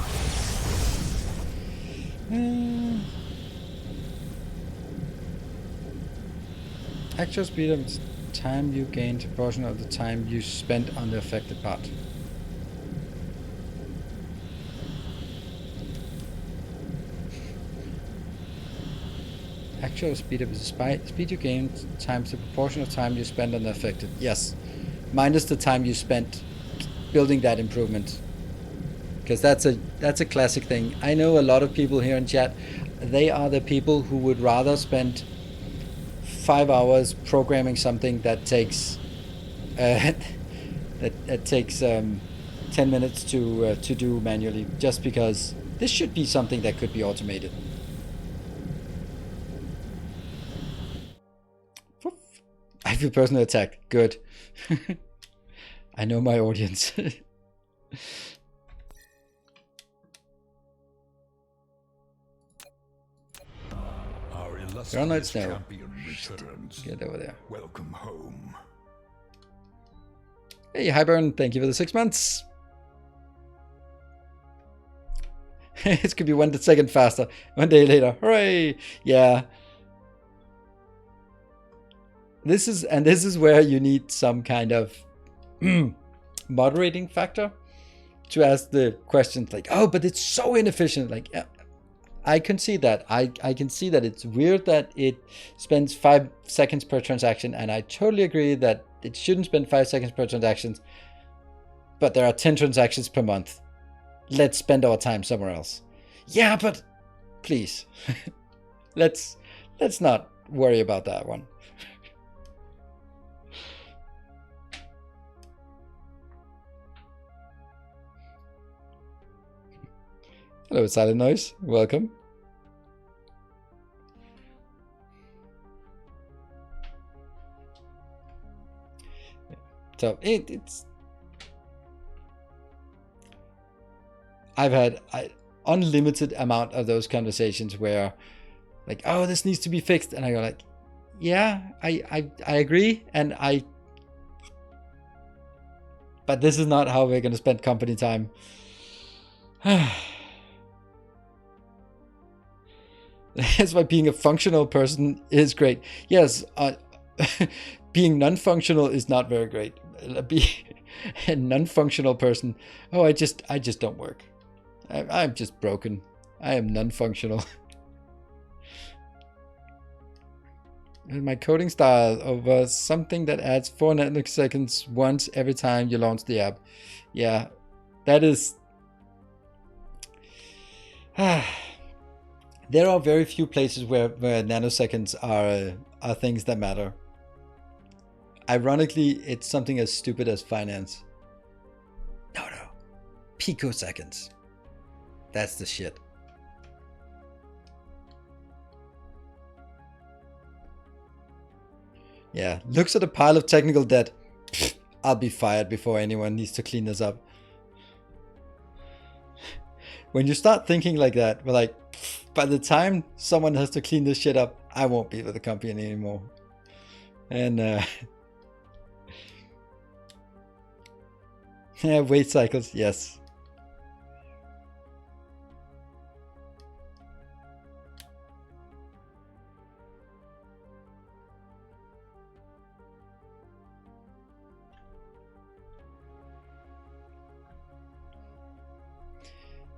Actual speed of time you gain to portion of the time you spent on the affected part. Actual speed of the speed you gain times the proportion of time you spend on the affected. Yes, minus the time you spent building that improvement. Because that's a classic thing. I know a lot of people here in chat. They are the people who would rather spend 5 hours programming something that takes that takes 10 minutes to do manually, just because this should be something that could be automated. I feel personally attacked. Good. I know my audience. Our You're on illustrious snow. champion returns. Get over there. Welcome home. Hey, Highburn, thank you for the 6 months. It could be 1 second faster. 1 day later. Hooray! Yeah. This is where you need some kind of moderating factor to ask the questions like, oh, but it's so inefficient. Like, yeah, I can see that. I can see that it's weird that it spends 5 seconds per transaction, and I totally agree that it shouldn't spend 5 seconds per transaction. But there are 10 transactions per month. Let's spend our time somewhere else. Yeah, but please, let's not worry about that one. Hello, Silent Noise. Welcome. So it's. I've had unlimited amount of those conversations where, like, oh, this needs to be fixed, and I go like, yeah, I agree, and but this is not how we're going to spend company time. That's why being a functional person is great. Yes, being non-functional is not very great. Be a non-functional person. Oh, I just don't work. I'm just broken. I am non-functional. And my coding style over something that adds 4 nanoseconds once every time you launch the app. Yeah, that is. There are very few places where nanoseconds are things that matter. Ironically, it's something as stupid as finance. No. Picoseconds. That's the shit. Yeah, looks at a pile of technical debt. Pfft, I'll be fired before anyone needs to clean this up. When you start thinking like that, we're like, by the time someone has to clean this shit up, I won't be with the company anymore. And yeah, wait cycles, yes.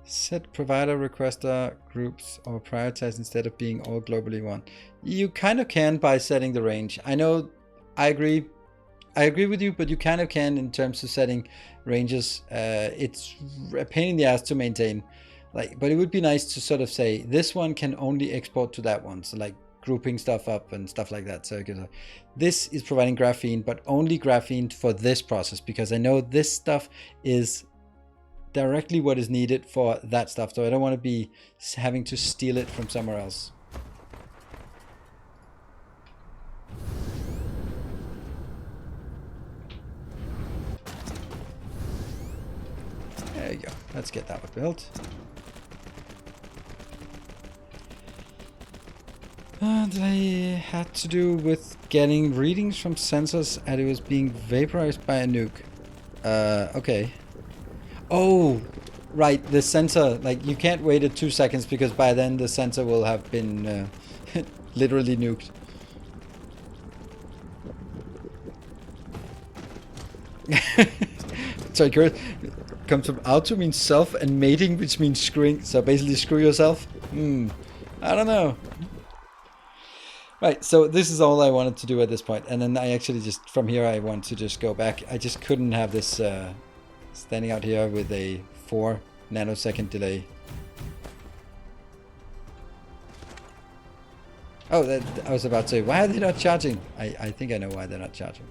Set provider requester groups or prioritize instead of being all globally one. You kind of can by setting the range. I know, I agree with you, but you kind of can in terms of setting ranges. It's a pain in the ass to maintain. Like, but it would be nice to sort of say this one can only export to that one. So like grouping stuff up and stuff like that. So you can, this is providing graphene, but only graphene for this process, because I know this stuff is directly what is needed for that stuff. So I don't want to be having to steal it from somewhere else. There you go. Let's get that one built. They had to do with getting readings from sensors and it was being vaporized by a nuke. Okay. Oh, right. The sensor, like you can't wait 2 seconds because by then the sensor will have been literally nuked. Sorry, Kurt. Comes from auto means self and mating, which means screwing. So basically screw yourself. I don't know. Right, so this is all I wanted to do at this point, and then I actually just, from here I want to just go back. I just couldn't have this standing out here with a 4 nanosecond delay. Oh, that, I was about to say, why are they not charging? I think I know why they're not charging.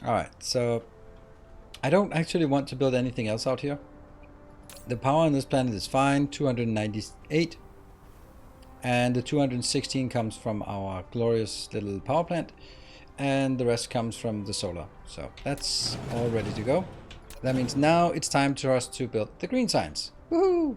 Alright, so I don't actually want to build anything else out here. The power on this planet is fine, 298. And the 216 comes from our glorious little power plant. And the rest comes from the solar. So that's all ready to go. That means now it's time for us to build the green science. Woohoo!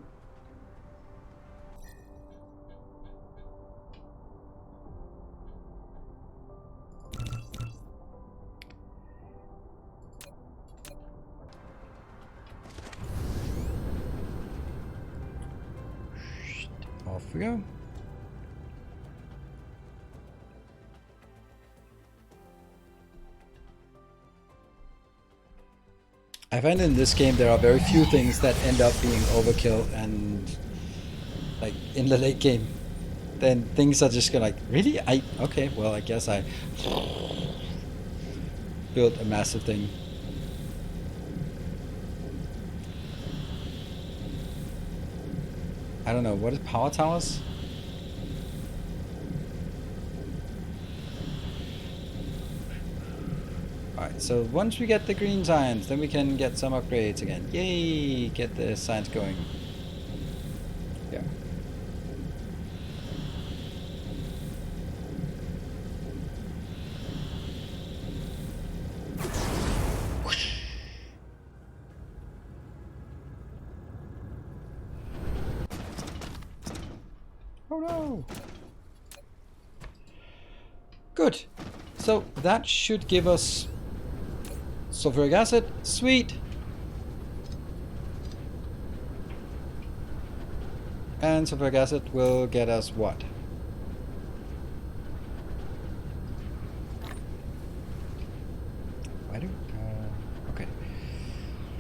Off we go. I find in this game there are very few things that end up being overkill, and like in the late game then things are just gonna like, really? Okay, well I guess I built a massive thing. I don't know, what is power towers? Alright, so once we get the green science, then we can get some upgrades again. Yay! Get the science going. Yeah. Oh no! Good. So that should give us sulfuric acid. Sweet. And sulfuric acid will get us what? I do. Okay.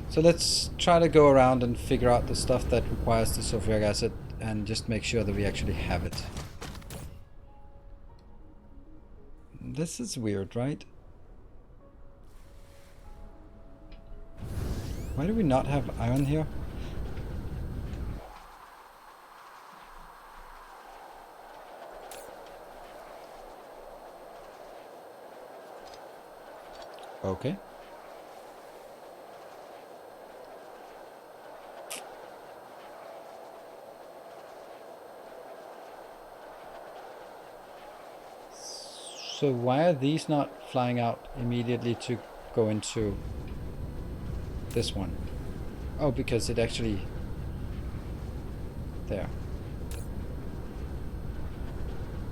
So let's try to go around and figure out the stuff that requires the sulfuric acid and just make sure that we actually have it. This is weird, right? Why do we not have iron here? Okay. So why are these not flying out immediately to go into this one? Oh, because it actually... There.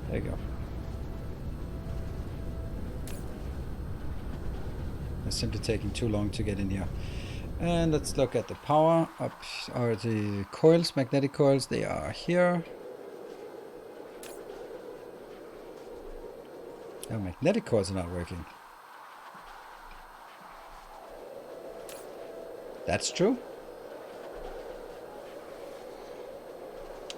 There you go. It's simply taking too long to get in here. And let's look at the power up, or the coils, magnetic coils. They are here. Oh, magnetic coils are not working. That's true.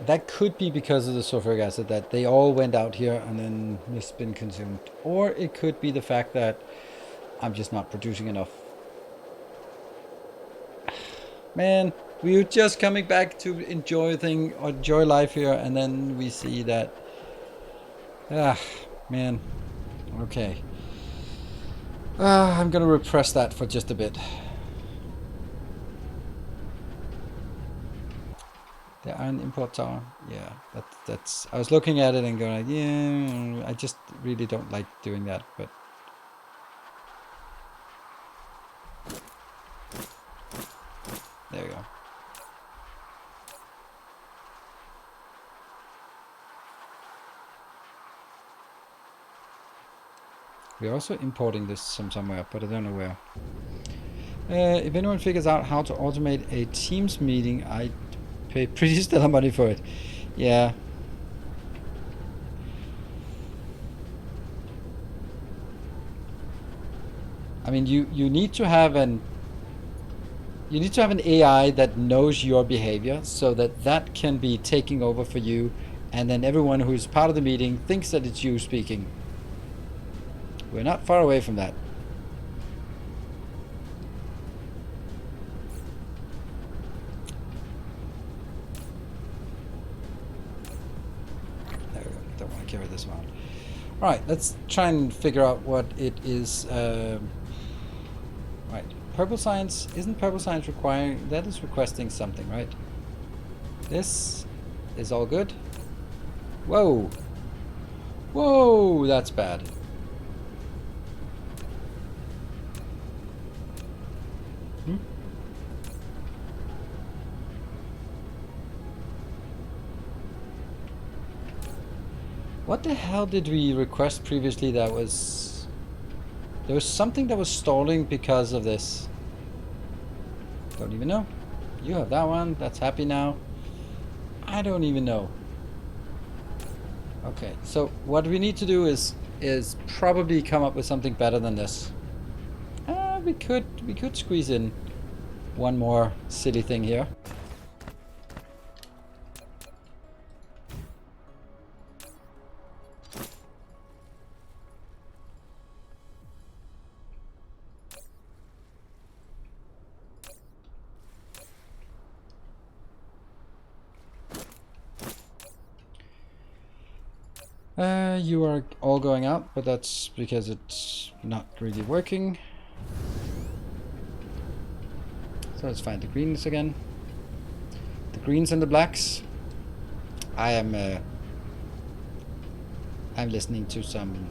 That could be because of the sulfuric acid, that they all went out here and then it's been consumed. Or it could be the fact that I'm just not producing enough. Man, we were just coming back to enjoy life here, and then we see that. Man. Okay. I'm gonna repress that for just a bit. The iron import tower. Yeah, that's. I was looking at it and going like, yeah, I just really don't like doing that, but. There we go. We're also importing this from somewhere, but I don't know where. If anyone figures out how to automate a Teams meeting, I pay pretty stellar money for it. Yeah. I mean, you need to have an AI that knows your behavior, so that can be taking over for you, and then everyone who's part of the meeting thinks that it's you speaking. We're not far away from that. There we go. Don't want to carry this one. All right, let's try and figure out what it is. Right, purple science. Isn't purple science requiring? That is requesting something, right? This is all good. Whoa. Whoa, that's bad. What the hell did we request previously that was... There was something that was stalling because of this. Don't even know. You have that one. That's happy now. I don't even know. Okay, so what we need to do is probably come up with something better than this. We could squeeze in one more silly thing here. You are all going out, but that's because it's not really working. So let's find the greens again. The greens and the blacks. I'm listening to some...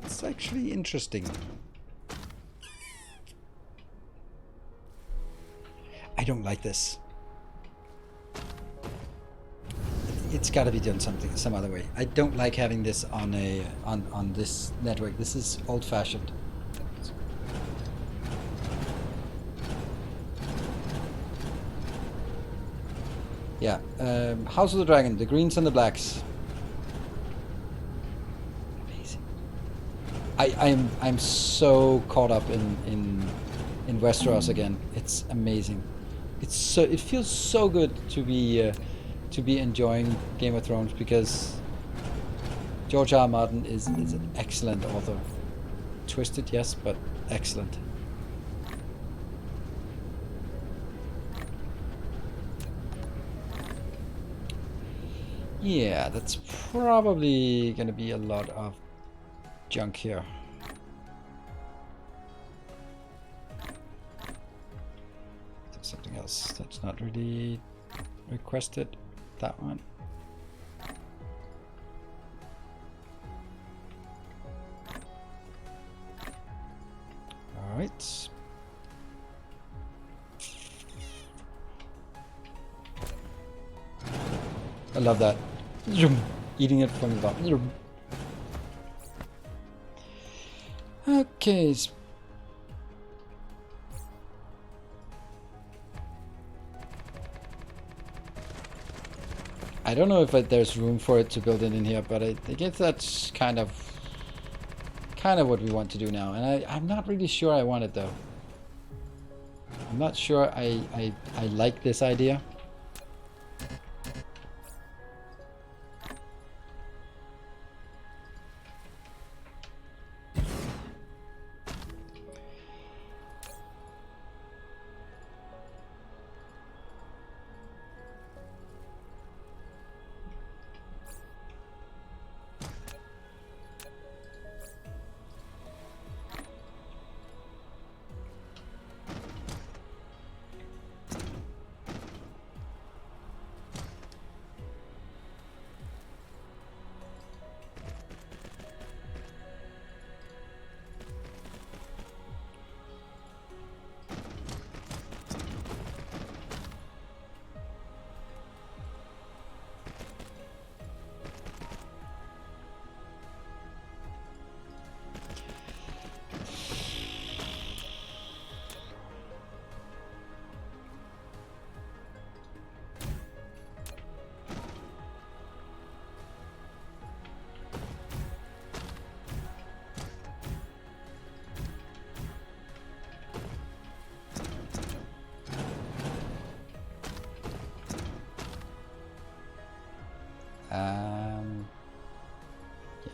that's actually interesting. I don't like this. It's got to be done some other way. I don't like having this on a on this network. This is old-fashioned. Yeah, House of the Dragon, the greens and the blacks. Amazing. I'm so caught up in Westeros again. It's amazing. It feels so good to be enjoying Game of Thrones, because George R. Martin is an excellent author. Twisted, yes, but excellent. Yeah, that's probably gonna be a lot of junk here. There's something else that's not really requested. That one. All right. I love that. Eating it from the bottom. Okay. I don't know if there's room for it to build it in here, but I guess that's kind of kind of what we want to do now. And I'm not really sure I want it though. I'm not sure I like this idea. Yeah.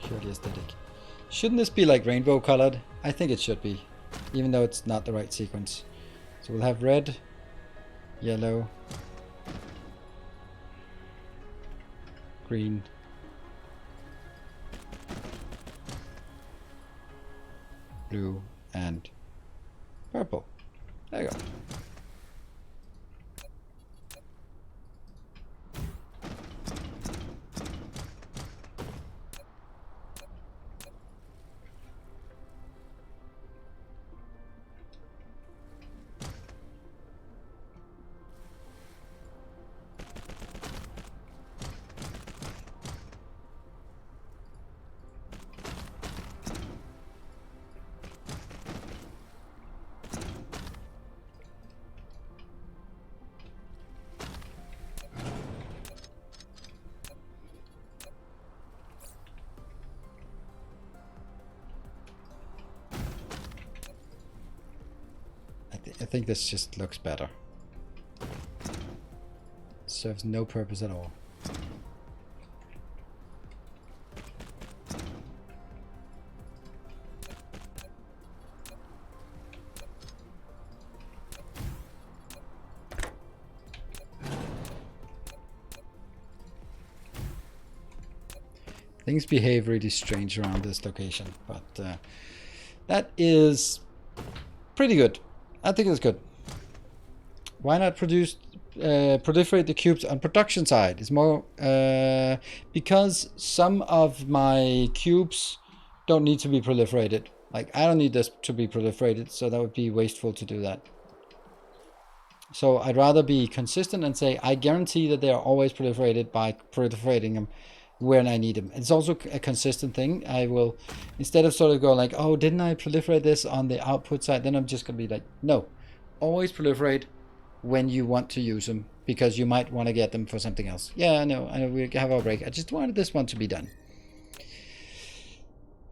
Purely aesthetic. Shouldn't this be like rainbow colored? I think it should be, even though it's not the right sequence. So we'll have red, yellow, green, blue, and purple. There you go. I think this just looks better. Serves no purpose at all. Things behave really strange around this location, but that is pretty good. I think it's good. Why not proliferate the cubes on production side? It's more because some of my cubes don't need to be proliferated. Like I don't need this to be proliferated, so that would be wasteful to do that. So I'd rather be consistent and say I guarantee that they are always proliferated by proliferating them when I need them. It's also a consistent thing. I will, instead of sort of go like, oh, didn't I proliferate this on the output side? Then I'm just going to be like, no, always proliferate when you want to use them because you might want to get them for something else. Yeah, I know we have our break. I just wanted this one to be done.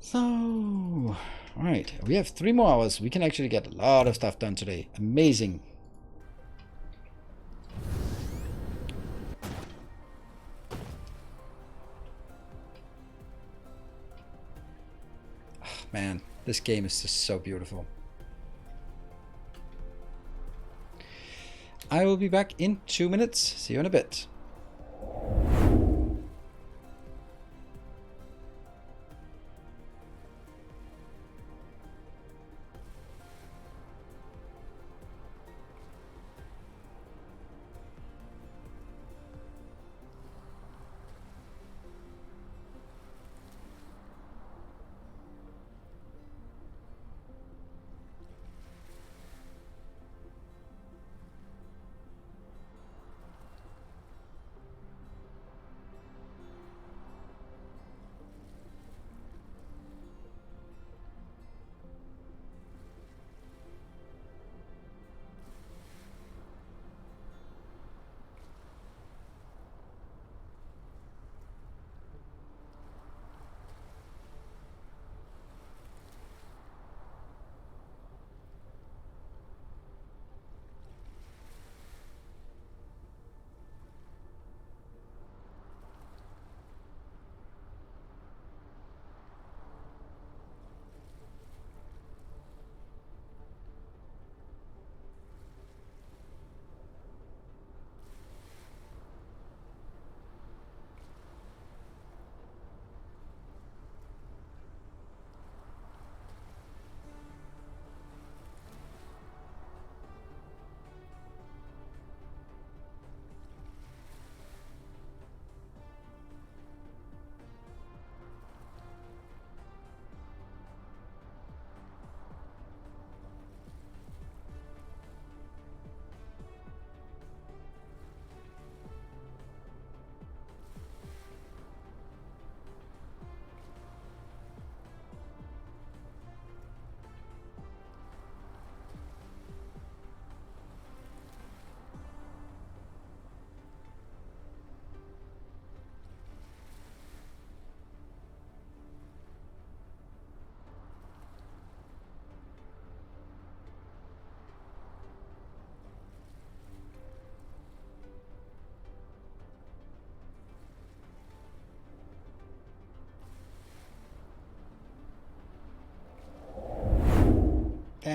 So, all right, we have 3 more hours. We can actually get a lot of stuff done today. Amazing. Man, this game is just so beautiful. I will be back in 2 minutes. See you in a bit.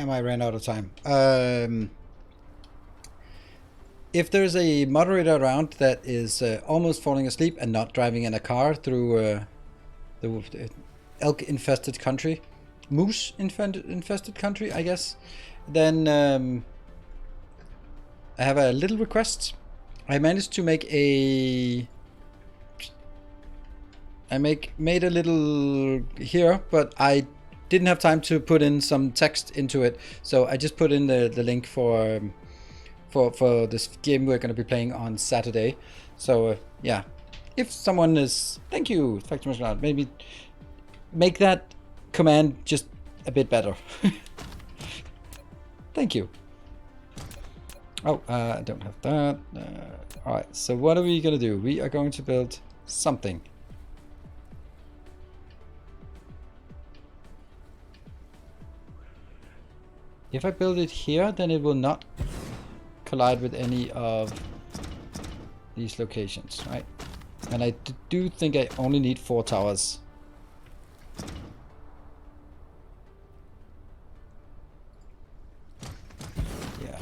Damn, I ran out of time. If there's a moderator around that is almost falling asleep and not driving in a car through the elk-infested country, moose-infested country, I guess, then I have a little request. I managed to make a... made a little here, but I didn't have time to put in some text into it, so I just put in the link for this game we're going to be playing on Saturday. So yeah, if someone is... Thank you, Factory Machine, maybe make that command just a bit better. Thank you. Oh, I don't have that. Alright, so what are we going to do? We are going to build something. If I build it here, then it will not collide with any of these locations, right? And I do think I only need 4 towers. Yeah.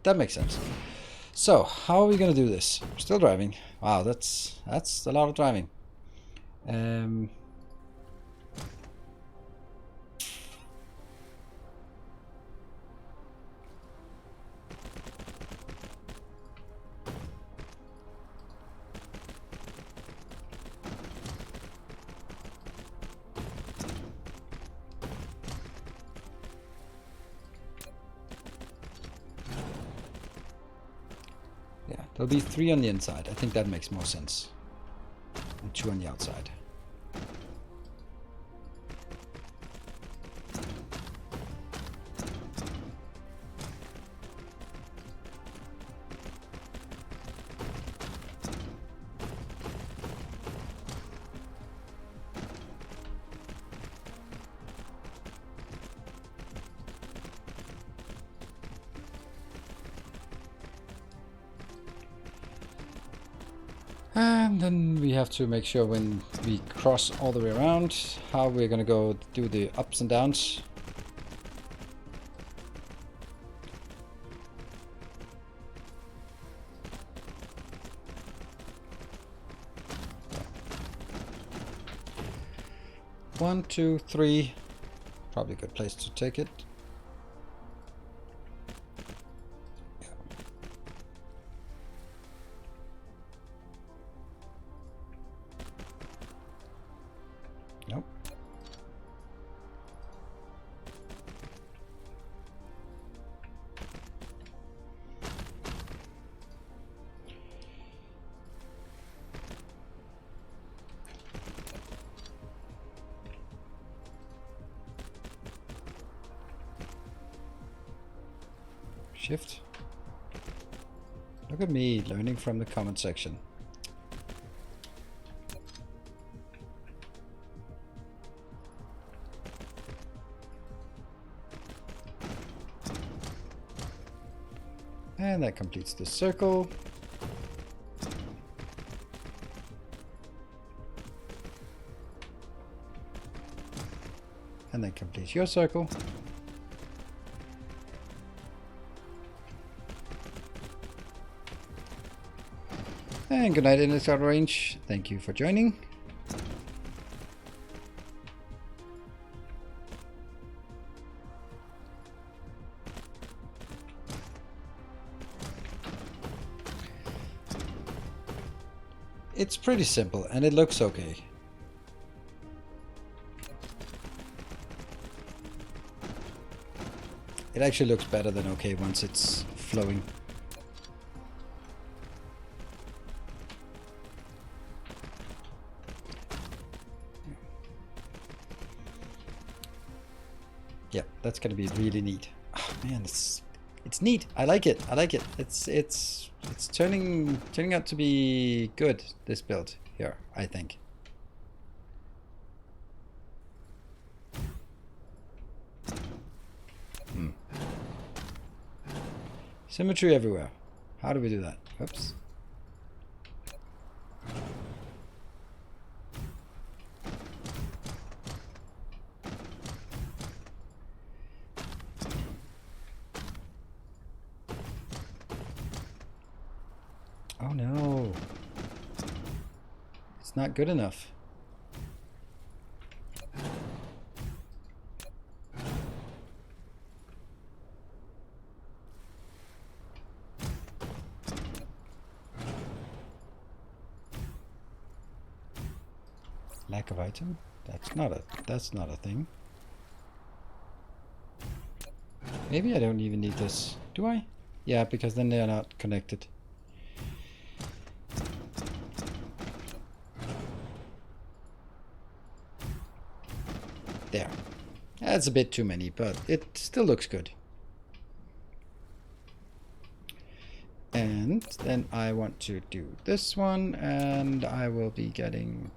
That makes sense. So, how are we gonna do this? We're still driving. Wow, that's a lot of driving. There'll be 3 on the inside. I think that makes more sense. And 2 on the outside. And then we have to make sure when we cross all the way around how we're gonna go do the ups and downs. One, 2, 3. Probably a good place to take it. Shift. Look at me learning from the comment section. And that completes the circle. And then complete your circle. And good night in the short range. Thank you for joining. It's pretty simple and it looks okay. It actually looks better than okay once it's flowing. Yeah, that's gonna be really neat. Oh, man, it's neat. I like it. I like it. It's turning out to be good, this build here, I think. Symmetry everywhere. How do we do that? Oops. Oh no. It's not good enough. Lack of item? That's not a thing. Maybe I don't even need this. Do I? Yeah, because then they are not connected. There. That's a bit too many, but it still looks good. And then I want to do this one, and I will be getting...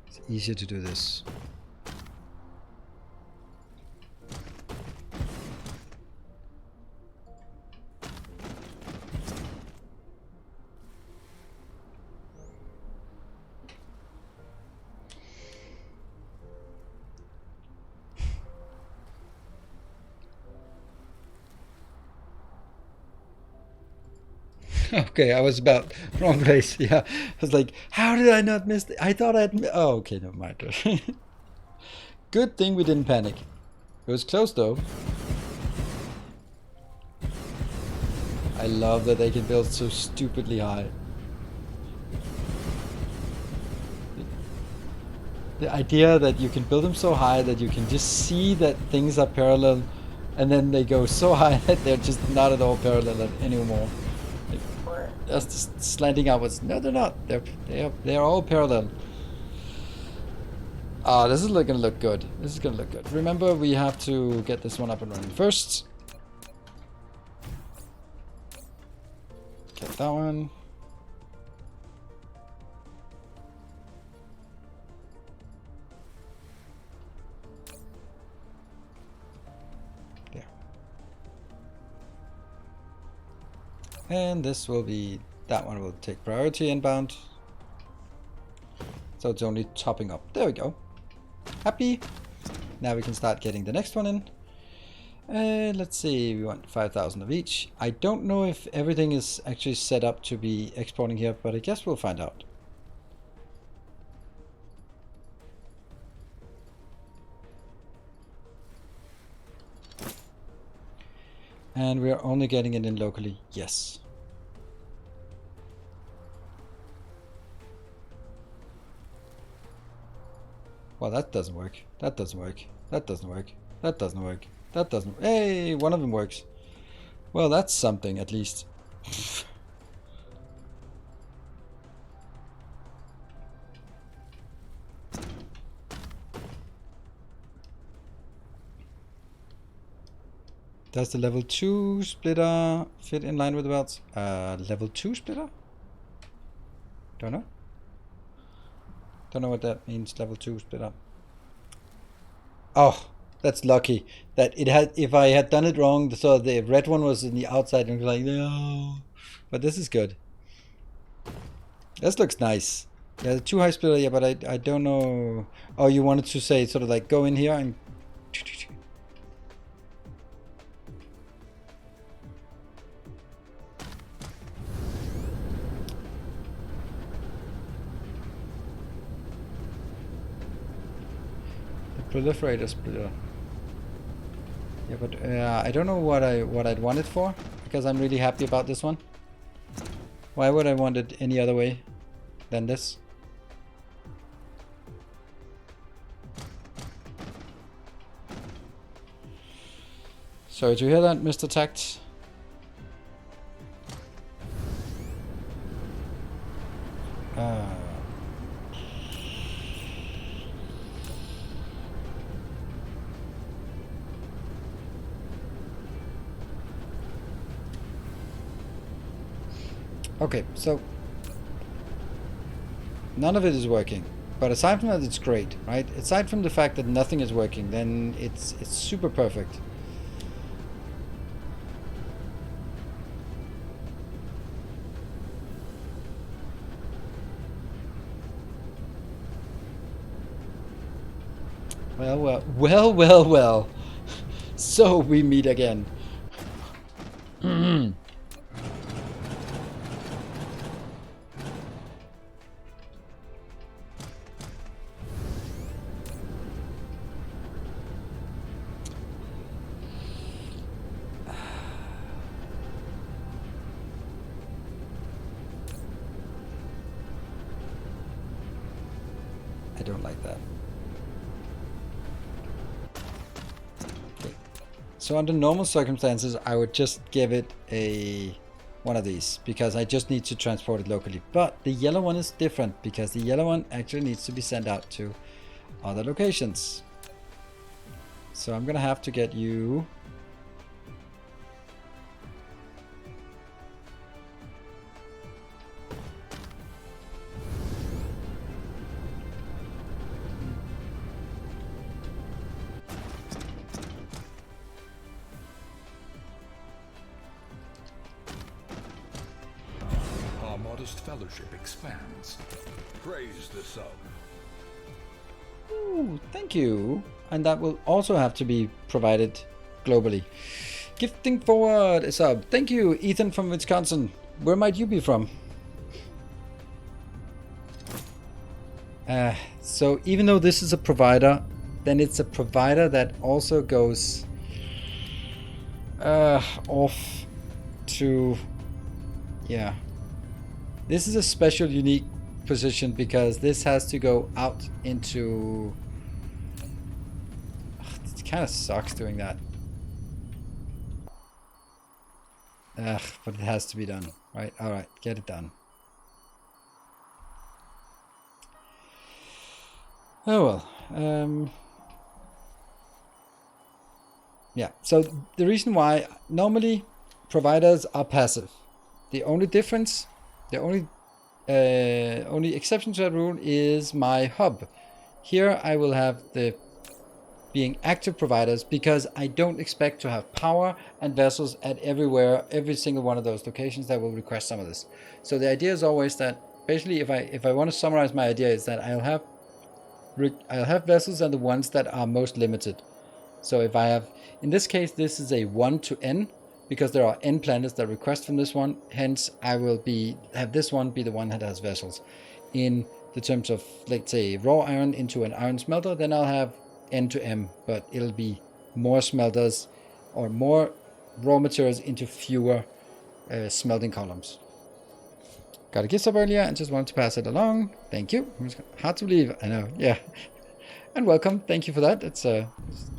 It's easier to do this. Okay, I was about wrong place. Yeah, I was like, how did I not miss I thought I'd... Oh, okay, never mind. Good thing we didn't panic. It was close though. I love that they can build so stupidly high. The idea that you can build them so high that you can just see that things are parallel, and then they go so high that they're just not at all parallel anymore. That's just slanting outwards. No, they're not. They're all parallel. Ah, this is gonna look good. This is gonna look good. Remember, we have to get this one up and running first. Get that one. There. And this will be, that one will take priority inbound. So it's only topping up. There we go. Happy. Now we can start getting the next one in. Let's see, we want 5,000 of each. I don't know if everything is actually set up to be exporting here, but I guess we'll find out. And we are only getting it in locally. Yes. Well, that doesn't work. That doesn't work. That doesn't work. That doesn't work. That doesn't... Hey, one of them works. Well, that's something at least. Does the level 2 splitter fit in line with the belts? Level 2 splitter? Don't know. Don't know what that means, level 2 splitter. Oh, that's lucky. That it had, if I had done it wrong, so the red one was in the outside and like, no. But this is good. This looks nice. Yeah, the 2 high splitter, yeah, but I don't know. Oh, you wanted to say sort of like go in here and... Proliferator splitter. Yeah, but I don't know what I'd want it for, because I'm really happy about this one. Why would I want it any other way than this? Sorry to hear that, Mr. Tact. Okay, so none of it is working, but aside from that, it's great, right? Aside from the fact that nothing is working, then it's super perfect. Well, well, well, well, well. So we meet again. I don't like that. Okay. So under normal circumstances, I would just give it one of these because I just need to transport it locally. But the yellow one is different because the yellow one actually needs to be sent out to other locations. So I'm gonna have to get you. Our modest fellowship expands. Praise the sun. Ooh, thank you. And that will also have to be provided globally. Gifting forward is up. Thank you, Ethan from Wisconsin. Where might you be from? So even though this is a provider, then it's a provider that also goes off to, yeah. This is a special, unique position because this has to go out into. It kind of sucks doing that. But it has to be done, right? All right, get it done. Oh well. Yeah. So the reason why normally providers are passive. The only difference, the only exception to that rule is my hub. Here I will have the being active providers because I don't expect to have power and vessels at every single one of those locations that will request some of this. So the idea is always that basically if I want to summarize my idea is that I'll have vessels and the ones that are most limited. So if I have, in this case, this is a 1 to n because there are n planets that request from this one. Hence, I will have this one be the one that has vessels. In the terms of, let's say, raw iron into an iron smelter, then I'll have n to m, but it'll be more smelters or more raw materials into fewer smelting columns. Got a gift up earlier and just wanted to pass it along. Thank you. Hard to believe, I know, yeah. And welcome, thank you for that. It's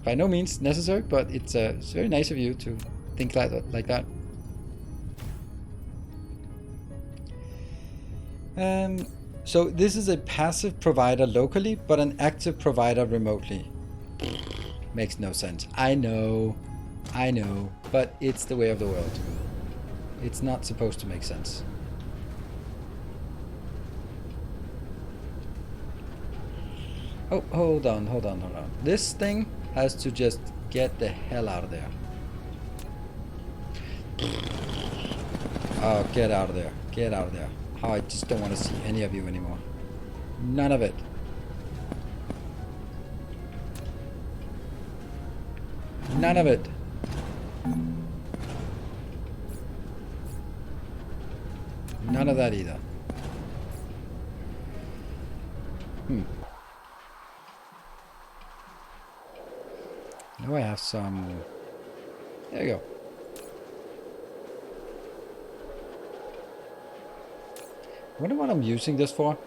by no means necessary, but it's very nice of you to think like that. So this is a passive provider locally, but an active provider remotely. Makes no sense. I know, but it's the way of the world. It's not supposed to make sense. Oh, hold on. This thing has to just get the hell out of there. Oh, get out of there. Get out of there. Oh, I just don't want to see any of you anymore. None of it. None of it. None of that either. Now I have some. There you go. I wonder what I'm using this for.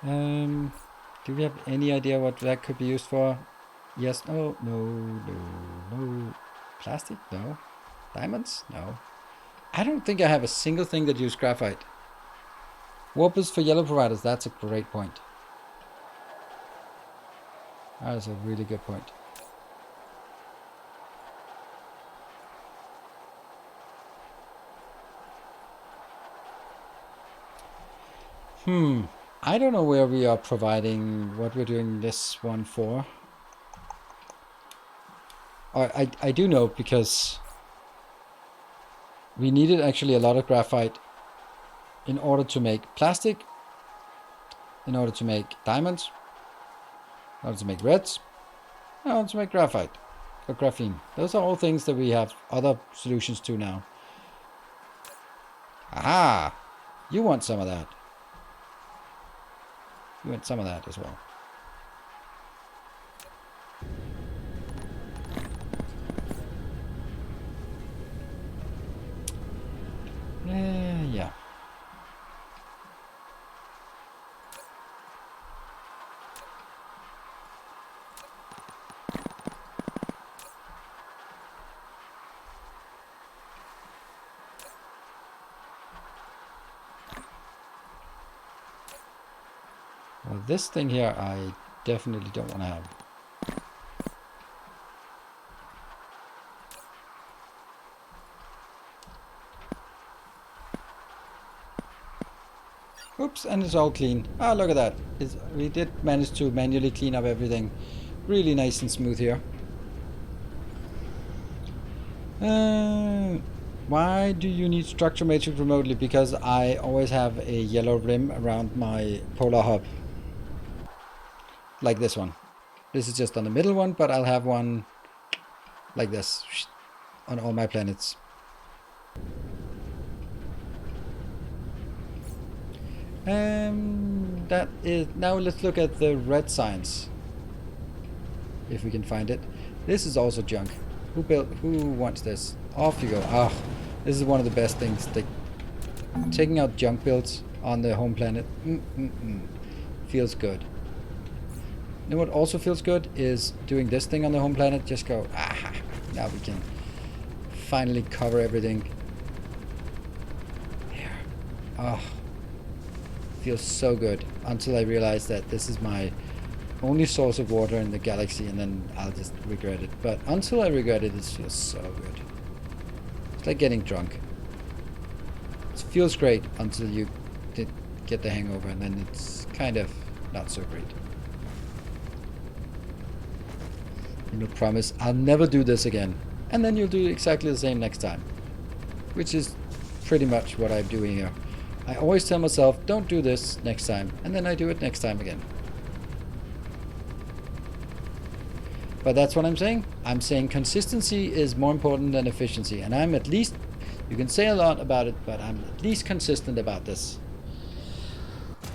Do we have any idea what that could be used for? Yes, no. Plastic? No. Diamonds? No. I don't think I have a single thing that uses graphite. Warpers for yellow providers, that's a great point. That is a really good point. I don't know where we are providing what we're doing this one for. I do know because we needed actually a lot of graphite in order to make plastic in order to make diamonds, in order to make reds, in order to make graphite or graphene. Those are all things that we have other solutions to now. Aha! You want some of that. You want some of that as well. Yeah. Well, this thing here I definitely don't want to have. Oops, and it's all clean. Ah, look at that. We did manage to manually clean up everything. Really nice and smooth here. Why do you need structure matrix remotely? Because I always have a yellow rim around my polar hub. Like this one. This is just on the middle one, but I'll have one like this on all my planets. That is, now let's look at the red signs. If we can find it. This is also junk. Who wants this? Off you go. Ah, this is one of the best things. Taking out junk builds on the home planet. Feels good. You know what also feels good is doing this thing on the home planet. Just go, aha, now we can finally cover everything. There. Oh. Feels so good until I realize that this is my only source of water in the galaxy, and then I'll just regret it. But until I regret it, it feels so good. It's like getting drunk. It feels great until you get the hangover, and then it's kind of not so great. You promise I'll never do this again, and then you'll do exactly the same next time, which is pretty much what I'm doing here. I always tell myself, don't do this next time, and then I do it next time again. But that's what I'm saying. I'm saying consistency is more important than efficiency, and I'm at least, you can say a lot about it, but I'm at least consistent about this.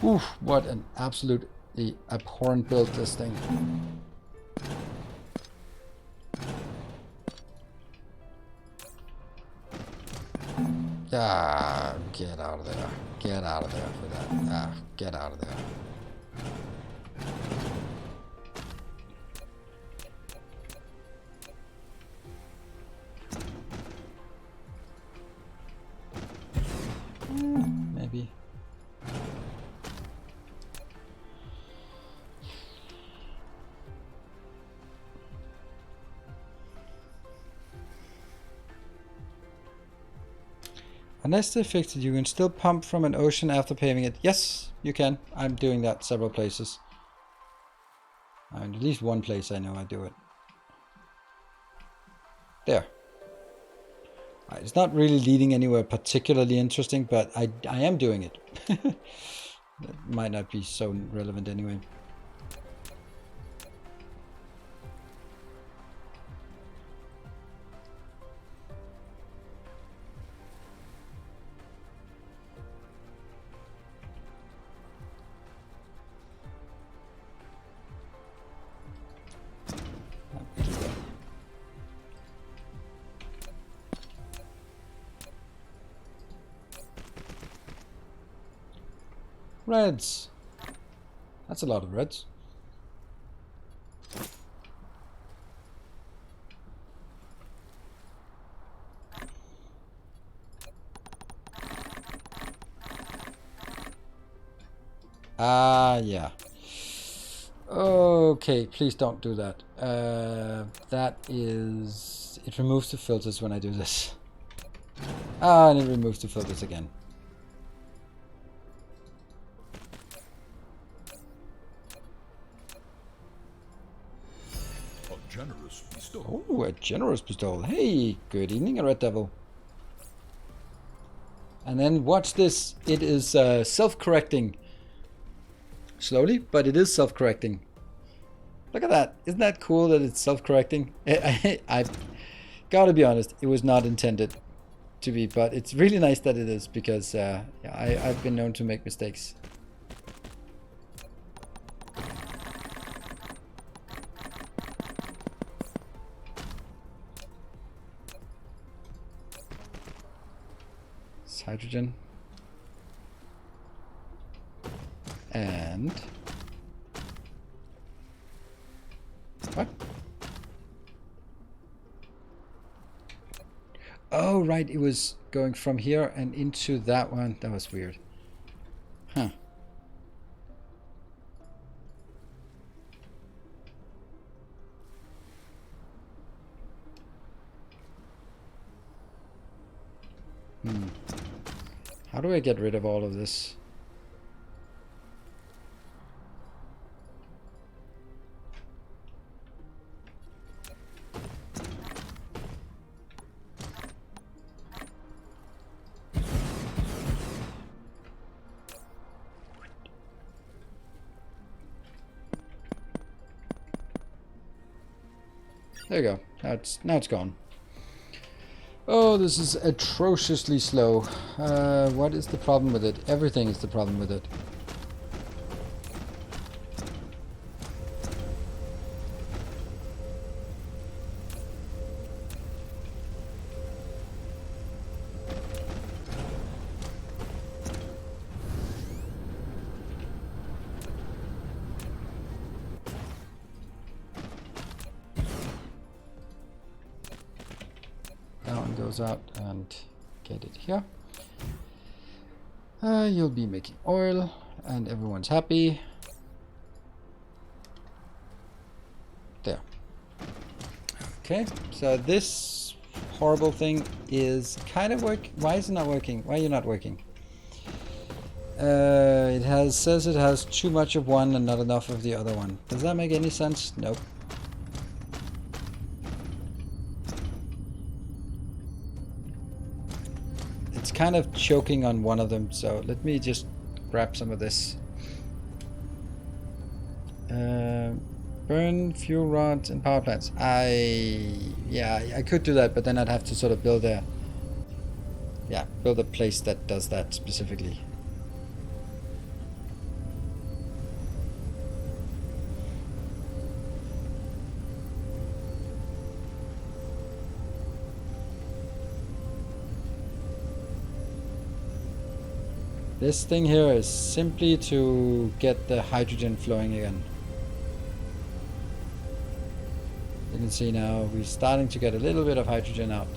Oof, what an absolutely abhorrent build this thing. Ah, get out of there. Get out of there for that. Ah, get out of there. Maybe. Unless they fixed it, you can still pump from an ocean after paving it. Yes, you can. I'm doing that several places. At least one place I know I do it. There. It's not really leading anywhere particularly interesting, but I am doing it. That might not be so relevant anyway. Reds. That's a lot of reds. Yeah. Okay, please don't do that. That is... It removes the filters when I do this. And it removes the filters again. Generous bestowal. Oh, a generous bestowal. Hey, good evening, a Red Devil. And then watch this. It is self-correcting. slowly, but it is self-correcting. Look at that. Isn't that cool that it's self-correcting? I gotta be honest, it was not intended to be, but it's really nice that it is, because yeah, I've been known to make mistakes. It's hydrogen. And... what? Oh, right, it was going from here and into that one. That was weird. Huh. How do I get rid of all of this? There you go. Now it's gone. Oh, this is atrociously slow. What is the problem with it? Everything is the problem with it. Out and get it here. You'll be making oil and everyone's happy. There. Okay, so this horrible thing is kind of working. Why is it not working? Why are you not working? It says it has too much of one and not enough of the other one. Does that make any sense? Nope. Kind of choking on one of them, so let me just grab some of this. Burn fuel rods and power plants. I could do that, but then I'd have to sort of build a place that does that specifically. This thing here is simply to get the hydrogen flowing again. You can see now we're starting to get a little bit of hydrogen out.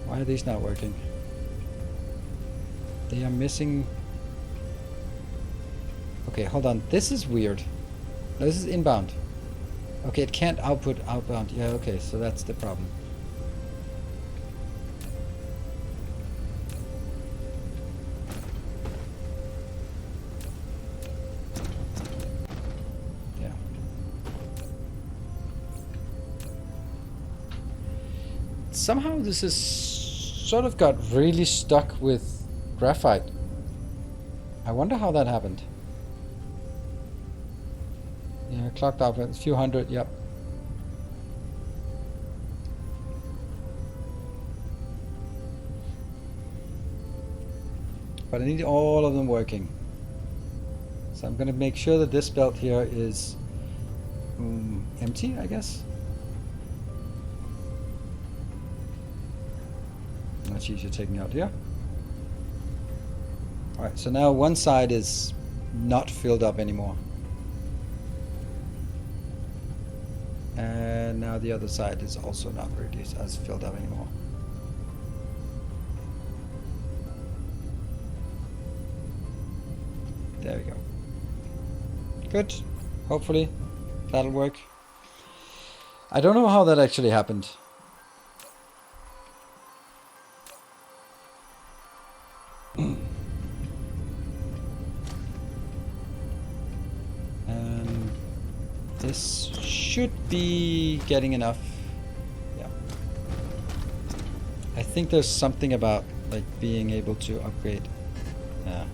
Why are these not working? They are missing... Okay, hold on. This is weird. No, this is inbound. Okay, it can't output outbound. Yeah, okay, so that's the problem. Somehow this is sort of got really stuck with graphite. I wonder how that happened. Yeah, clocked out a few hundred, yep. But I need all of them working. So I'm going to make sure that this belt here is empty, I guess. Much easier taking out here. Alright, so now one side is not filled up anymore. And now the other side is also not really as filled up anymore. There we go. Good. Hopefully that'll work. I don't know how that actually happened. And this should be getting enough. Yeah. I think there's something about like being able to upgrade. Yeah.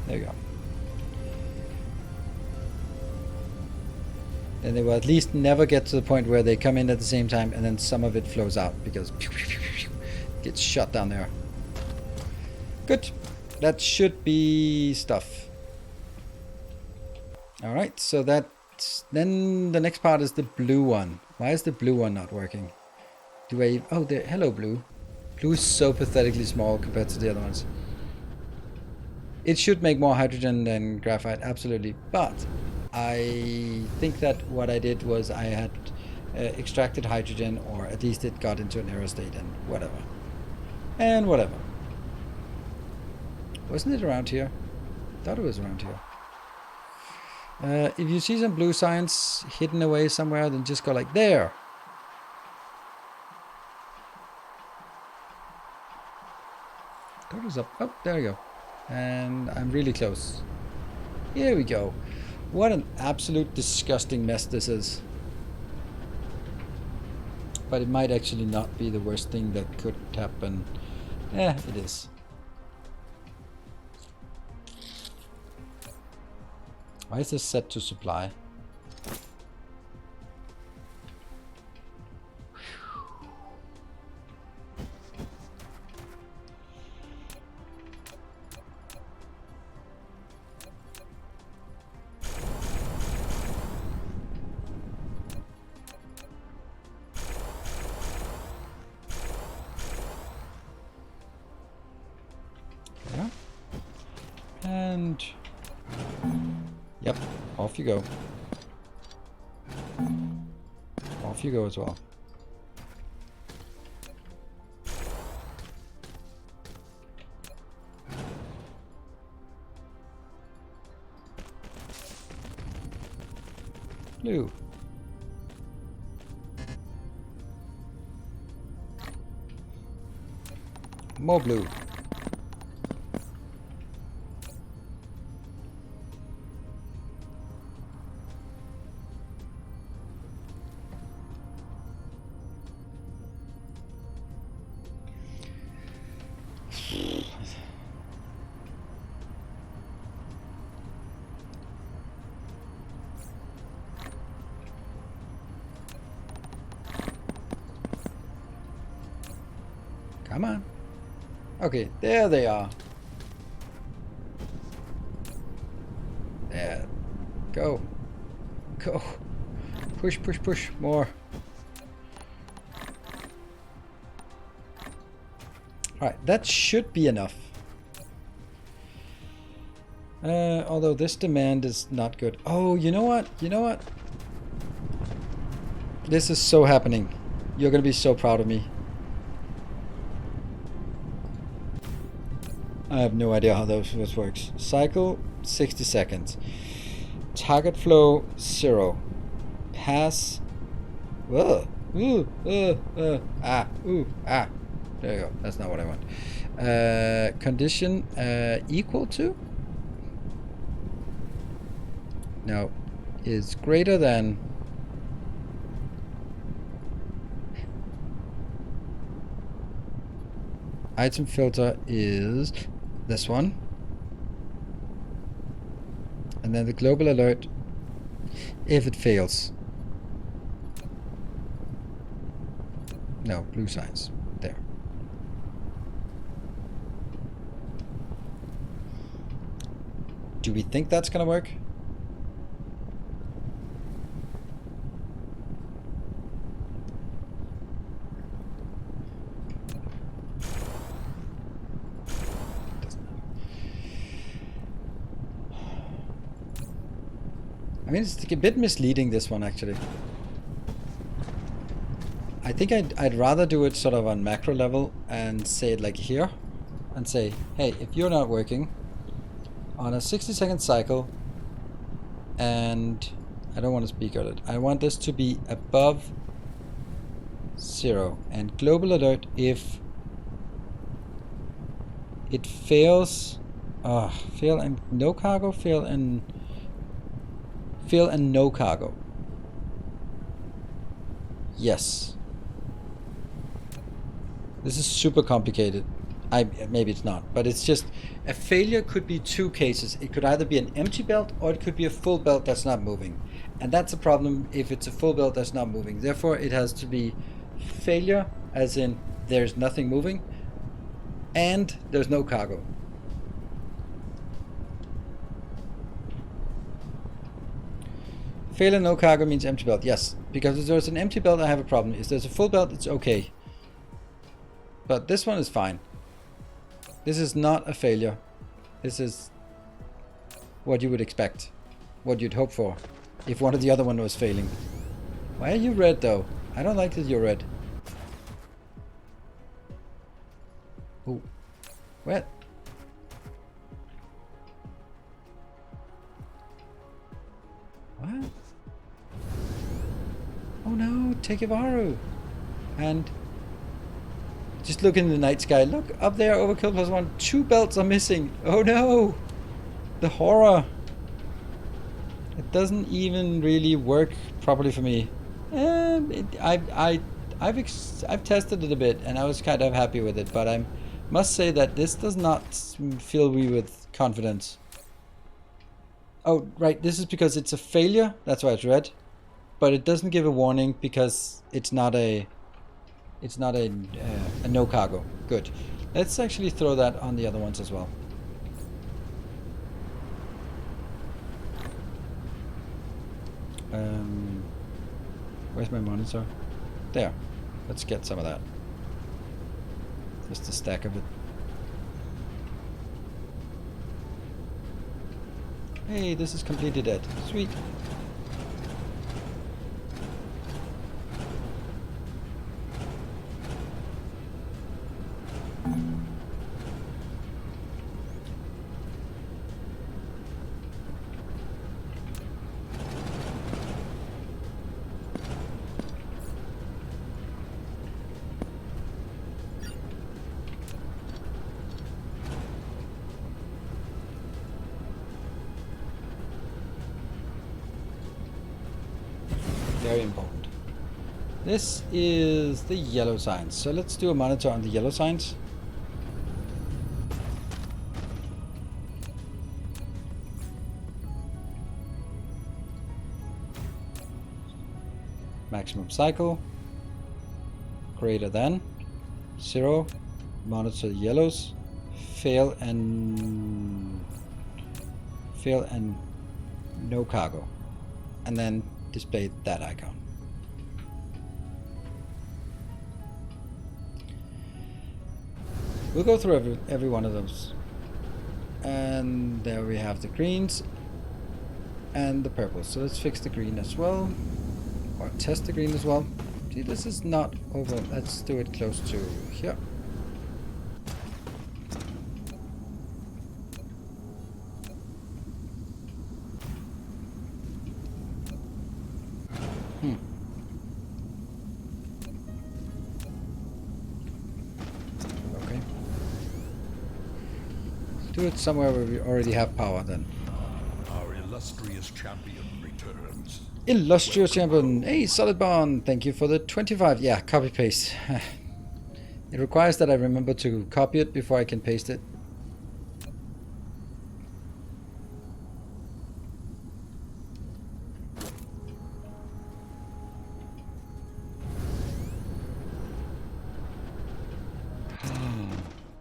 There you go. Then they will at least never get to the point where they come in at the same time and then some of it flows out because it gets shot down there. Good. That should be stuff. Alright, so that's... Then the next part is the blue one. Why is the blue one not working? Do I... Oh, there... Hello, blue. Blue is so pathetically small compared to the other ones. It should make more hydrogen than graphite, absolutely. But I think that what I did was I had extracted hydrogen, or at least it got into an error state and whatever. And whatever. Wasn't it around here? Thought it was around here. If you see some blue science hidden away somewhere, then just go like, there! Thought it was up. Oh, there we go. And I'm really close. Here we go. What an absolute disgusting mess this is. But it might actually not be the worst thing that could happen. Yeah, it is. Why is this set to supply? Yeah. And yep, off you go. Off you go as well. Blue. More blue. Come on. Okay, there they are. There. Go. Go. Push, push, push. More. Alright, that should be enough. Although this demand is not good. Oh, you know what? You know what? This is so happening. You're gonna be so proud of me. I have no idea how this works. Cycle, 60 seconds. Target flow, 0. Pass. Ah. There you go. That's not what I want. Condition equal to? No. Is greater than. Item filter is this one. And then the global alert if it fails. No, blue signs. There. Do we think that's gonna work? I mean, it's a bit misleading, this one, actually. I think I'd rather do it sort of on macro level and say it like here. And say, hey, if you're not working on a 60-second cycle, and I don't want to speak alert, I want this to be above 0. And global alert if it fails, fail and no cargo, fail and Fail and no cargo. Yes. This is super complicated. Maybe it's not, but it's just a failure could be two cases. It could either be an empty belt or it could be a full belt that's not moving. And that's a problem if it's a full belt that's not moving. Therefore, it has to be failure, as in there's nothing moving, and there's no cargo. Failure, no cargo means empty belt. Yes, because if there's an empty belt, I have a problem. If there's a full belt, it's okay. But this one is fine. This is not a failure. This is what you would expect. What you'd hope for. If one of the other one was failing. Why are you red though? I don't like that you're red. Oh. What? What? Oh no, Tekivaru. And just look in the night sky. Look up there, overkill +1. 2 belts are missing. Oh no! The horror. It doesn't even really work properly for me. I've tested it a bit and I was kind of happy with it, but I must say that this does not fill me with confidence. Oh, right. This is because it's a failure. That's why it's red. But it doesn't give a warning because it's not a no cargo. Good. Let's actually throw that on the other ones as well. Where's my monitor? There. Let's get some of that. Just a stack of it. Hey, this is completely dead. Sweet. Very important. This is the yellow signs. So let's do a monitor on the yellow signs. Maximum cycle. Greater than 0. Monitor the yellows. Fail and no cargo. And then display that icon. We'll go through every one of those. And there we have the greens and the purples. So let's fix the green as well. Or test the green as well. See, this is not over. Let's do it close to here. Okay. Do it somewhere where we already have power then. Our illustrious champion returns. Illustrious champion. Hey, Solid Bond. Thank you for the 25. Yeah, copy paste. It requires that I remember to copy it before I can paste it.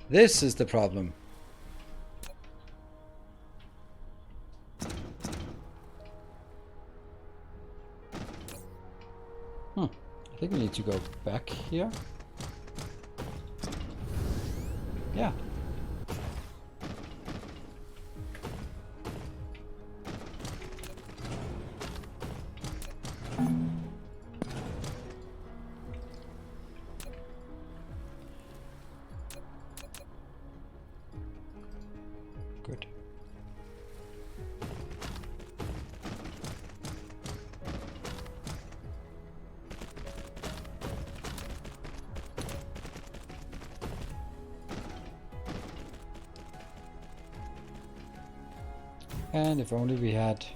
This is the problem. I think we need to go back here. Yeah. Good. And if only we had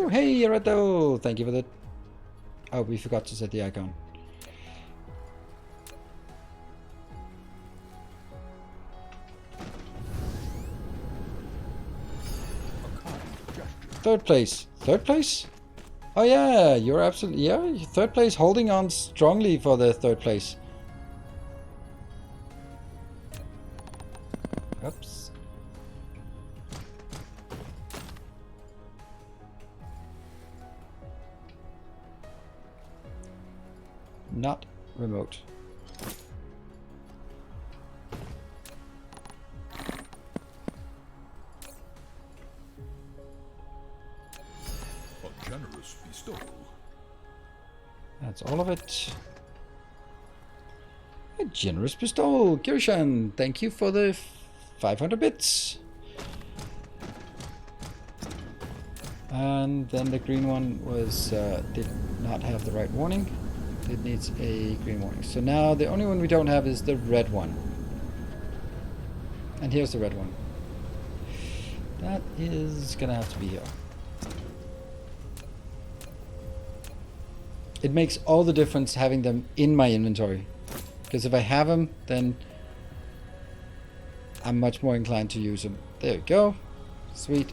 Woo! Hey, Redo! Thank you for the... Oh, we forgot to set the icon. Third place. Third place? Oh yeah, you're absolutely... Yeah, third place, holding on strongly for the third place. Oops. Not remote. A generous bestowal. That's all of it. A generous bestowal. Kirshan, thank you for the 500 bits. And then the green one was did not have the right warning. It needs a green warning. So now the only one we don't have is the red one. And here's the red one. That is gonna have to be here. It makes all the difference having them in my inventory. Because if I have them, then I'm much more inclined to use them. There we go. Sweet.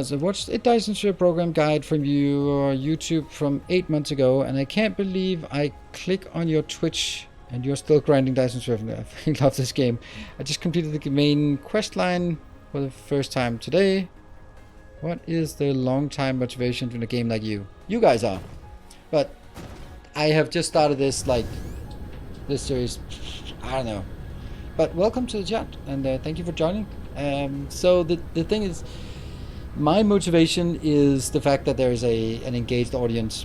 So I watched a Dyson Share program guide from your YouTube from 8 months ago, and I can't believe I click on your Twitch and you're still grinding Dyson Share. I love this game. I just completed the main quest line for the first time today. What is the long time motivation in a game like you? You guys are. But I have just started this series. I don't know. But welcome to the chat, and thank you for joining. So the thing is, my motivation is the fact that there is an engaged audience.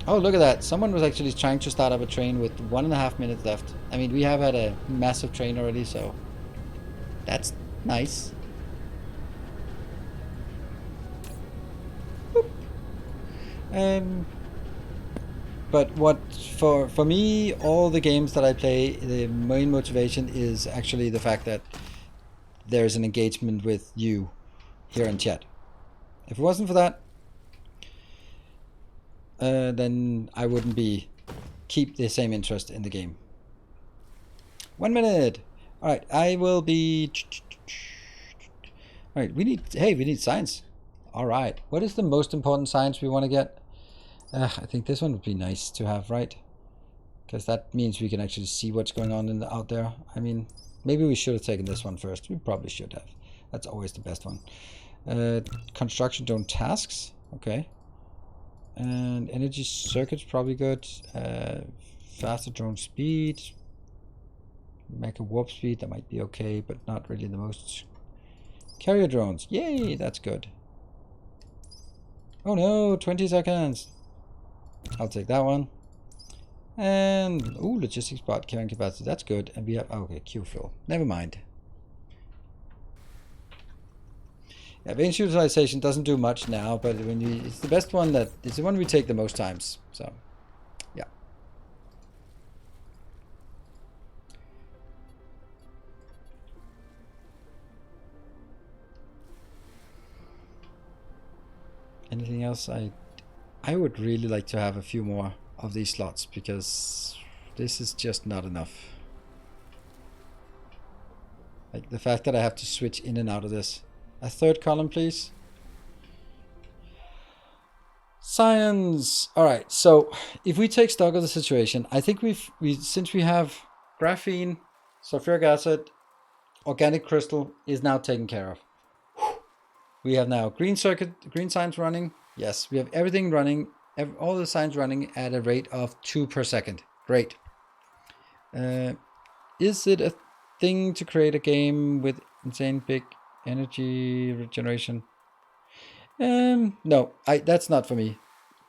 Oh, look at that. Someone was actually trying to start up a train with 1.5 minutes left. I mean, we have had a massive train already, so that's nice. But what for me, all the games that I play, the main motivation is actually the fact that there's an engagement with you here in chat. If it wasn't for that, then I wouldn't keep the same interest in the game. 1 minute. All right, I will be. All right, we need science. All right, what is the most important science we want to get? I think this one would be nice to have, right? Because that means we can actually see what's going on out there. I mean, maybe we should have taken this one first. We probably should have. That's always the best one. Construction drone tasks. Okay. And energy circuits, probably good. Faster drone speed. Mecha warp speed, that might be okay, but not really the most. Carrier drones. Yay, that's good. Oh no, 20 seconds. I'll take that one. And, ooh, logistics bot carrying capacity. That's good. And we have, okay, Q fuel. Never mind. Yeah, range utilization doesn't do much now, but it's the best one it's the one we take the most times. So, yeah. Anything else? I would really like to have a few more of these slots, because this is just not enough. Like the fact that I have to switch in and out of this. A third column, please. Science. All right. So if we take stock of the situation, I think since we have graphene, sulfuric acid, organic crystal is now taken care of. We have now green science running. Yes, we have everything running, all the science running at a rate of 2 per second. Great. Is it a thing to create a game with insane big energy regeneration? No, that's not for me.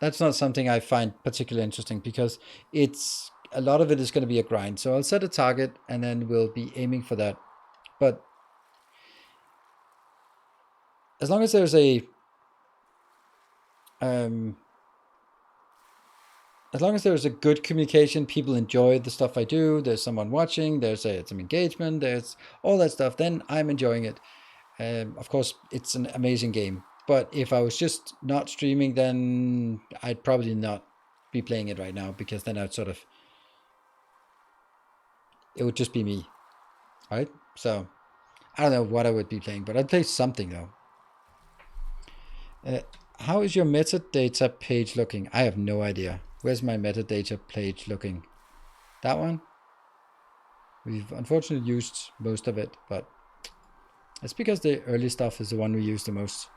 That's not something I find particularly interesting, because a lot of it is going to be a grind. So I'll set a target and then we'll be aiming for that. But as long as there's a good communication, people enjoy the stuff I do, there's someone watching, there's some engagement, there's all that stuff, then I'm enjoying it. Of course, it's an amazing game. But if I was just not streaming, then I'd probably not be playing it right now, because then I'd sort of, it would just be me, right? So I don't know what I would be playing, but I'd play something though. How is your metadata page looking? I have no idea. Where's my metadata page looking? That one? We've unfortunately used most of it, but it's because the early stuff is the one we use the most.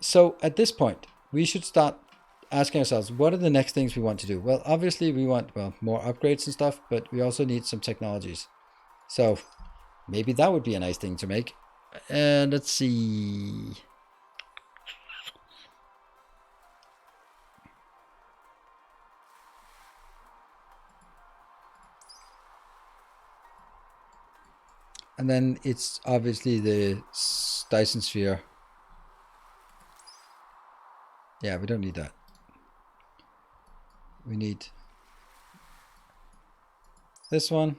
So at this point, we should start asking ourselves, what are the next things we want to do? Well, obviously we want, well, more upgrades and stuff, but we also need some technologies. So maybe that would be a nice thing to make. And let's see. And then it's obviously the Dyson sphere. Yeah, we don't need that. We need this one.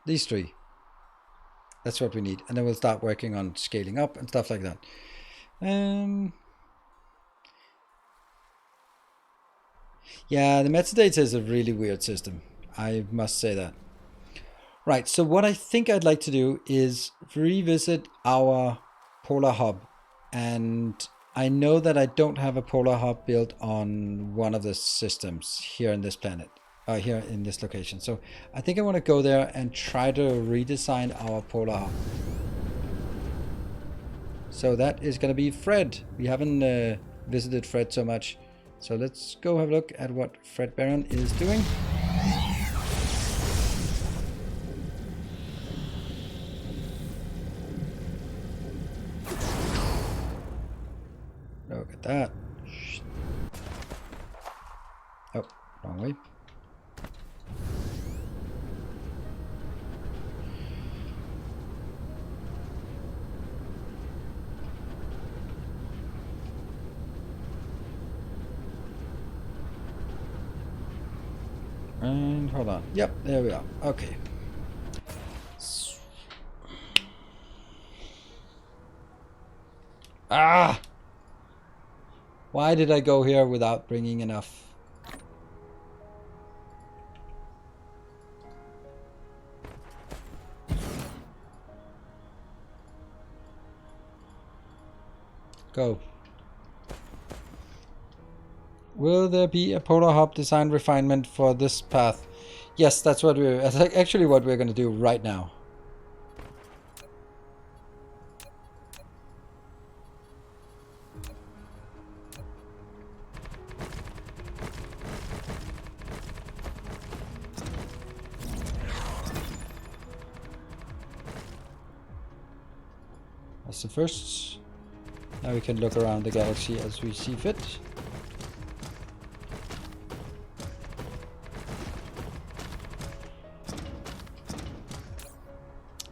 These three. That's what we need. And then we'll start working on scaling up and stuff like that. Yeah, the metadata is a really weird system. I must say that. Right, so what I think I'd like to do is revisit our Polar Hub. And I know that I don't have a Polar Hub built on one of the systems here in this planet, here in this location. So I think I want to go there and try to redesign our Polar Hub. So that is going to be Fred. We haven't visited Fred so much. So let's go have a look at what Fred Barron is doing. Look at that. Oh, wrong way. And hold on. Yep, there we are. Okay. Ah! Why did I go here without bringing enough? Go. Will there be a Polar Hub design refinement for this path? Yes, that's actually what we're going to do right now. That's the first. Now we can look around the galaxy as we see fit.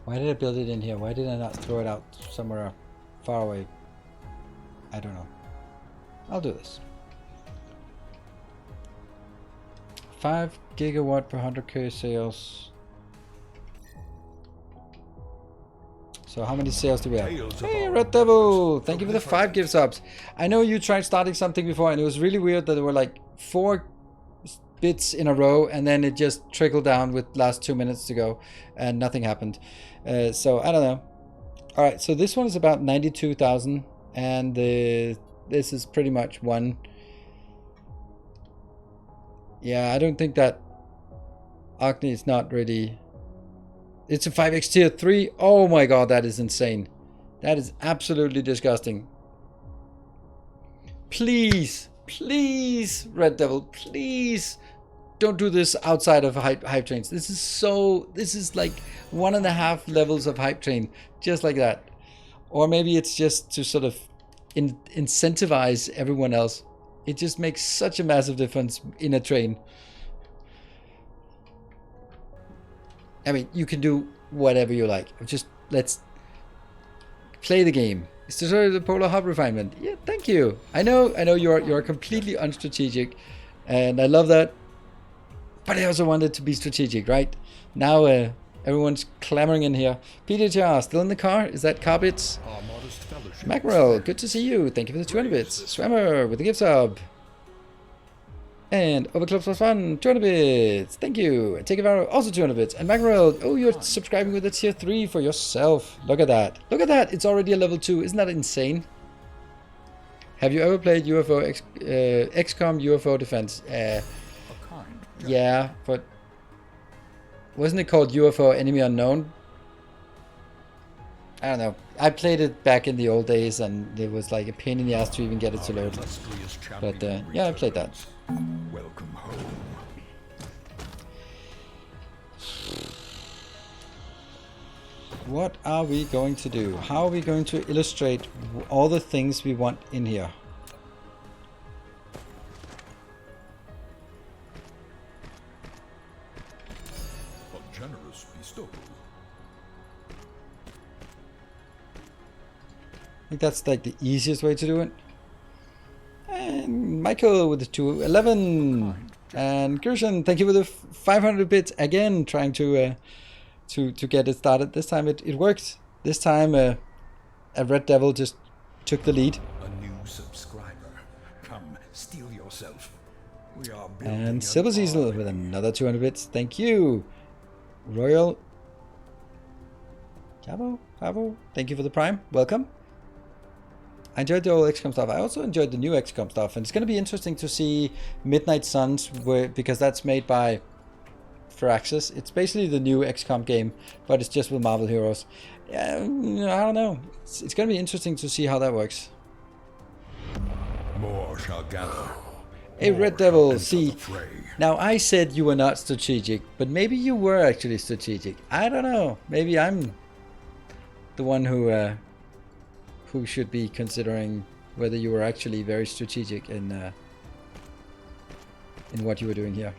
Why did I build it in here? Why did I not throw it out somewhere far away? I don't know. I'll do this. 5 gigawatt per 100k sales. So how many sales do we have? Hey, Red Devil! Thank you for the 5 gift subs. I know you tried starting something before and it was really weird that there were like 4 bits in a row and then it just trickled down with last 2 minutes to go and nothing happened. So I don't know. Alright, so this one is about 92,000 and this is pretty much one. Yeah, I don't think that Agni is not really... It's a 5x tier 3. Oh my god, that is insane. That is absolutely disgusting. Please, please, Red Devil, please don't do this outside of hype trains. This is like 1.5 levels of hype train, just like that. Or maybe it's just to sort of incentivize everyone else. It just makes such a massive difference in a train. I mean, you can do whatever you like. Just let's play the game. Is this the Polar Hub refinement? Yeah, thank you. I know you're completely unstrategic, and I love that. But I also wanted to be strategic, right? Now everyone's clamoring in here. PDHR, still in the car? Is that car bits? Our modest fellowship. Mackerel, good to see you. Thank you for the 200 bits. Swammer with the gift sub. And Overclock plus 1, 200 bits. Thank you. And Takeover, also 200 bits. And Mackerel, oh, you're subscribing with a tier 3 for yourself. Look at that. Look at that. It's already a level 2. Isn't that insane? Have you ever played XCOM UFO Defense? Yeah, but wasn't it called UFO Enemy Unknown? I don't know. I played it back in the old days, and it was like a pain in the ass to even get it to load. But yeah, I played that. Welcome home. What are we going to do? How are we going to illustrate all the things we want in here? A generous bestowal. I think that's like the easiest way to do it. And Michael with the 211. And Gershon, thank you for the 500 bits again, trying to get it started. This time it worked. This time a Red Devil just took the lead. A new subscriber. Come, steal yourself. We are building. And Silver Cecil with another 200 bits. Thank you. Royal Jabo, thank you for the Prime. Welcome. I enjoyed the old XCOM stuff. I also enjoyed the new XCOM stuff, and it's going to be interesting to see Midnight Suns, because that's made by Firaxis. It's basically the new XCOM game, but it's just with Marvel heroes. I don't know. It's going to be interesting to see how that works. More shall gather. Hey, Red Devil, see, now I said you were not strategic, but maybe you were actually strategic. I don't know. Maybe I'm the one who should be considering whether you were actually very strategic in what you were doing here.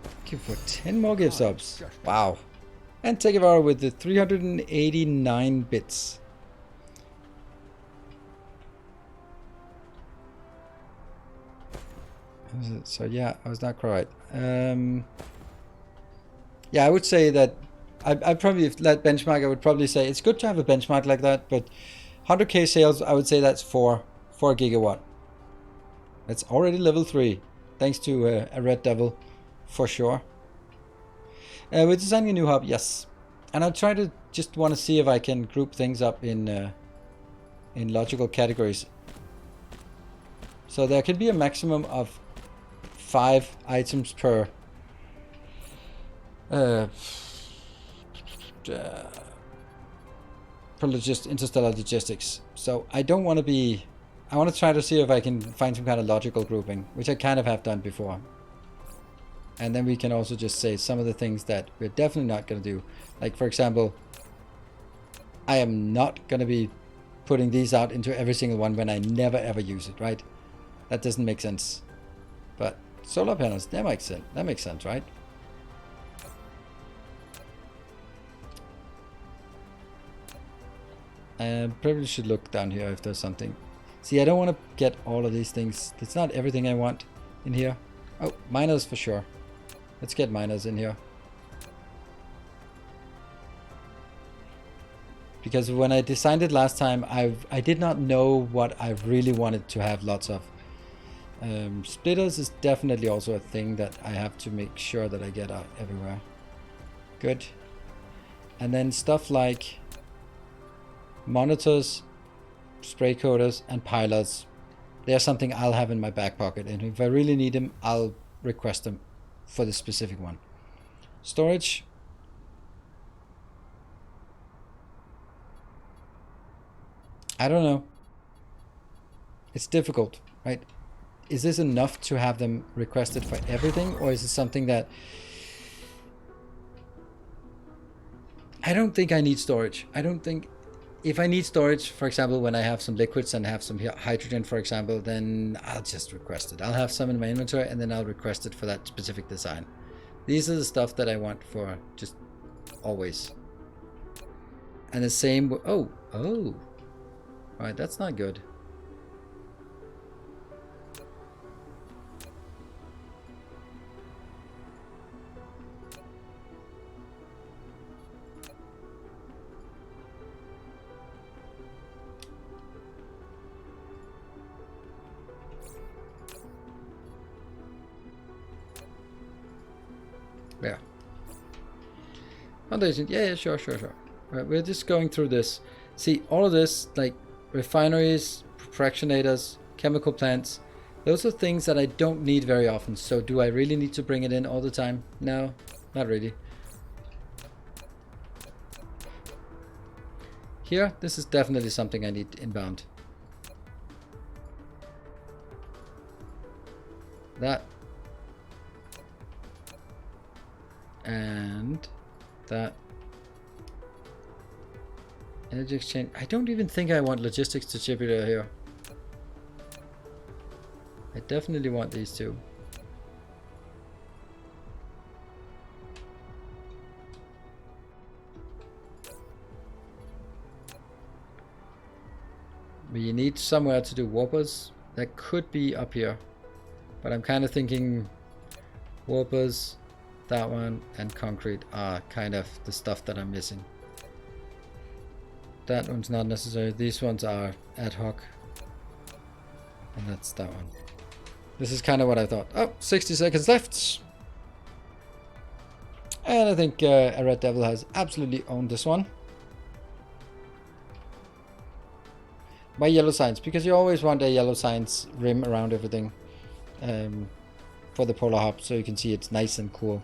Thank you for 10 more gift subs. Wow. And Takeover with the 389 bits. So yeah, I was not quite. Yeah, I would say that I probably, if that benchmark, I would probably say it's good to have a benchmark like that, but 100k sales, I would say that's 4 gigawatt. That's already level 3, thanks to a Red Devil, for sure. We're designing a new hub, yes, and I'll try to just want to see if I can group things up in logical categories. So there can be a maximum of 5 items per interstellar logistics. So I don't want to be, I want to try to see if I can find some kind of logical grouping, which I kind of have done before. And then we can also just say some of the things that we're definitely not going to do. Like, for example, I am not going to be putting these out into every single one when I never ever use it, right? That doesn't make sense. But solar panels, that makes sense. That makes sense, right? I probably should look down here if there's something. See, I don't want to get all of these things. It's not everything I want in here. Oh, miners for sure. Let's get miners in here. Because when I designed it last time, I did not know what I really wanted to have lots of. Splitters is definitely also a thing that I have to make sure that I get out everywhere. Good. And then stuff like monitors, spray coaters, and pilots. They're something I'll have in my back pocket, and if I really need them, I'll request them for the specific one. Storage. I don't know. It's difficult, right? Is this enough to have them requested for everything, or is it something that... I don't think I need storage. I don't think... If I need storage, for example, when I have some liquids and have some hydrogen, for example, then I'll just request it. I'll have some in my inventory and then I'll request it for that specific design. These are the stuff that I want for just always. And the same, oh. Alright, that's not good. Yeah. Foundation. Yeah, sure. Right, we're just going through this. See, all of this, like refineries, fractionators, chemical plants, those are things that I don't need very often. So do I really need to bring it in all the time? No, not really. Here, this is definitely something I need inbound. That. And that. Energy exchange. I don't even think I want logistics distributor here. I definitely want these two. We need somewhere to do warpers. That could be up here. But I'm kind of thinking warpers, that one, and concrete are kind of the stuff that I'm missing. That one's not necessary. These ones are ad hoc. And that's that one. This is kind of what I thought. Oh, 60 seconds left. And I think a Red Devil has absolutely owned this one. Why yellow signs? Because you always want a yellow signs rim around everything. For the polar hop, so you can see it's nice and cool.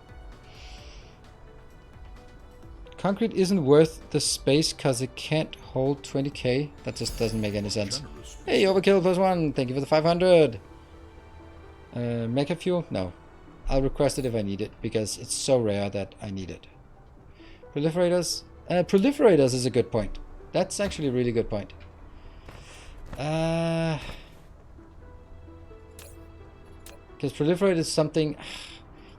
Concrete isn't worth the space because it can't hold 20k. That just doesn't make any sense. Hey, overkill +1. Thank you for the 500. Mecha fuel? No. I'll request it if I need it because it's so rare that I need it. Proliferators? Proliferators is a good point. That's actually a really good point. Because proliferate is something.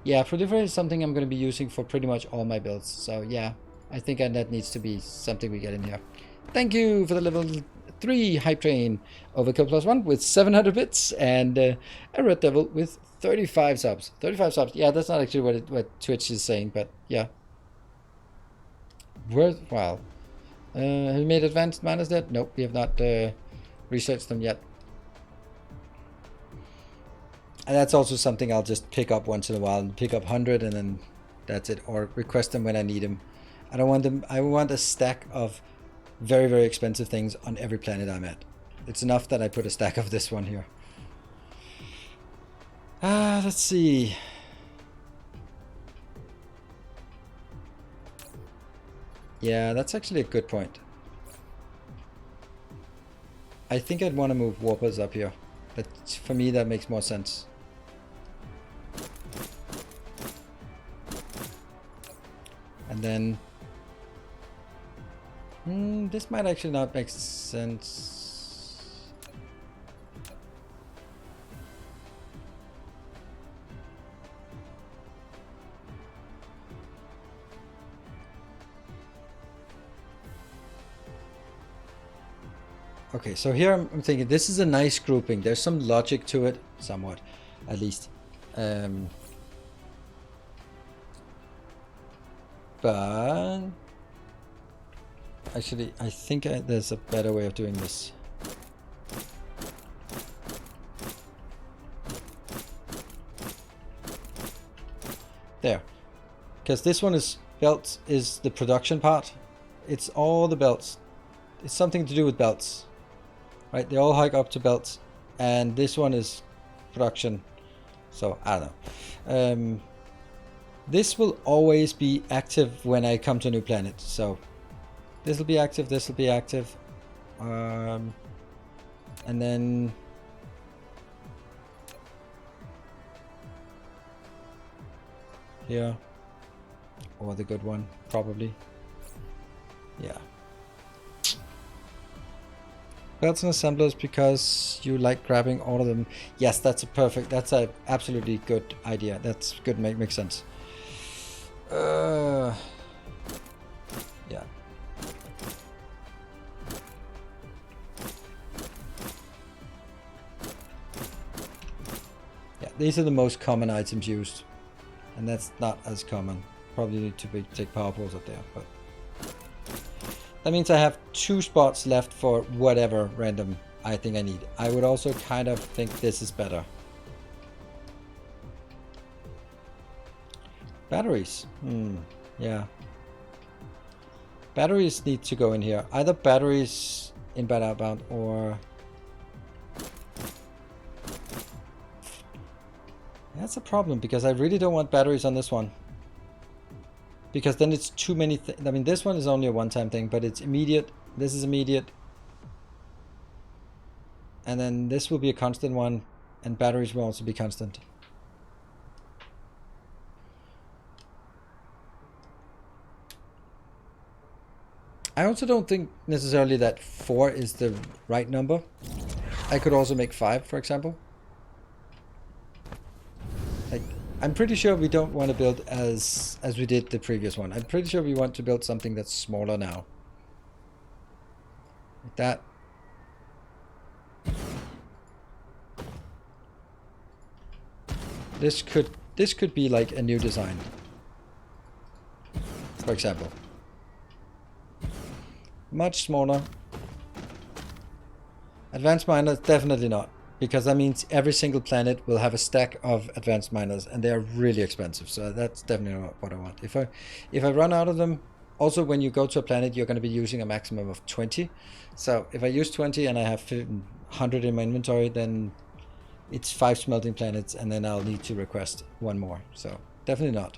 Yeah, proliferate is something I'm going to be using for pretty much all my builds. So yeah, I think that needs to be something we get in here. Thank you for the level 3 hype train. Overkill +1 with 700 bits and a Red Devil with 35 subs. 35 subs. Yeah, that's not actually what Twitch is saying, but yeah. Worthwhile. Have you made advanced miners yet? Nope, we have not researched them yet. And that's also something I'll just pick up once in a while and pick up 100 and then that's it, or request them when I need them. I don't want them. I want a stack of very, very expensive things on every planet I'm at. It's enough that I put a stack of this one here. Let's see. Yeah, that's actually a good point. I think I'd want to move warpers up here. But for me, that makes more sense. And then this might actually not make sense. Okay, so here I'm thinking this is a nice grouping. There's some logic to it, somewhat, at least. But actually, I think there's a better way of doing this. There. Because this one is belts is the production part. It's all the belts. It's something to do with belts. Right? They all hike up to belts. And this one is production. So, I don't know. This will always be active when I come to a new planet. So this will be active, this will be active. And then here, or the good one, probably. Yeah. Belts and assemblers because you like grabbing all of them. Yes, that's a absolutely good idea. That's good, makes sense. Yeah. Yeah, these are the most common items used. And that's not as common. Probably need to take power poles up there, but that means I have 2 spots left for whatever random I think I need. I would also kind of think this is better. Batteries. Yeah. Batteries need to go in here. Either batteries inbound, outbound, or... That's a problem, because I really don't want batteries on this one. Because then it's too many I mean, this one is only a one-time thing, but it's immediate. This is immediate. And then this will be a constant one, and batteries will also be constant. I also don't think necessarily that 4 is the right number. I could also make 5, for example. Like, I'm pretty sure we don't want to build as we did the previous one. I'm pretty sure we want to build something that's smaller now. Like that. This could be like a new design. For example. Much smaller. Advanced miners, definitely not. Because that means every single planet will have a stack of advanced miners, and they are really expensive. So that's definitely not what I want. If I run out of them, also when you go to a planet, you're going to be using a maximum of 20. So if I use 20 and I have 100 in my inventory, then it's 5 smelting planets, and then I'll need to request 1 more. So definitely not.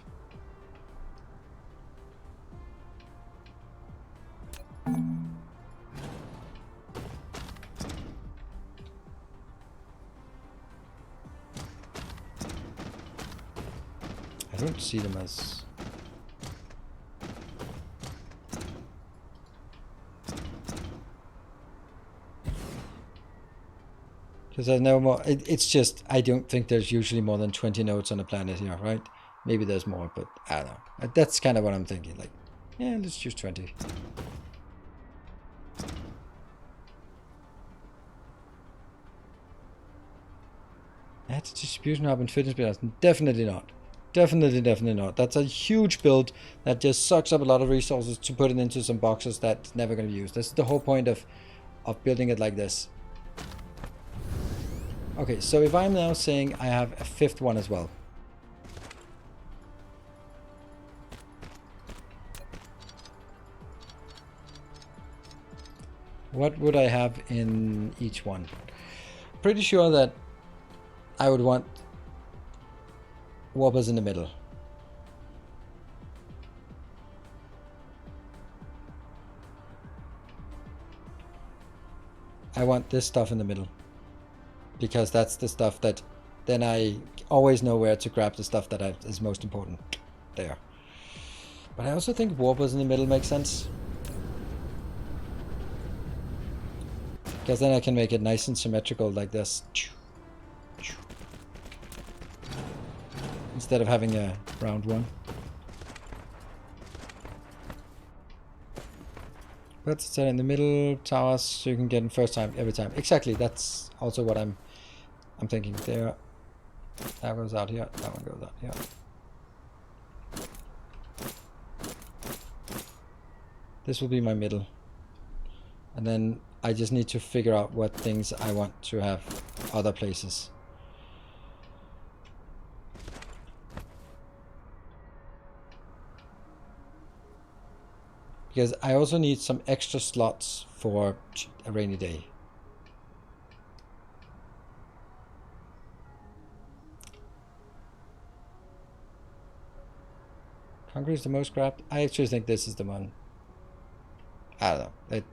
I don't see them as... Because there's no more... It's just, I don't think there's usually more than 20 nodes on a planet here, right? Maybe there's more, but I don't know. That's kind of what I'm thinking. Like, yeah, let's choose 20. Add a distribution hub and fitness builders. Definitely not. Definitely not. That's a huge build that just sucks up a lot of resources to put it into some boxes that's never going to be used. That's the whole point of building it like this. Okay, so if I'm now saying I have a 5th one as well. What would I have in each one? Pretty sure that I would want warpers in the middle. I want this stuff in the middle. Because that's the stuff that then I always know where to grab the stuff that is most important. There. But I also think warpers in the middle makes sense. Because then I can make it nice and symmetrical like this. Instead of having a round one. But set in the middle towers so you can get in first time every time. Exactly, that's also what I'm thinking. There, that goes out here, that one goes out here. This will be my middle. And then I just need to figure out what things I want to have other places. Because I also need some extra slots for a rainy day. Concrete is the most scrapped. I actually think this is the one. I don't know.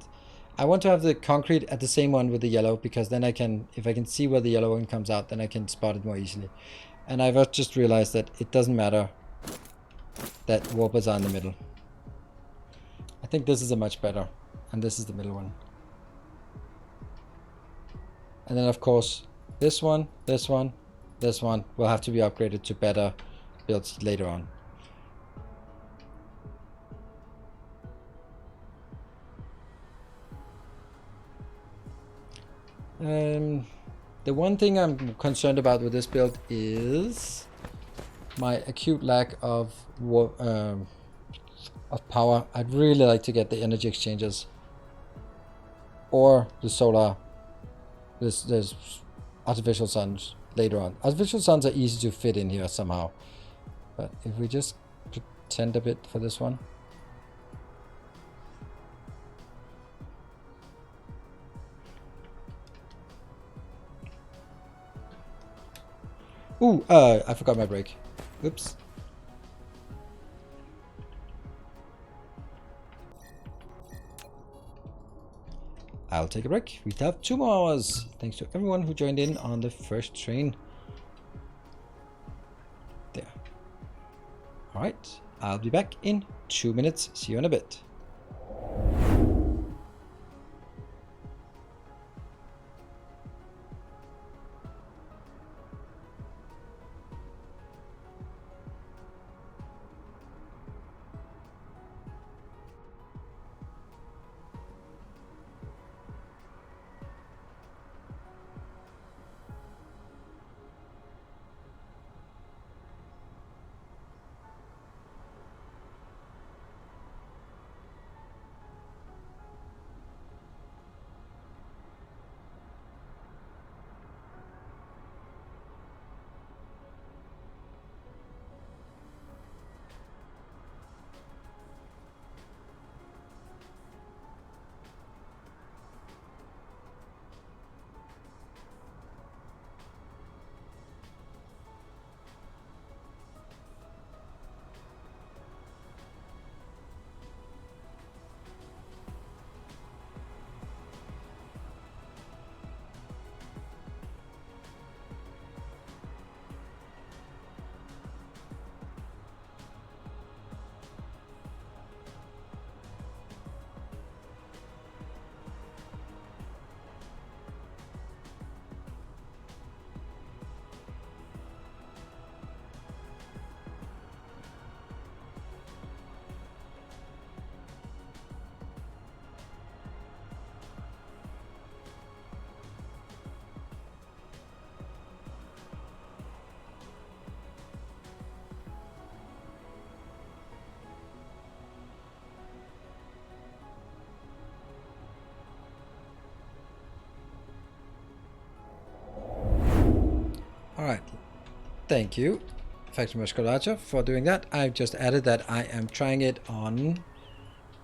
I want to have the concrete at the same one with the yellow, because then I can, if I can see where the yellow one comes out, then I can spot it more easily. And I've just realized that it doesn't matter that warpers are in the middle. I think this is a much better, and this is the middle one. And then of course, this one, this one, this one will have to be upgraded to better builds later on. The one thing I'm concerned about with this build is my acute lack of power. I'd really like to get the energy exchanges or the solar. There's artificial suns later on. Artificial suns are easy to fit in here somehow, but if we just pretend a bit for this one. Ooh, I forgot my brake. Oops. I'll take a break. We have 2 more hours. Thanks to everyone who joined in on the first train. There. Alright, I'll be back in 2 minutes. See you in a bit. Alright, thank you, Factory Musculature, for doing that. I've just added that I am trying it on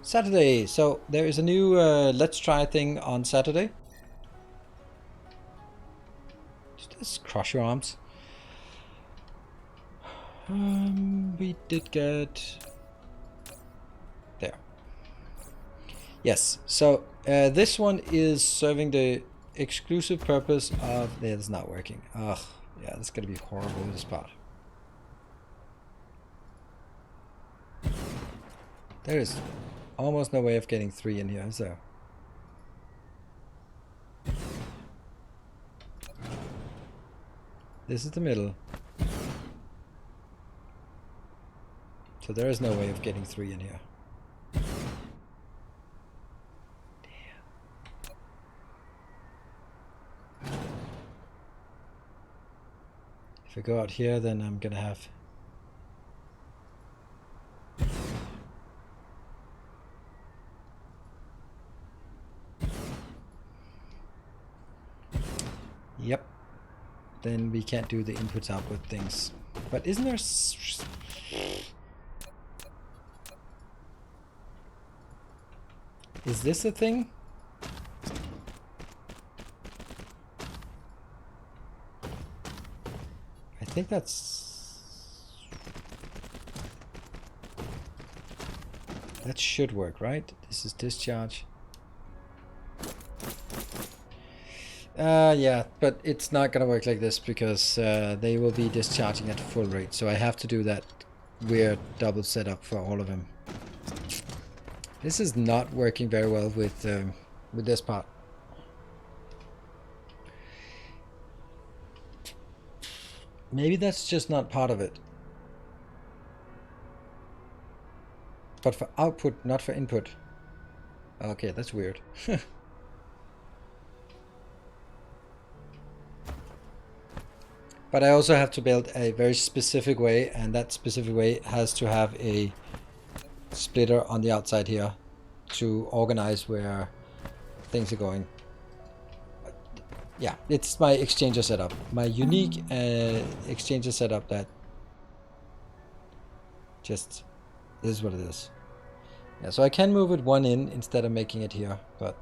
Saturday. So there is a new Let's Try thing on Saturday. Just cross your arms. We did get... There. Yes, so this one is serving the exclusive purpose of... It's not working. Ugh. Yeah, this is going to be horrible, this part. There is almost no way of getting 3 in here, is there? This is the middle. So there is no way of getting 3 in here. If I go out here, then I'm gonna have... Yep. Then we can't do the inputs output things. But isn't there... Is this a thing? I think that's... That should work, right? This is discharge. Yeah, but it's not gonna work like this because they will be discharging at full rate. So I have to do that weird double setup for all of them. This is not working very well with this part. Maybe that's just not part of it. But for output, not for input. Okay, that's weird. But I also have to build a very specific way, and that specific way has to have a splitter on the outside here to organize where things are going. Yeah, it's my exchanger setup, my unique exchanger setup that just is what it is. Yeah, so I can move it one in instead of making it here, but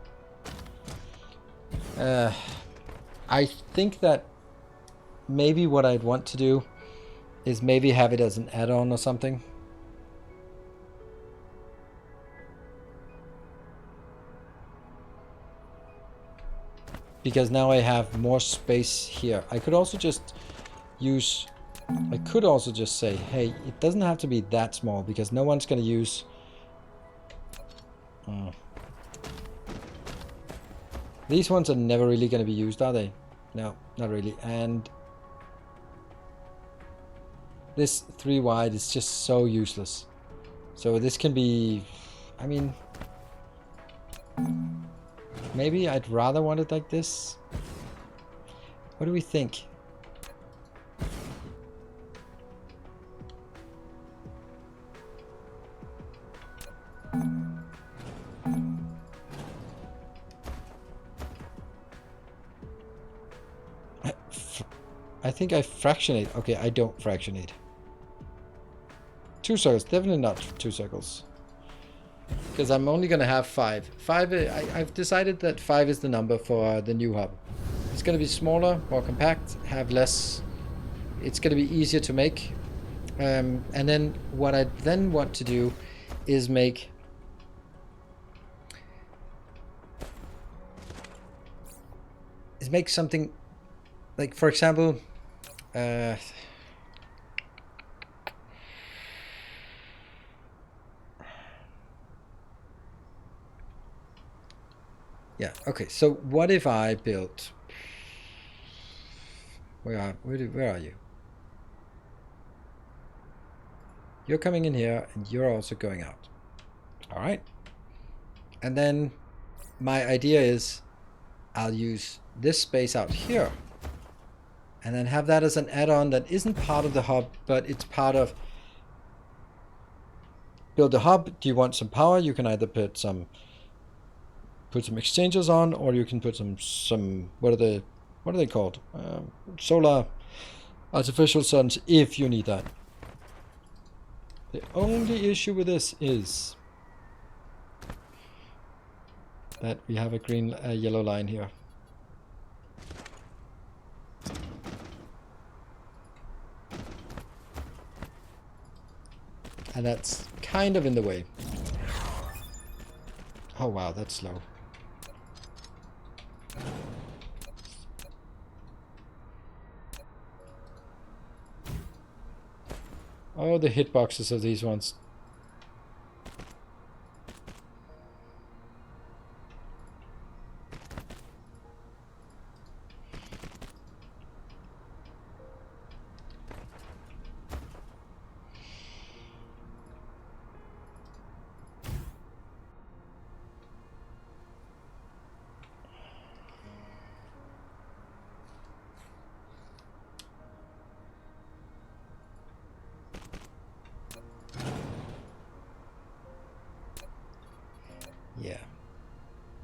I think that maybe what I'd want to do is maybe have it as an add-on or something. Because now I have more space here. I could also just use... I could also just say, hey, it doesn't have to be that small because no one's going to use... These ones are never really going to be used, are they? No, not really. And this 3 wide is just so useless. So this can be... I mean... Maybe I'd rather want it like this. What do we think? I think I fractionate. Okay, I don't fractionate. 2 circles, definitely not 2 circles. Because I'm only going to have 5. 5, I've decided that 5 is the number for the new hub. It's going to be smaller, more compact, have less... It's going to be easier to make. And then what I then want to do is make... something... Like, for example... yeah, okay, so what if I built... Where are you? You're coming in here, and you're also going out. Alright. And then my idea is I'll use this space out here. And then have that as an add-on that isn't part of the hub, but it's part of... Build a hub. Do you want some power? You can either put some exchangers on, or you can put some what are they called? Solar artificial suns, if you need that. The only issue with this is that we have a yellow line here. And that's kind of in the way. Oh wow, that's slow. Oh, the hitboxes of these ones. Yeah,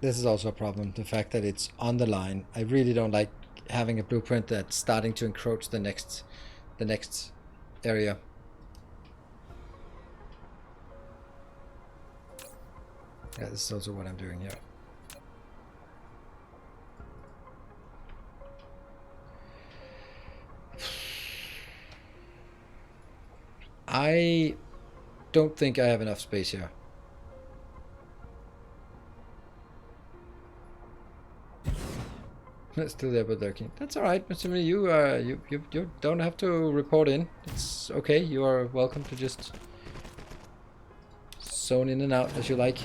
this is also a problem, the fact that it's on the line. I really don't like having a blueprint that's starting to encroach the next area. Yeah, this is also what I'm doing here. I don't think I have enough space here. Still there, but lurking. That's all right, Mr. Mini. You don't have to report in. It's okay. You are welcome to just zone in and out as you like.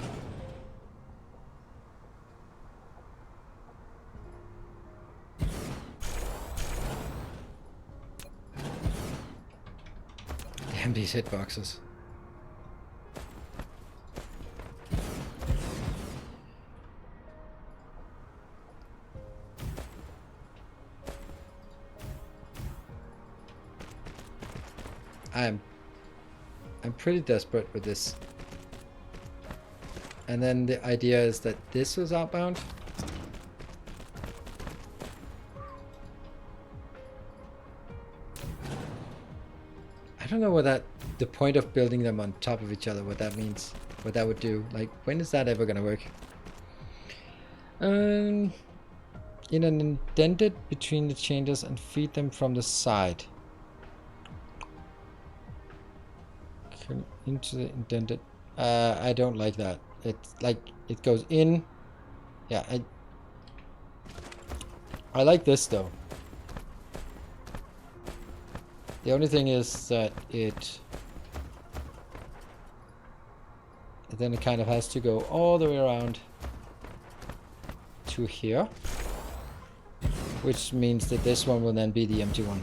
Damn these hitboxes. I'm pretty desperate with this. And then the idea is that this was outbound. I don't know what the point of building them on top of each other, what that means, what that would do. Like, when is that ever gonna work? In an indented between the changes and feed them from the side. Into the indented. I don't like that. It's like it goes in. Yeah, I like this though. The only thing is that then it kind of has to go all the way around to here, which means that this one will then be the empty one.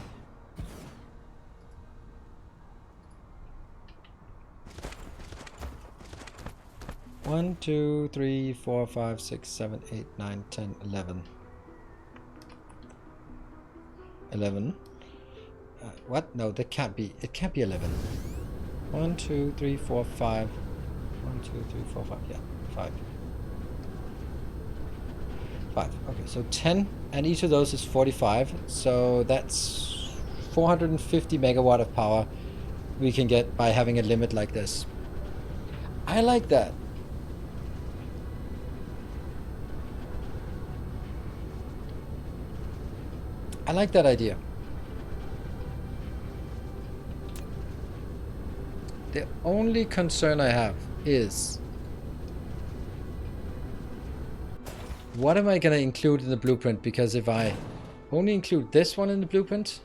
One, 2, 3, 4, 5, 6, 7, 8, 9, 10, 11. 11. What? No, that can't be. It can't be 11. 1, 2, 3, 4, 5. 1, 2, 3, 4, 5. Yeah, 5. 5. Okay, so 10, and each of those is 45. So that's 450 megawatt of power we can get by having a limit like this. I like that. I like that idea. The only concern I have is, what am I going to include in the blueprint? Because if I only include this one in the blueprint,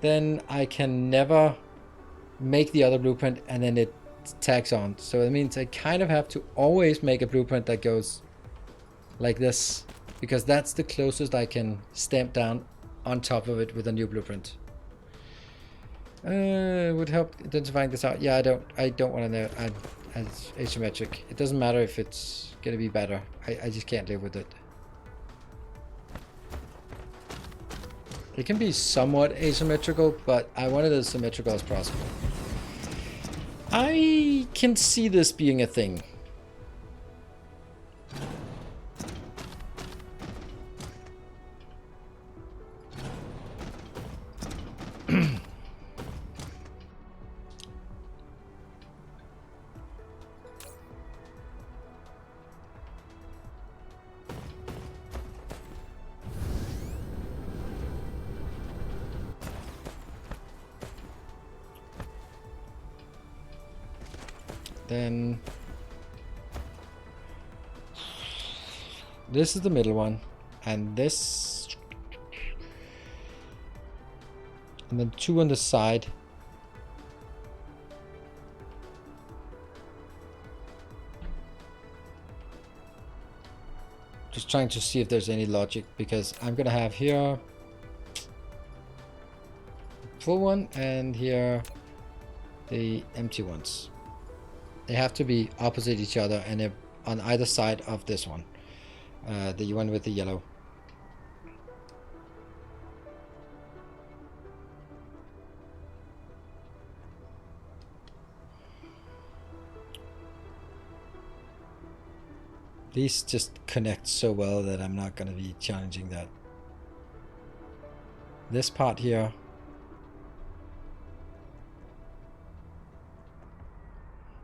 then I can never make the other blueprint and then it tags on. So it means I kind of have to always make a blueprint that goes like this, because that's the closest I can stamp down on top of it with a new blueprint. Would help identifying this out. Yeah, I don't want to know. It's asymmetric. It doesn't matter if it's gonna be better. I just can't live with it. It can be somewhat asymmetrical, but I want it as symmetrical as possible. I can see this being a thing. Then this is the middle one, and this, and then 2 on the side. Just trying to see if there's any logic, because I'm gonna have here full one and here the empty ones. They have to be opposite each other and they're on either side of this one, the one with the yellow. These just connect so well that I'm not going to be challenging that. This part here,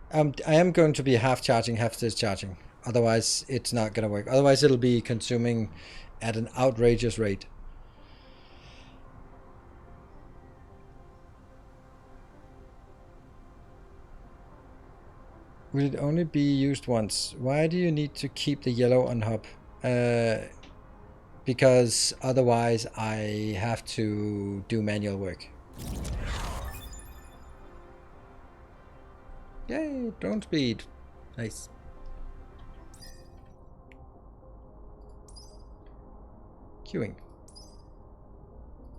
I am going to be half charging, half discharging. Otherwise, it's not going to work. Otherwise, it'll be consuming at an outrageous rate. Will it only be used once? Why do you need to keep the yellow on hub? Because otherwise I have to do manual work. Yay, drone speed. Nice. Queuing.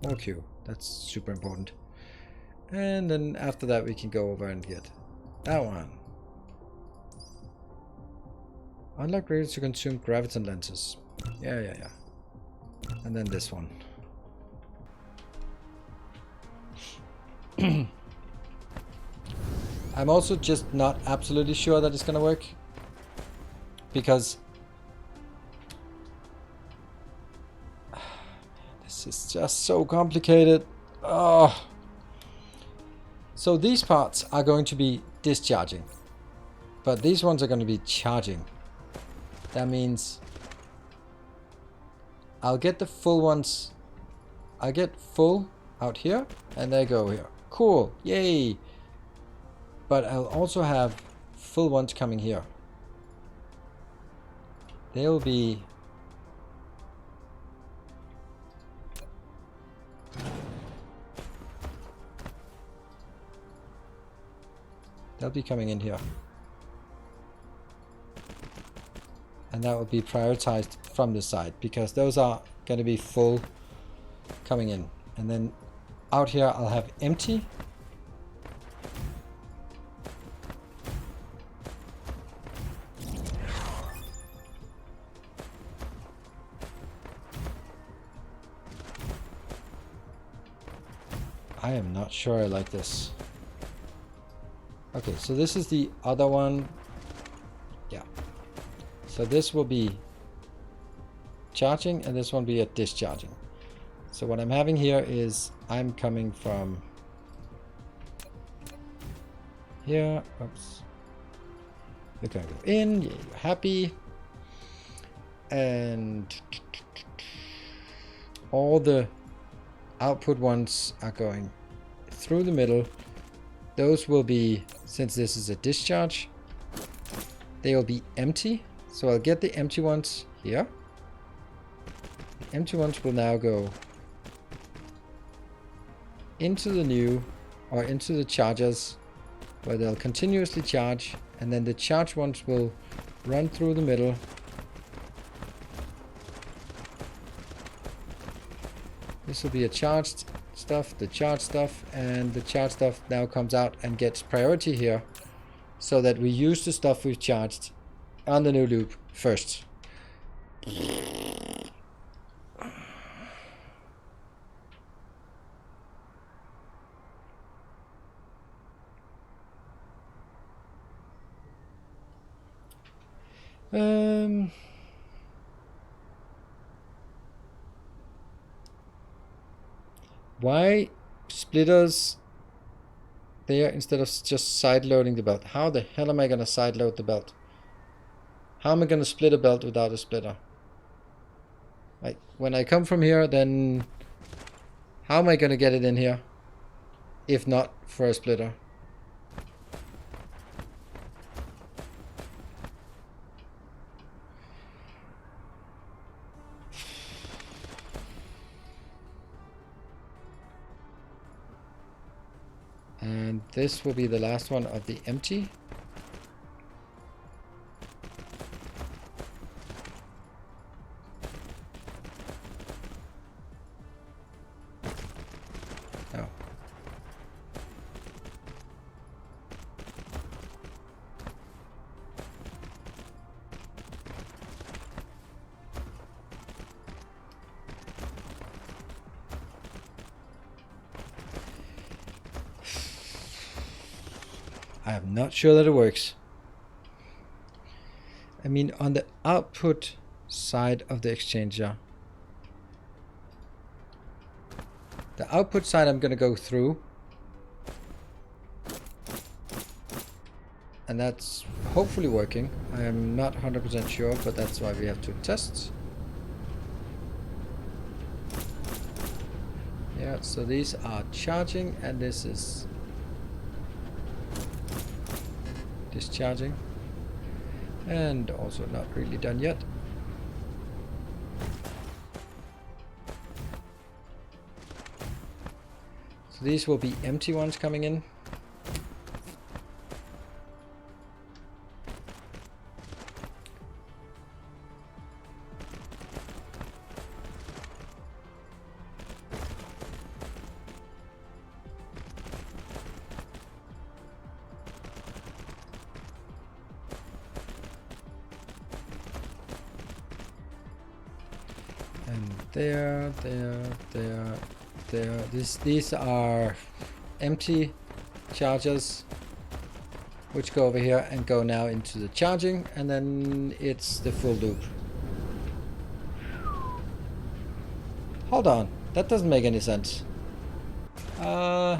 More queue. That's super important. And then after that we can go over and get that one. Unlock rates to consume graviton lenses. Yeah. And then this one. I'm also just not absolutely sure that it's gonna work, because this is just so complicated. Oh. So these parts are going to be discharging, but these ones are going to be charging. That means I'll get the full ones. I get full out here, and they go here. Cool, yay! But I'll also have full ones coming here. They'll be... they'll be coming in here. And that will be prioritized from this side, because those are going to be full coming in. And then out here I'll have empty. I am not sure I like this. Okay, so this is the other one. Yeah. So this will be charging, and this one will be a discharging. So what I'm having here is I'm coming from here. Oops. You're gonna go in. Yeah, you're happy. And all the output ones are going through the middle. Those will be, since this is a discharge, they will be empty. So I'll get the empty ones here. The empty ones will now go into the new, or into the chargers, where they'll continuously charge, and then the charged ones will run through the middle. This will be a charged stuff, the charged stuff, and the charged stuff now comes out and gets priority here, so that we use the stuff we've charged on the new loop first. Why splitters there instead of just side loading the belt? How the hell am I gonna side load the belt? How am I gonna split a belt without a splitter? Like, when I come from here, then how am I gonna get it in here if not for a splitter? And this will be the last one of the empty. Oh. I'm not sure that it works. I mean, on the output side of the exchanger, the output side I'm going to go through, and that's hopefully working. I am not 100% sure, but that's why we have to test. Yeah, so these are charging, and this is discharging, and also not really done yet. So these will be empty ones coming in. There. These are empty chargers. which go over here and go now into the charging, and then it's the full loop. Hold on, that doesn't make any sense. Yeah,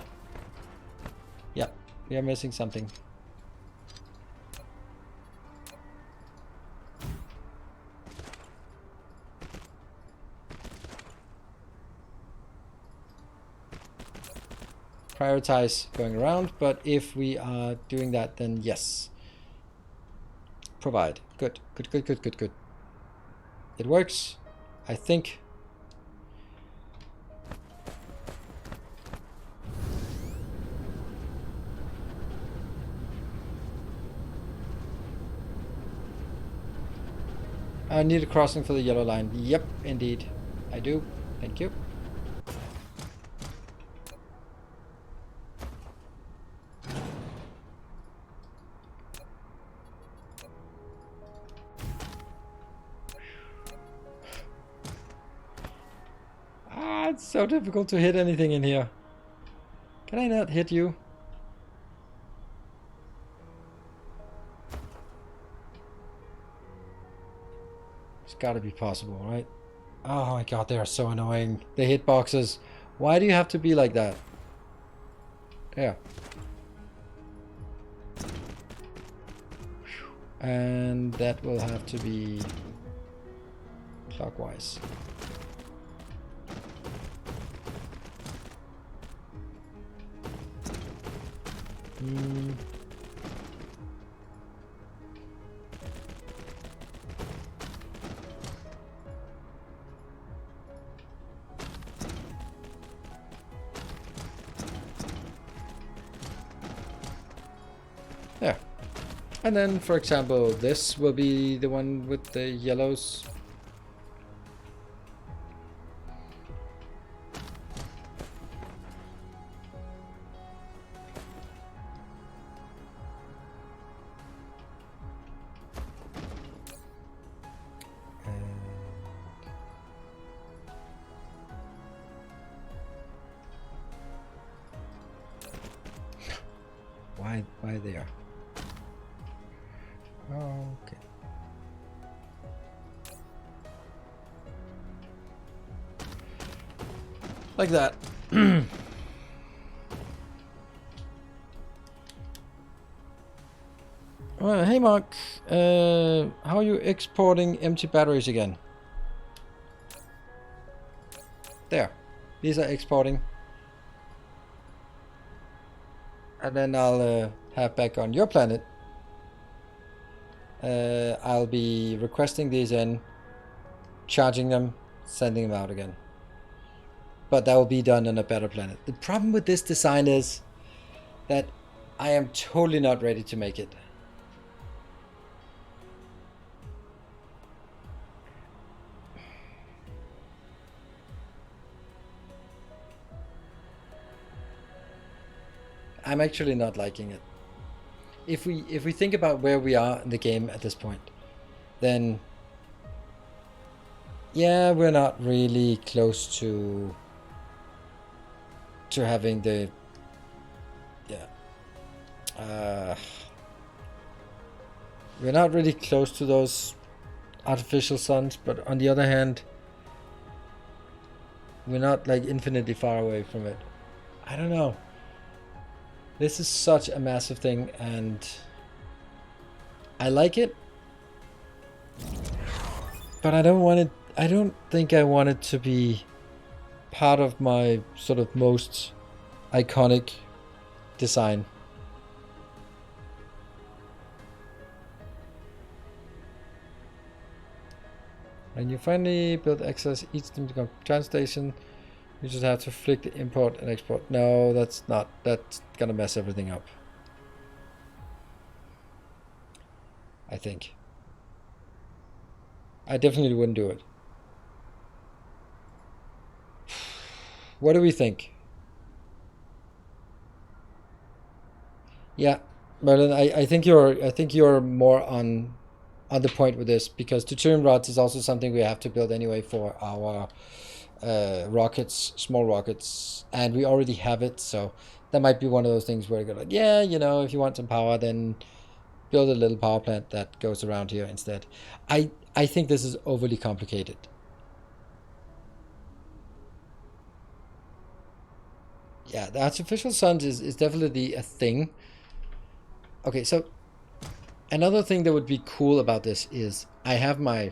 we are missing something. Prioritize going around, but if we are doing that, then yes. Provide. Good. Good, good, good, good, good. It works, I think. I need a crossing for the yellow line. Yep, indeed. I do. Thank you. It's so difficult to hit anything in here. Can I not hit you? It's gotta be possible, right? Oh my god, they are so annoying. The hitboxes. Why do you have to be like that? Yeah. And that will have to be clockwise. There. And then, for example, this will be the one with the yellows. Why there? Okay. Like that. Hey Mark, how are you exporting empty batteries again? There. These are exporting. And then I'll have back on your planet. I'll be requesting these in, charging them, sending them out again. But that will be done on a better planet. The problem with this design is that I am totally not ready to make it. I'm actually not liking it. If we think about where we are in the game at this point, then yeah, we're not really close to having the we're not really close to those artificial suns, but on the other hand, we're not like infinitely far away from it. I don't know. This is such a massive thing, and I like it, but I don't want it. I don't think I want it to be part of my sort of most iconic design. And you finally build access each team to come trans station. You just have to flick the import and export. No, that's not. That's gonna mess everything up. I think. I definitely wouldn't do it. What do we think? Yeah, Merlin, I think you're more on the point with this, because deuterium rods is also something we have to build anyway for our rockets, small rockets, and we already have it, so that might be one of those things where you go like, yeah, you know, if you want some power, then build a little power plant that goes around here instead. I think this is overly complicated. Yeah, the artificial suns is definitely a thing. Okay, so another thing that would be cool about this is I have my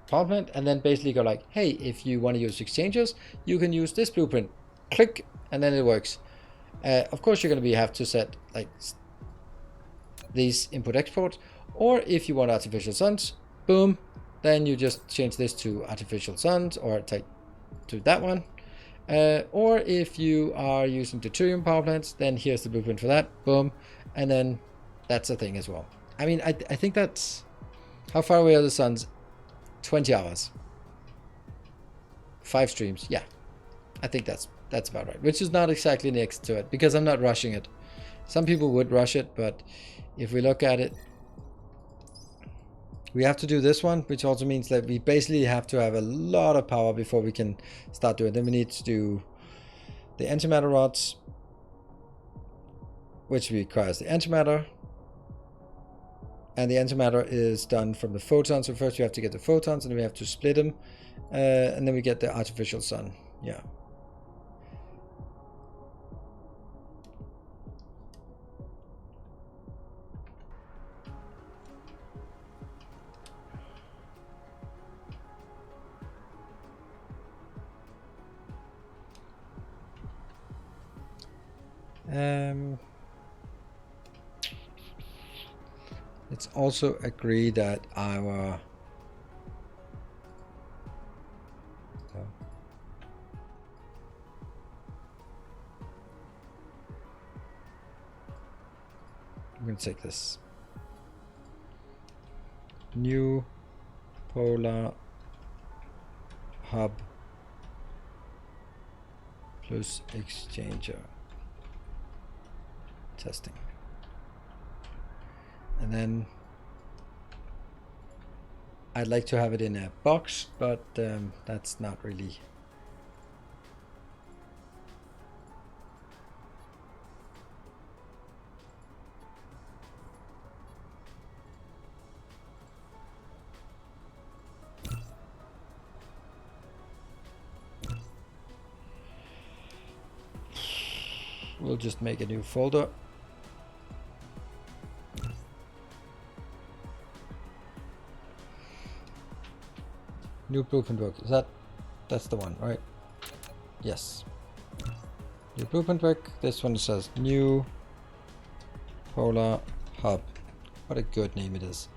power plant and then basically go like, hey, if you want to use exchanges, you can use this blueprint. Click, and then it works. Of course, you're going to have to set like these input exports, or if you want artificial suns, boom, then you just change this to artificial suns or take to that one. Or if you are using deuterium power plants, then here's the blueprint for that, boom, and then that's a thing as well. I mean, I think that's, how far away are the suns? 20 hours. 5 streams, yeah. I think that's about right, which is not exactly next to it, because I'm not rushing it. Some people would rush it, but if we look at it, we have to do this one, which also means that we basically have to have a lot of power before we can start doing it. Then we need to do the antimatter rods, which requires the antimatter. And the antimatter is done from the photons. So first we have to get the photons, and then we have to split them. And then we get the artificial sun. Yeah. Let's also agree that our I'm going to take this new polar hub plus exchanger testing, and then I'd like to have it in a box, but that's not really. We'll just make a new folder. New blueprint work. Is that's the one, right? Yes. New blueprint work. This one says new polar hub. What a good name it is.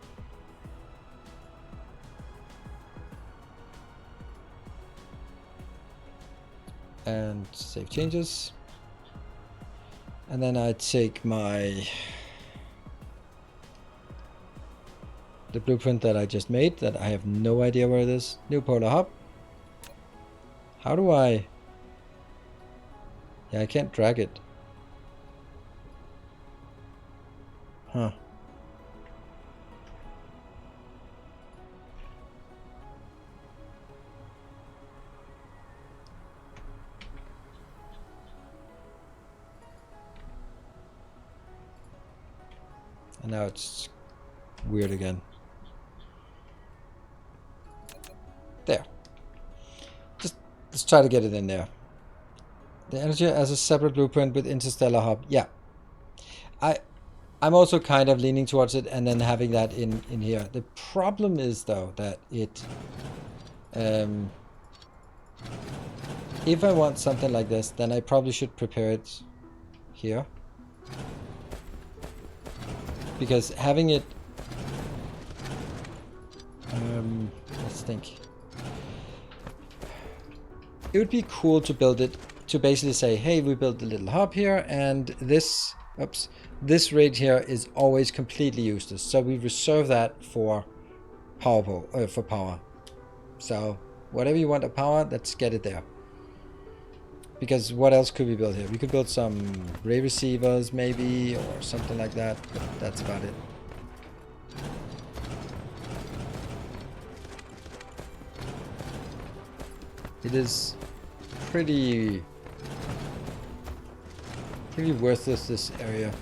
And save changes. And then I take the blueprint that I just made, that I have no idea where it is. New polar hub. How do I? Yeah, I can't drag it. Huh. And now it's weird again. There. Just let's try to get it in there. The energy as a separate blueprint with interstellar hub. Yeah. I'm also kind of leaning towards it, and then having that in here. The problem is though that it if I want something like this, then I probably should prepare it here. Because having it, let's think. It would be cool to build it, to basically say, hey, we built a little hub here, and this, this right here is always completely useless. So we reserve that for power. So whatever you want of power, let's get it there. Because what else could we build here? We could build some ray receivers maybe, or something like that, but that's about it. It is pretty pretty worthless, this area.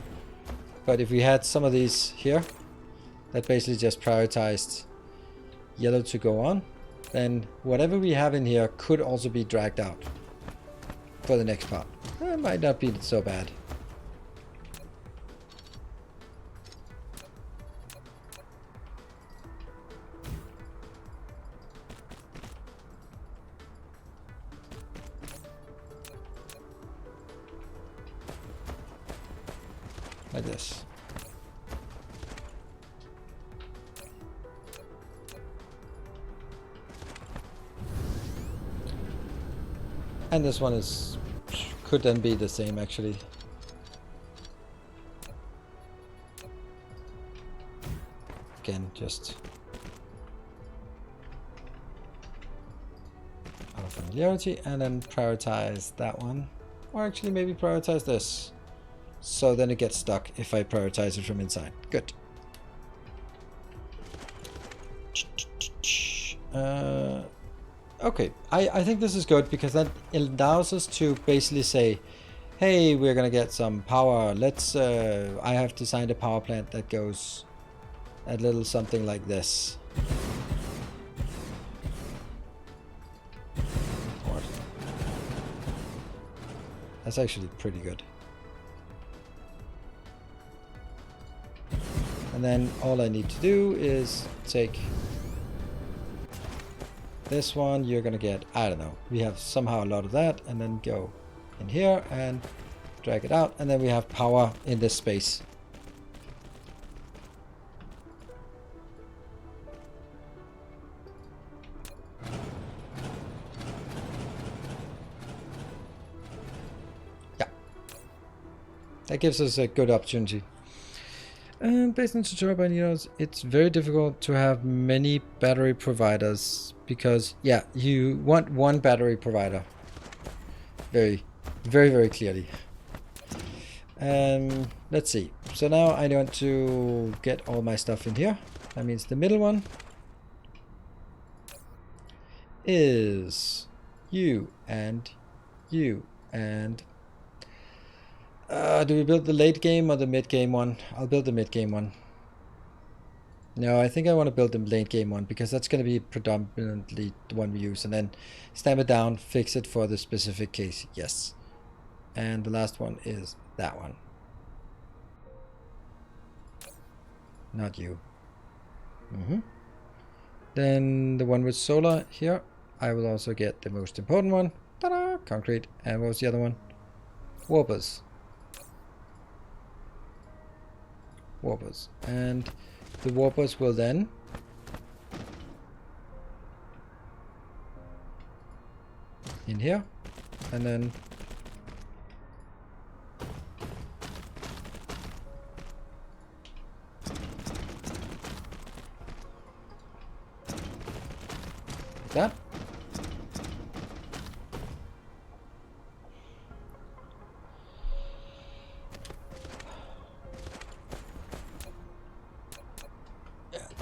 But if we had some of these here, that basically just prioritized yellow to go on, then whatever we have in here could also be dragged out for the next part. It might not be so bad. Like this. And this one is could then be the same actually. Again, just out of familiarity, and then prioritize that one, or actually maybe prioritize this. So then it gets stuck if I prioritize it from inside. Good. Okay, I think this is good because that allows us to basically say, hey, we're gonna get some power. Let's, I have designed a power plant that goes a little something like this. That's actually pretty good. And then all I need to do is take this one. You're gonna get, I don't know, we have somehow a lot of that, and then go in here and drag it out, and then we have power in this space. Yeah, that gives us a good opportunity. Based on tutorial units, it's very difficult to have many battery providers because, yeah, you want one battery provider. Very, very, very clearly. Let's see. So now I want to get all my stuff in here. That means the middle one is you and you and do we build the late game or the mid game one? I'll build the mid game one. No, I think I want to build the late game one because that's going to be predominantly the one we use, and then stamp it down, fix it for the specific case. Yes. And the last one is that one. Not you. Then the one with solar here, I will also get the most important one. Ta-da! Concrete. And what was the other one? Warpers. Warpers. And the warpers will then in here, and then like that.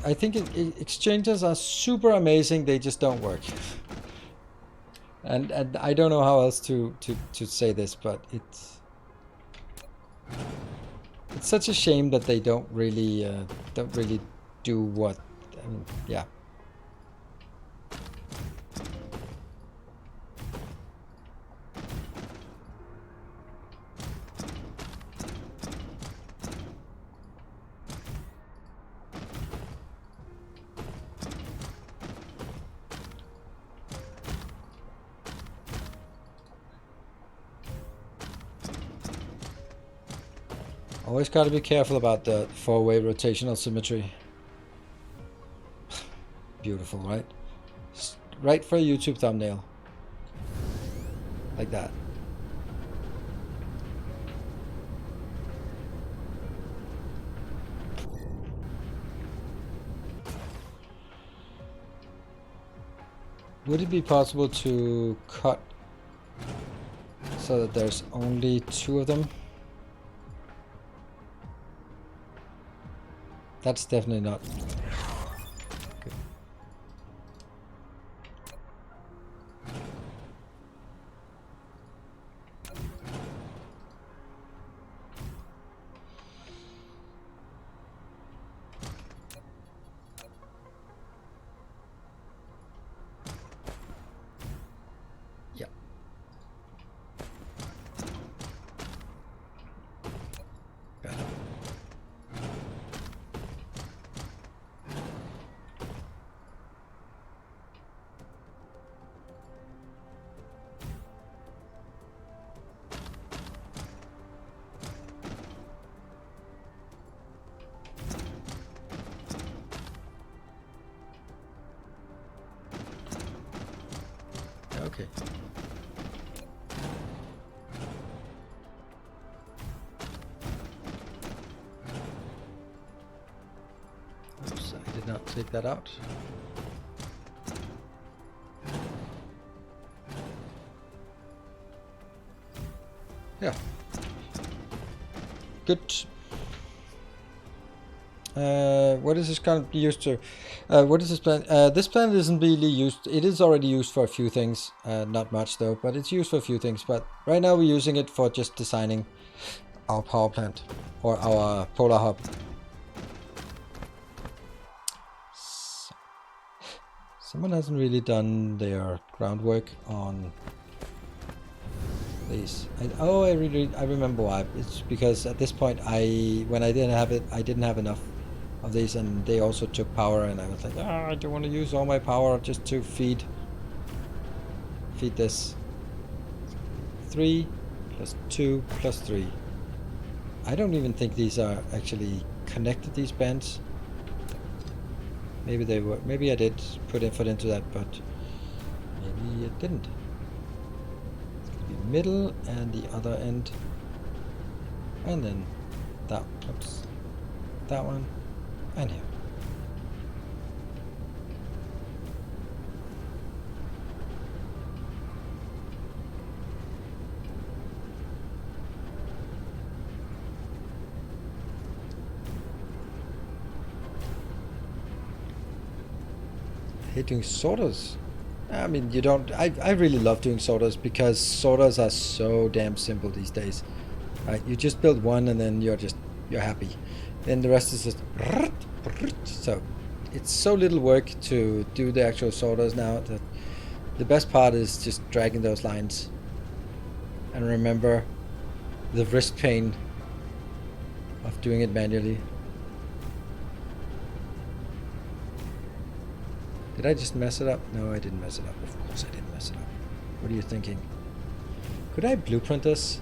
I think exchanges are super amazing. They just don't work. And I don't know how else to say this, but it's such a shame that they don't really do what. I mean, yeah. Always got to be careful about the four-way rotational symmetry. Beautiful, right? Right for a YouTube thumbnail. Like that. Would it be possible to cut so that there's only two of them? That's definitely not good. Okay. Oops, I did not take that out. Yeah. Good. What is this going to be used to? What is this plant? This plant isn't really used. It is already used for a few things. Not much though, but it's used for a few things. But right now we're using it for just designing our power plant or our polar hub. Someone hasn't really done their groundwork on these. I remember why. It's because at this point when I didn't have it, I didn't have enough of these, and they also took power, and I was like, I don't want to use all my power just to feed this. 3 plus 2 plus 3. I don't even think these are actually connected, these bands. Maybe they were. Maybe I did put effort into that, but maybe it didn't. It's gonna be middle and the other end, and then that. Oops, that one, and here. I hate doing sorters. I mean, you don't. I really love doing sorters because sorters are so damn simple these days. Right? You just build one and then you're happy. Then the rest is just so. It's so little work to do the actual sorters now that the best part is just dragging those lines. And remember the wrist pain of doing it manually. Did I just mess it up? No, I didn't mess it up. Of course I didn't mess it up. What are you thinking? Could I blueprint this?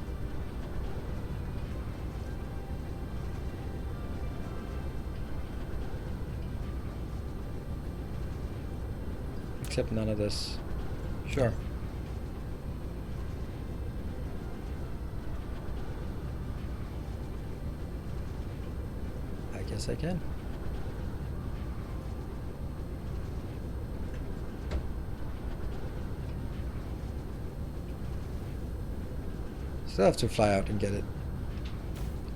Except none of this. Sure. I guess I can. Still have to fly out and get it.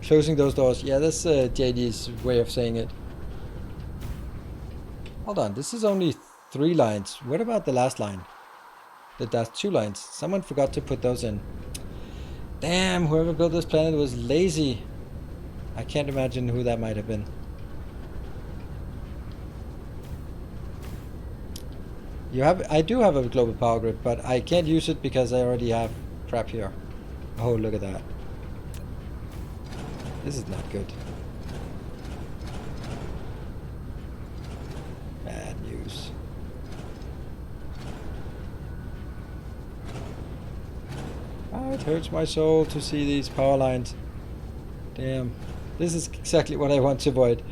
Closing those doors. Yeah, that's JD's way of saying it. Hold on, this is only 3 lines. What about the last line? That's 2 lines. Someone forgot to put those in. Damn, whoever built this planet was lazy. I can't imagine who that might have been. I do have a global power grid, but I can't use it because I already have crap here. Oh, look at that. This is not good. Bad news. Oh, it hurts my soul to see these power lines. Damn. This is exactly what I want to avoid.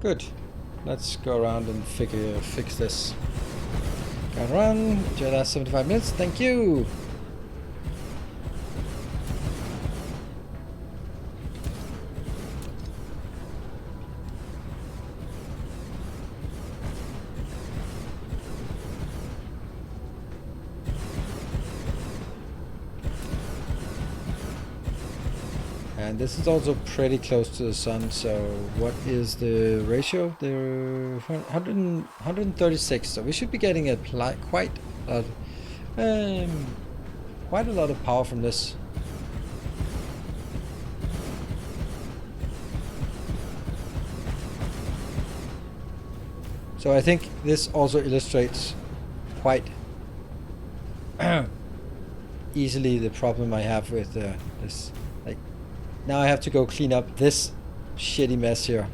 Good. Let's go around and fix this. Got run. Enjoy the last 75 minutes. Thank you. And this is also pretty close to the sun, so what is the ratio? The 136, so we should be getting a quite a lot of power from this. So I think this also illustrates quite easily the problem I have with this. Like, now I have to go clean up this shitty mess here.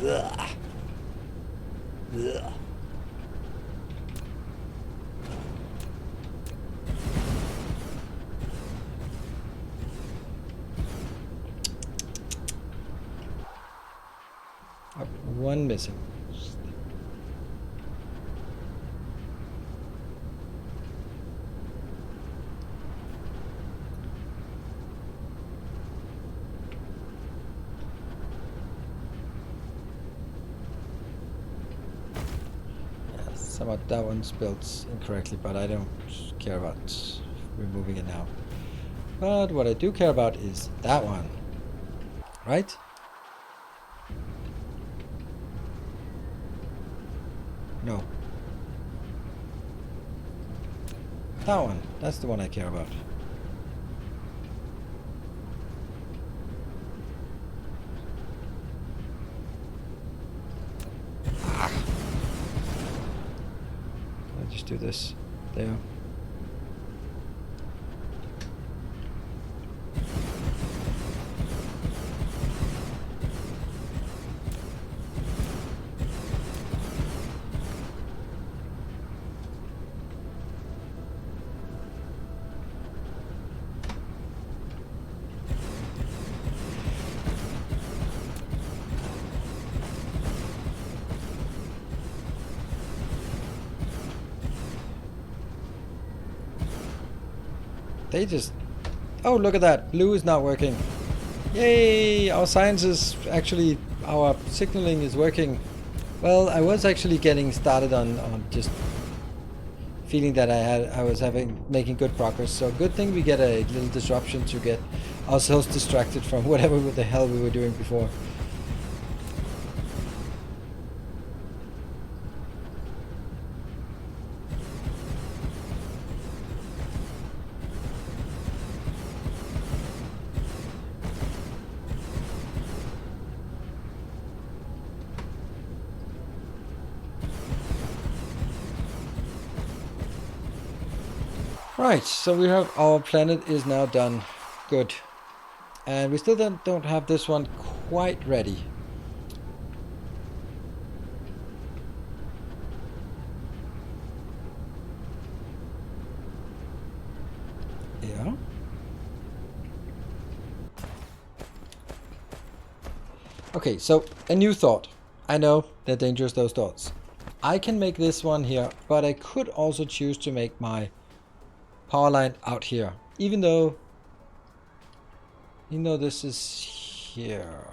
Ugh. Ugh. Oh, one missing. Somehow that one's built incorrectly, but I don't care about removing it now. But what I do care about is that one. Right? No. That one. That's the one I care about. Just do this there. They just... Oh, look at that. Blue is not working. Yay! Our science is actually... Our signaling is working. Well, I was actually getting started on just feeling that I was making good progress. So good thing we get a little disruption to get ourselves distracted from whatever the hell we were doing before. Right, so we have our planet is now done. Good. And we still don't have this one quite ready. Yeah. Okay, so a new thought. I know they're dangerous, those thoughts. I can make this one here, but I could also choose to make my power line out here, even though this is here.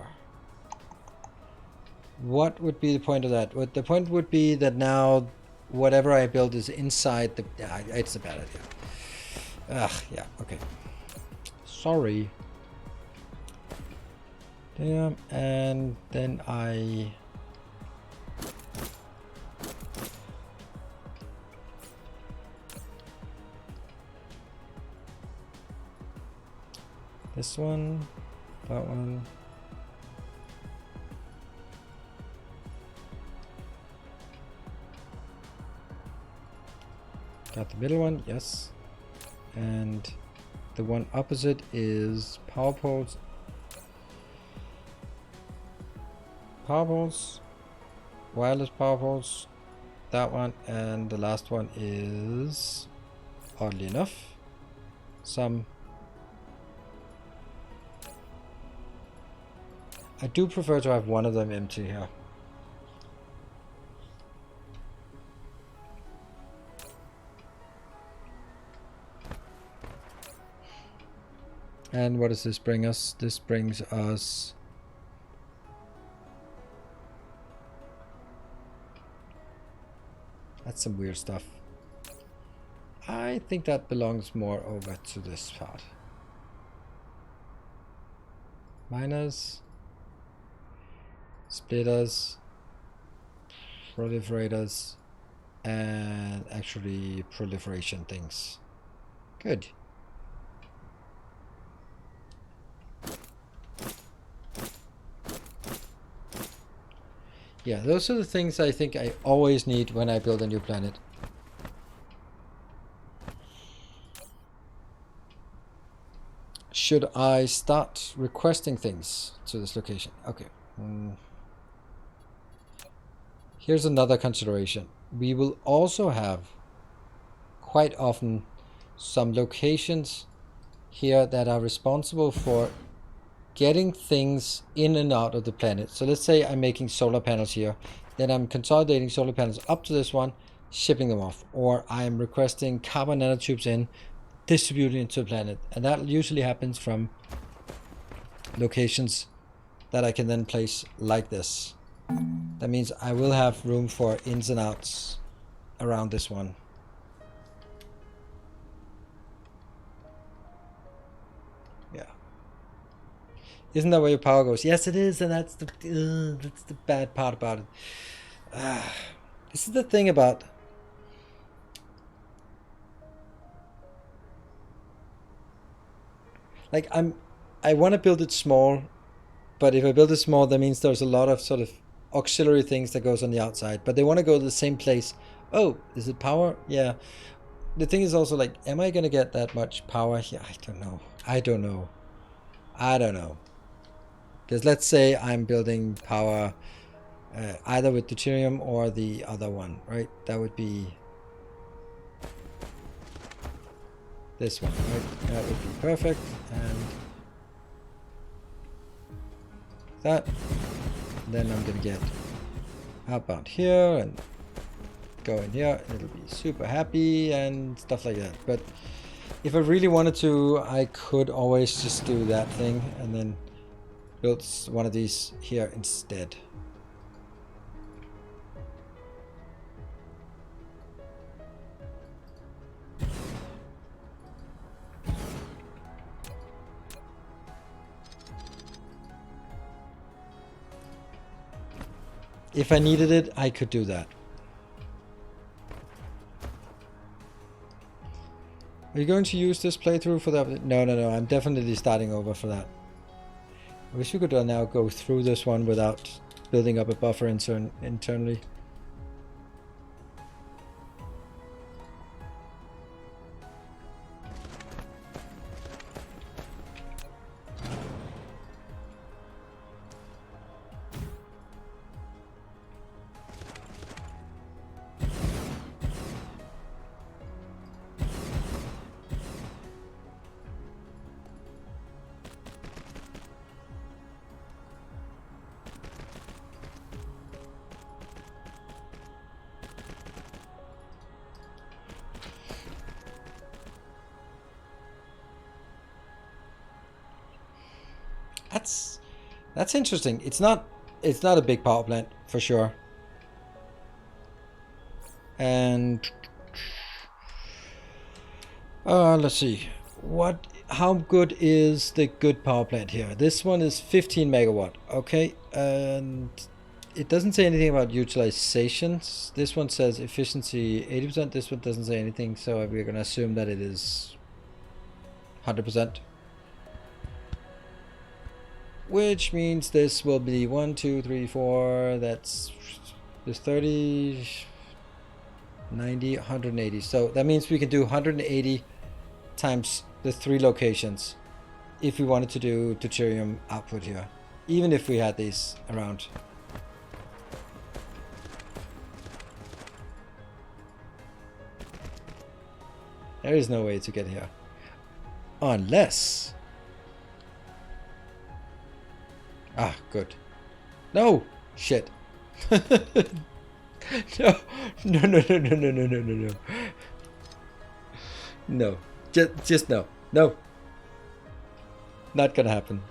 What would be the point of that? The point would be that now whatever I build is inside the... it's a bad idea. Ugh, yeah, okay. Sorry. Damn, and then I... This one, that one. Got the middle one, yes. And the one opposite is power poles. Power poles, wireless power poles, that one, and the last one is, oddly enough, some... I do prefer to have one of them empty here. And what does this bring us? This brings us... That's some weird stuff. I think that belongs more over to this part. Miners, splitters, proliferators, and actually proliferation things. Good. Yeah, those are the things I think I always need when I build a new planet. Should I start requesting things to this location? Okay. Here's another consideration. We will also have quite often some locations here that are responsible for getting things in and out of the planet. So let's say I'm making solar panels here, then I'm consolidating solar panels up to this one, shipping them off, or I'm requesting carbon nanotubes in, distributing into the planet, and that usually happens from locations that I can then place like this. That means I will have room for ins and outs around this one. Yeah. Isn't that where your power goes? Yes, it is, and that's the bad part about it. This is the thing about... Like, I want to build it small, but if I build it small, that means there's a lot of sort of auxiliary things that goes on the outside, but they want to go to the same place. Oh, is it power? Yeah. The thing is also, like, am I going to get that much power here? I don't know. I don't know. I don't know. Because let's say I'm building power either with deuterium or the other one, right? That would be this one, right? That would be perfect. And that. Then I'm going to get outbound here and go in here. It'll be super happy and stuff like that. But if I really wanted to, I could always just do that thing and then build one of these here instead. If I needed it, I could do that. Are you going to use this playthrough for that? No, I'm definitely starting over for that. I wish we could now go through this one without building up a buffer internally. That's interesting. It's not a big power plant for sure. And let's see. How good is the good power plant here? This one is 15 megawatt. Okay. And it doesn't say anything about utilizations. This one says efficiency 80%. This one doesn't say anything, so we're going to assume that it is 100%. Which means this will be 1, 2, 3, 4. That's 30, 90, 180. So that means we can do 180 times the 3 locations if we wanted to do deuterium output here, even if we had these around. There is no way to get here. Unless... Ah, good. No! Shit. No. No. Just no. No. Not gonna happen.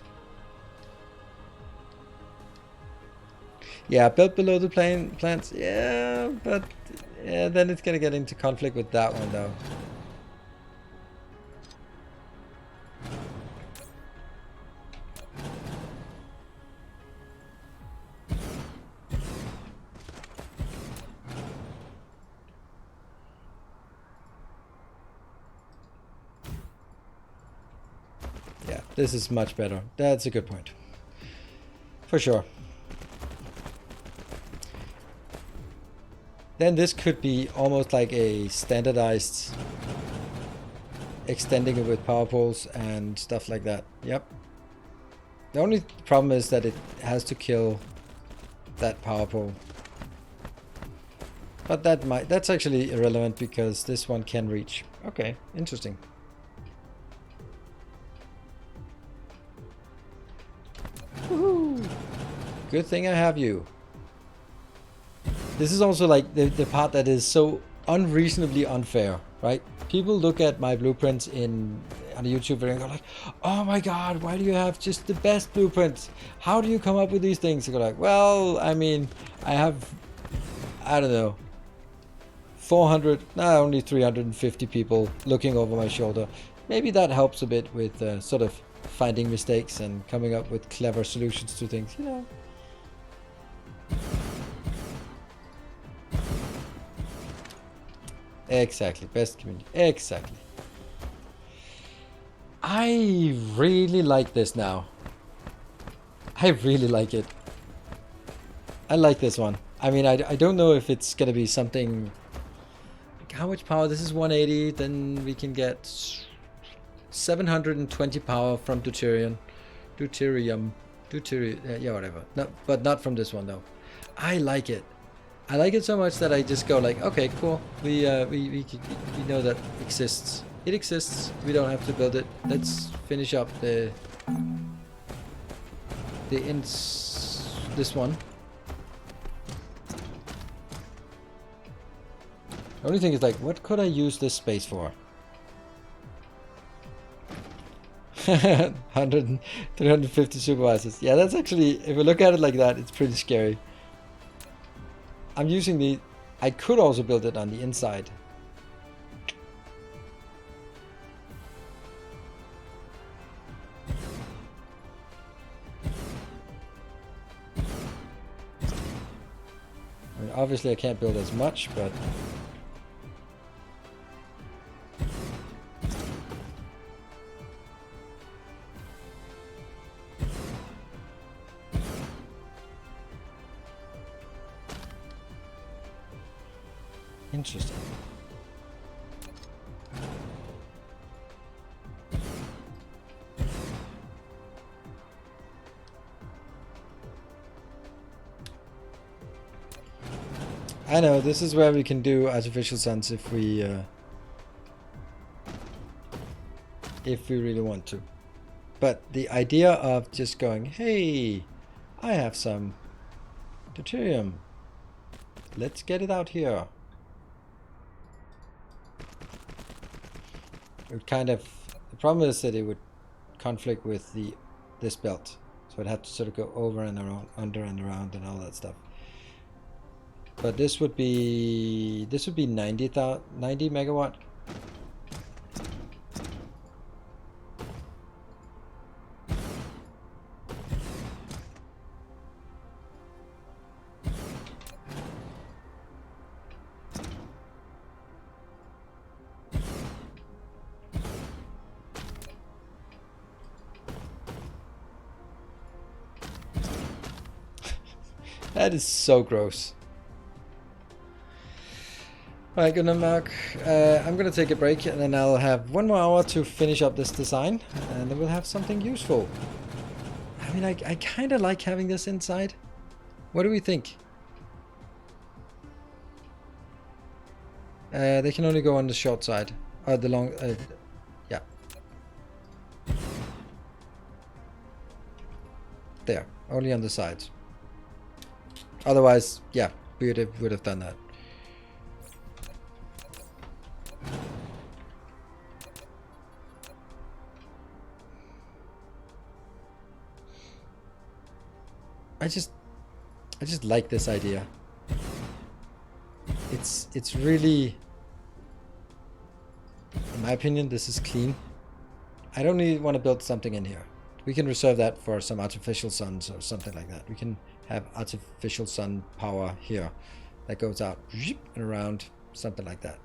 Yeah, built below the plants. Yeah, but yeah, then it's gonna get into conflict with that one though. This is much better. That's a good point. For sure. Then this could be almost like a standardized extending it with power poles and stuff like that. Yep. The only problem is that it has to kill that power pole. But that's actually irrelevant because this one can reach. Okay, interesting. Woohoo! Good thing I have you. This is also like the part that is so unreasonably unfair, right? People look at my blueprints on a YouTube video and go like, oh my god, why do you have just the best blueprints? How do you come up with these things? I go like, well, I mean, I have, I don't know, 400, only 350 people looking over my shoulder. Maybe that helps a bit with sort of finding mistakes and coming up with clever solutions to things, you know. Exactly, best community. Exactly. I really like this now. I really like it. I like this one. I mean, I don't know if it's gonna be something. Like how much power? This is 180. Then we can get 720 power from deuterium. Yeah, whatever. No, but not from this one though. I like it. I like it so much that I just go like, okay, cool. We know that exists. It exists. We don't have to build it. Let's finish up this one. The only thing is like, what could I use this space for? 350 supervisors. Yeah, that's actually, if we look at it like that, it's pretty scary. I'm using the... I could also build it on the inside. I mean, obviously I can't build as much, but... Interesting. I know, this is where we can do artificial suns if we really want to. But the idea of just going, hey, I have some deuterium. Let's get it out here. It kind of, the problem is that it would conflict with this belt, so I'd have to sort of go over and around, under and around, and all that stuff. But this would be 90 megawatt. That is so gross. Alright, good night, Mark. I'm gonna take a break and then I'll have 1 more hour to finish up this design and then we'll have something useful. I mean, I kind of like having this inside. What do we think? They can only go on the short side. Or the long... yeah. There. Only on the sides. Otherwise, yeah, we would have done that. I just like this idea. It's really, in my opinion, this is clean. I don't really want to build something in here. We can reserve that for some artificial suns or something like that. We can have artificial sun power here that goes out and around, something like that.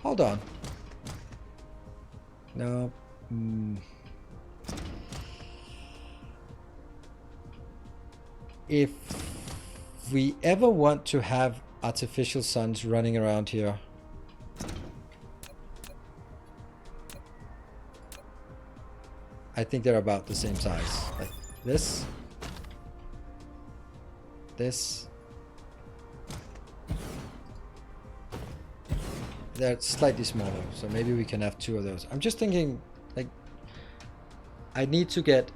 Hold on. No. If we ever want to have artificial suns running around here, I think they're about the same size. Like this. This. They're slightly smaller, so maybe we can have 2 of those. I'm just thinking, like, I need to get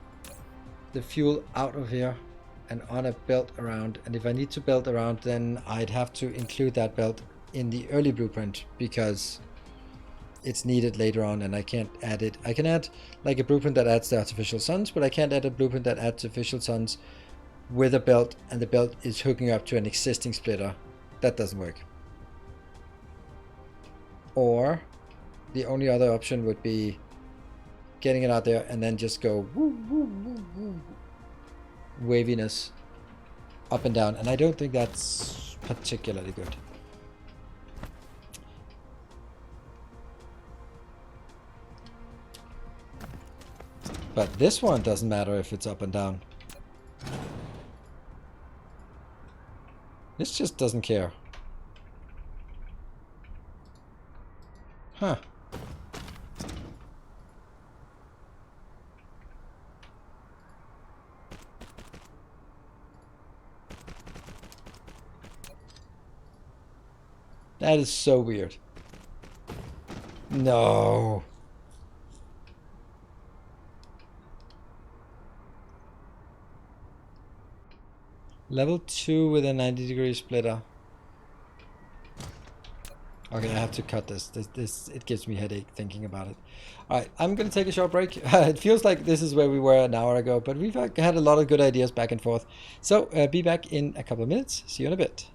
the fuel out of here and on a belt around, and if I need to belt around, then I'd have to include that belt in the early blueprint because it's needed later on and I can't add it. I can add like a blueprint that adds the artificial suns, but I can't add a blueprint that adds artificial suns with a belt and the belt is hooking up to an existing splitter. That doesn't work. Or the only other option would be getting it out there and then just go woo, woo, woo, woo, waviness up and down, and I don't think that's particularly good. But this one doesn't matter if it's up and down. This just doesn't care. Huh. That is so weird. No. Level 2 with a 90-degree splitter. Okay, I have to cut this. This it gives me a headache thinking about it. Alright, I'm going to take a short break. It feels like this is where we were an hour ago, but we've had a lot of good ideas back and forth. So, be back in a couple of minutes. See you in a bit.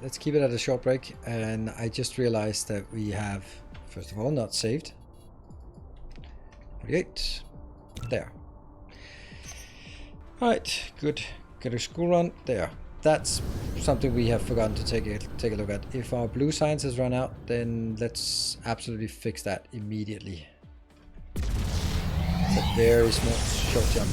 Let's keep it at a short break, and I just realized that we have, first of all, not saved. 48. There. Alright, good. Get a school run. There. That's something we have forgotten to take a look at. If our blue science has run out, then let's absolutely fix that immediately. It's a very small, short jump.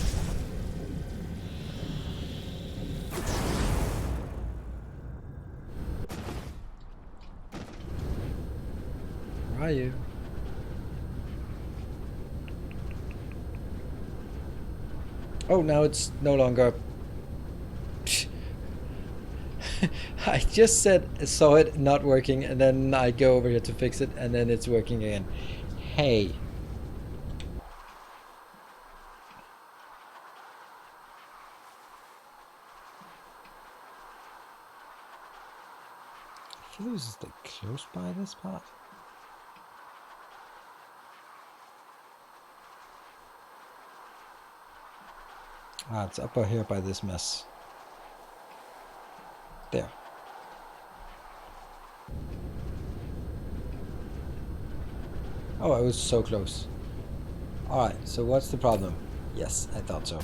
Where are you? Oh, now it's no longer. I just saw it not working, and then I go over here to fix it, and then it's working again. Hey. I feel this is like close by this part. Ah, it's up here by this mess. There. Oh, I was so close. Alright, so what's the problem? Yes, I thought so.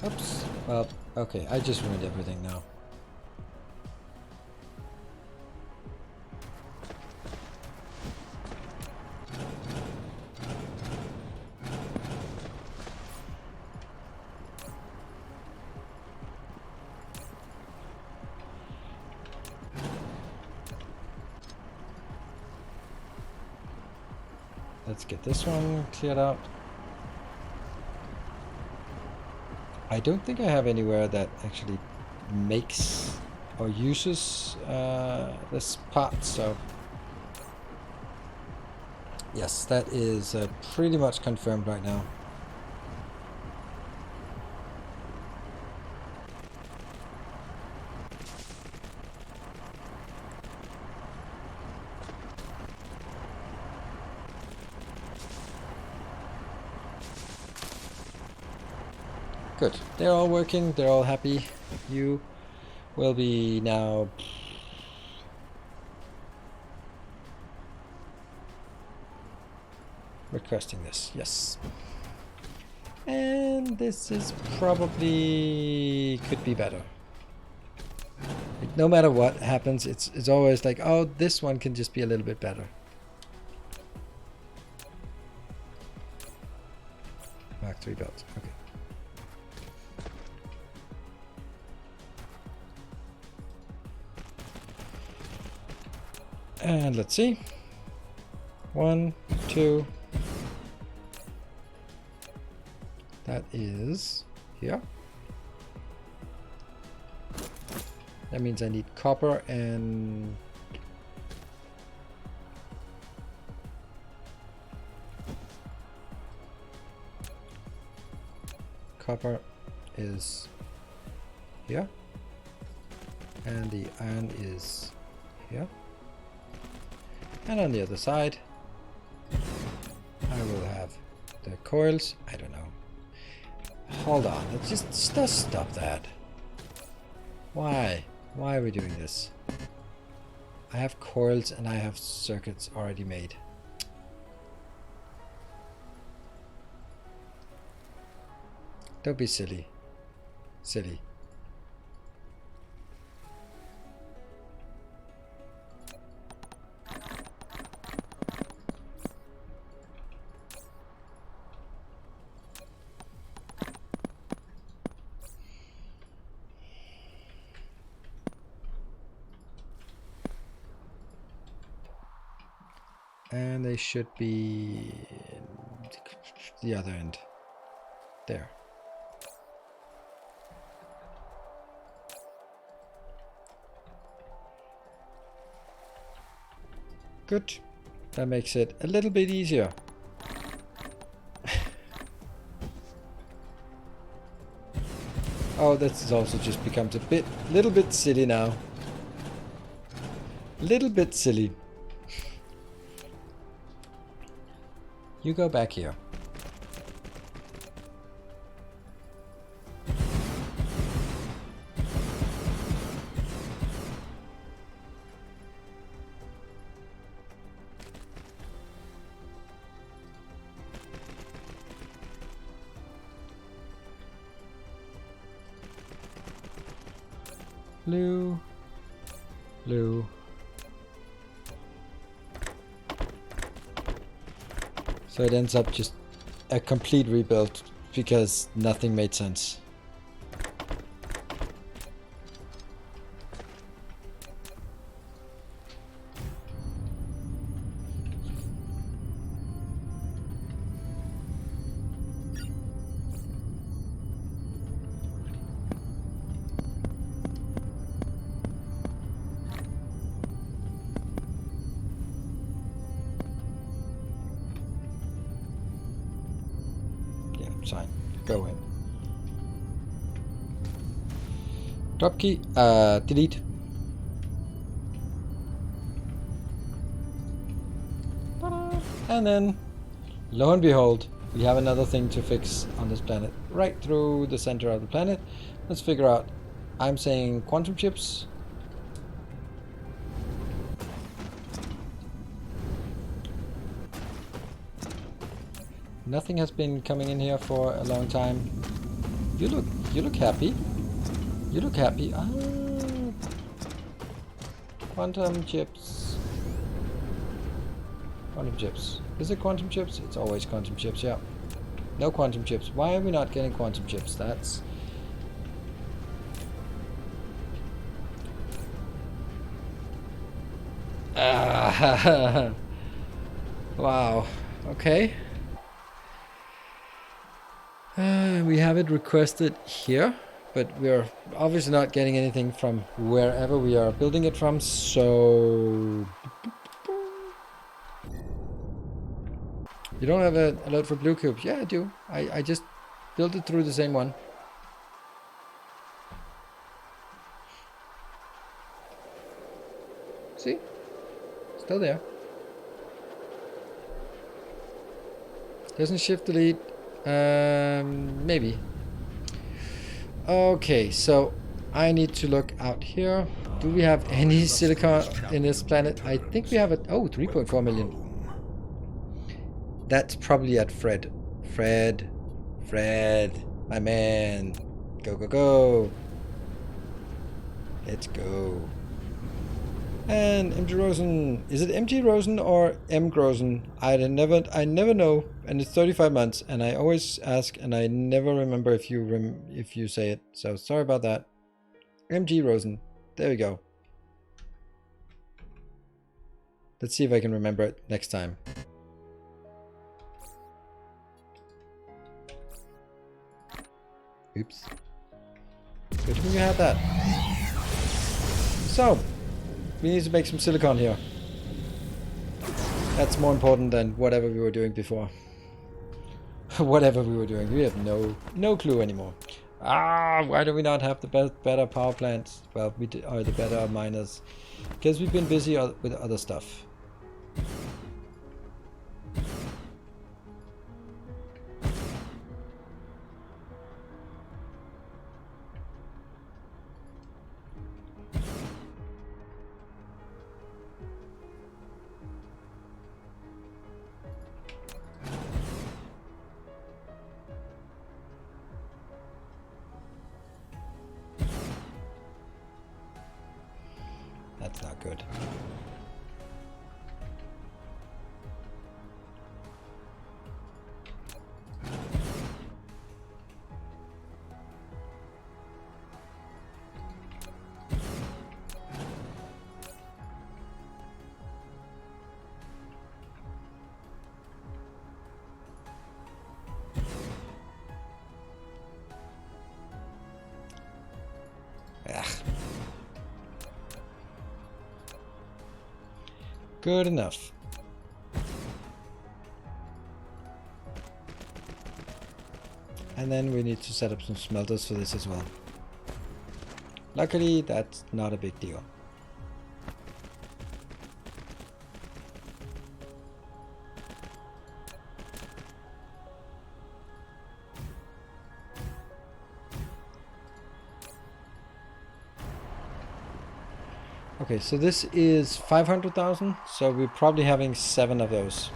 Oops. Well, okay, I just ruined everything now. Let's get this one cleared out. I don't think I have anywhere that actually makes or uses this part, so yes, that is pretty much confirmed right now. Good. They're all working. They're all happy. You will be now requesting this. Yes. And this is probably could be better. Like, no matter what happens, it's always like, oh, this one can just be a little bit better. Mark 3 belts. Okay. And let's see. 1, 2. That is here. That means I need copper and copper is here. And the iron is here. And on the other side, I will have the coils. I don't know. Hold on. Let's just stop that. Why? Why are we doing this? I have coils and I have circuits already made. Don't be silly. Silly. And they should be the other end. There. Good. That makes it a little bit easier. Oh, this also just becomes little bit silly now. Little bit silly. You go back here. Blue. Blue. So it ends up just a complete rebuild because nothing made sense. Go in. Drop key, delete. Ta-da! And then, lo and behold, we have another thing to fix on this planet. Right through the center of the planet. Let's figure out. I'm saying quantum chips. Nothing has been coming in here for a long time. You look happy. You look happy. Ah, quantum chips. Quantum chips. Is it quantum chips? It's always quantum chips, yeah. No quantum chips. Why are we not getting quantum chips? That's... Ah, wow. Okay. We have it requested here, but we're obviously not getting anything from wherever we are building it from, so... You don't have an alert for blue cubes? Yeah, I do. I just built it through the same one. See? Still there. Doesn't shift delete. Maybe. Okay, so I need to look out here. Do we have any silicon in this planet? I think we have it. Oh, 3.4 million. That's probably at Fred. Fred, my man. Go, go, go. Let's go. And MG Rosen. Is it MG Rosen or M Grosen? I never know. And it's 35 months, and I always ask, and I never remember if you say it. So sorry about that. MG Rosen. There we go. Let's see if I can remember it next time. Oops. Good thing you had that. So, we need to make some silicon here. That's more important than whatever we were doing before. Whatever we were doing, we have no clue anymore. Why do we not have the better power plants? Well, are the better miners, because we've been busy with other stuff. That's not good. Ugh. Good enough. And then we need to set up some smelters for this as well. Luckily, that's not a big deal. Okay, so this is 500,000, so we're probably having 7 of those.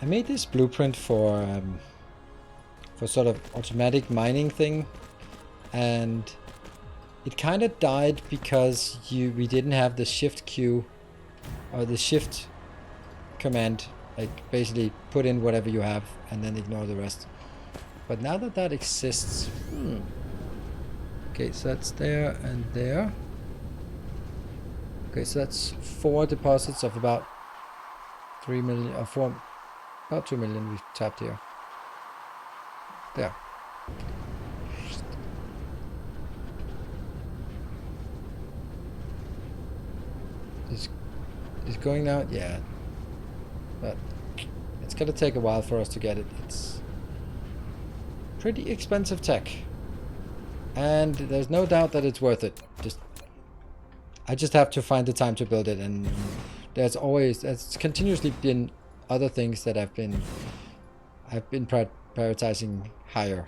made this blueprint for sort of automatic mining thing, and it kind of died because we didn't have the shift Q or the shift command, like basically put in whatever you have and then ignore the rest. But now that that exists, okay, so that's there and there. Okay, so that's 4 deposits of about 3 million, or 4, about 2 million we've tapped here. There. Is going now? Yeah. But it's gonna take a while for us to get it. It's pretty expensive tech. And there's no doubt that it's worth it. I just have to find the time to build it, and there's continuously been other things that I've been prioritizing higher.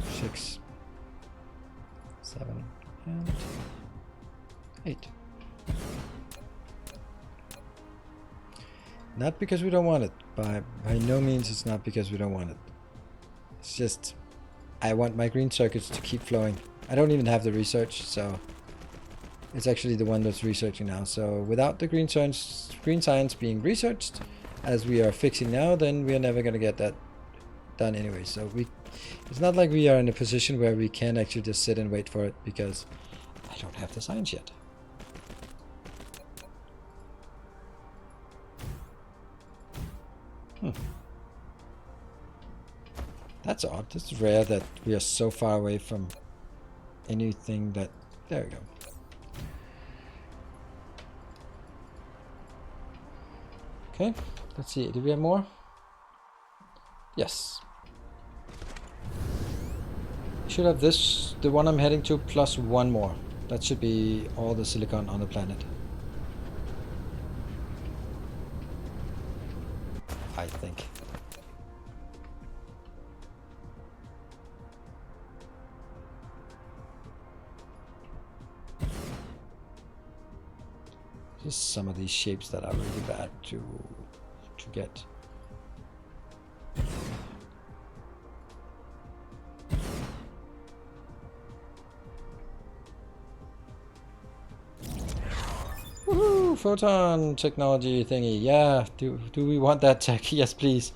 Six, 7, and 8. Not because we don't want it. By no means it's not because we don't want it. It's just I want my green circuits to keep flowing. I don't even have the research, so it's actually the one that's researching now. So without the green science being researched, as we are fixing now, then we are never going to get that done anyway. So it's not like we are in a position where we can actually just sit and wait for it, because I don't have the science yet. That's odd. It's rare that we are so far away from anything that... There we go. Okay, let's see. Do we have more? Yes. Should have this, the one I'm heading to, plus 1 more. That should be all the silicon on the planet. I think. Just some of these shapes that are really bad to get. Woohoo! Photon technology thingy. Yeah, do we want that tech? Yes, please.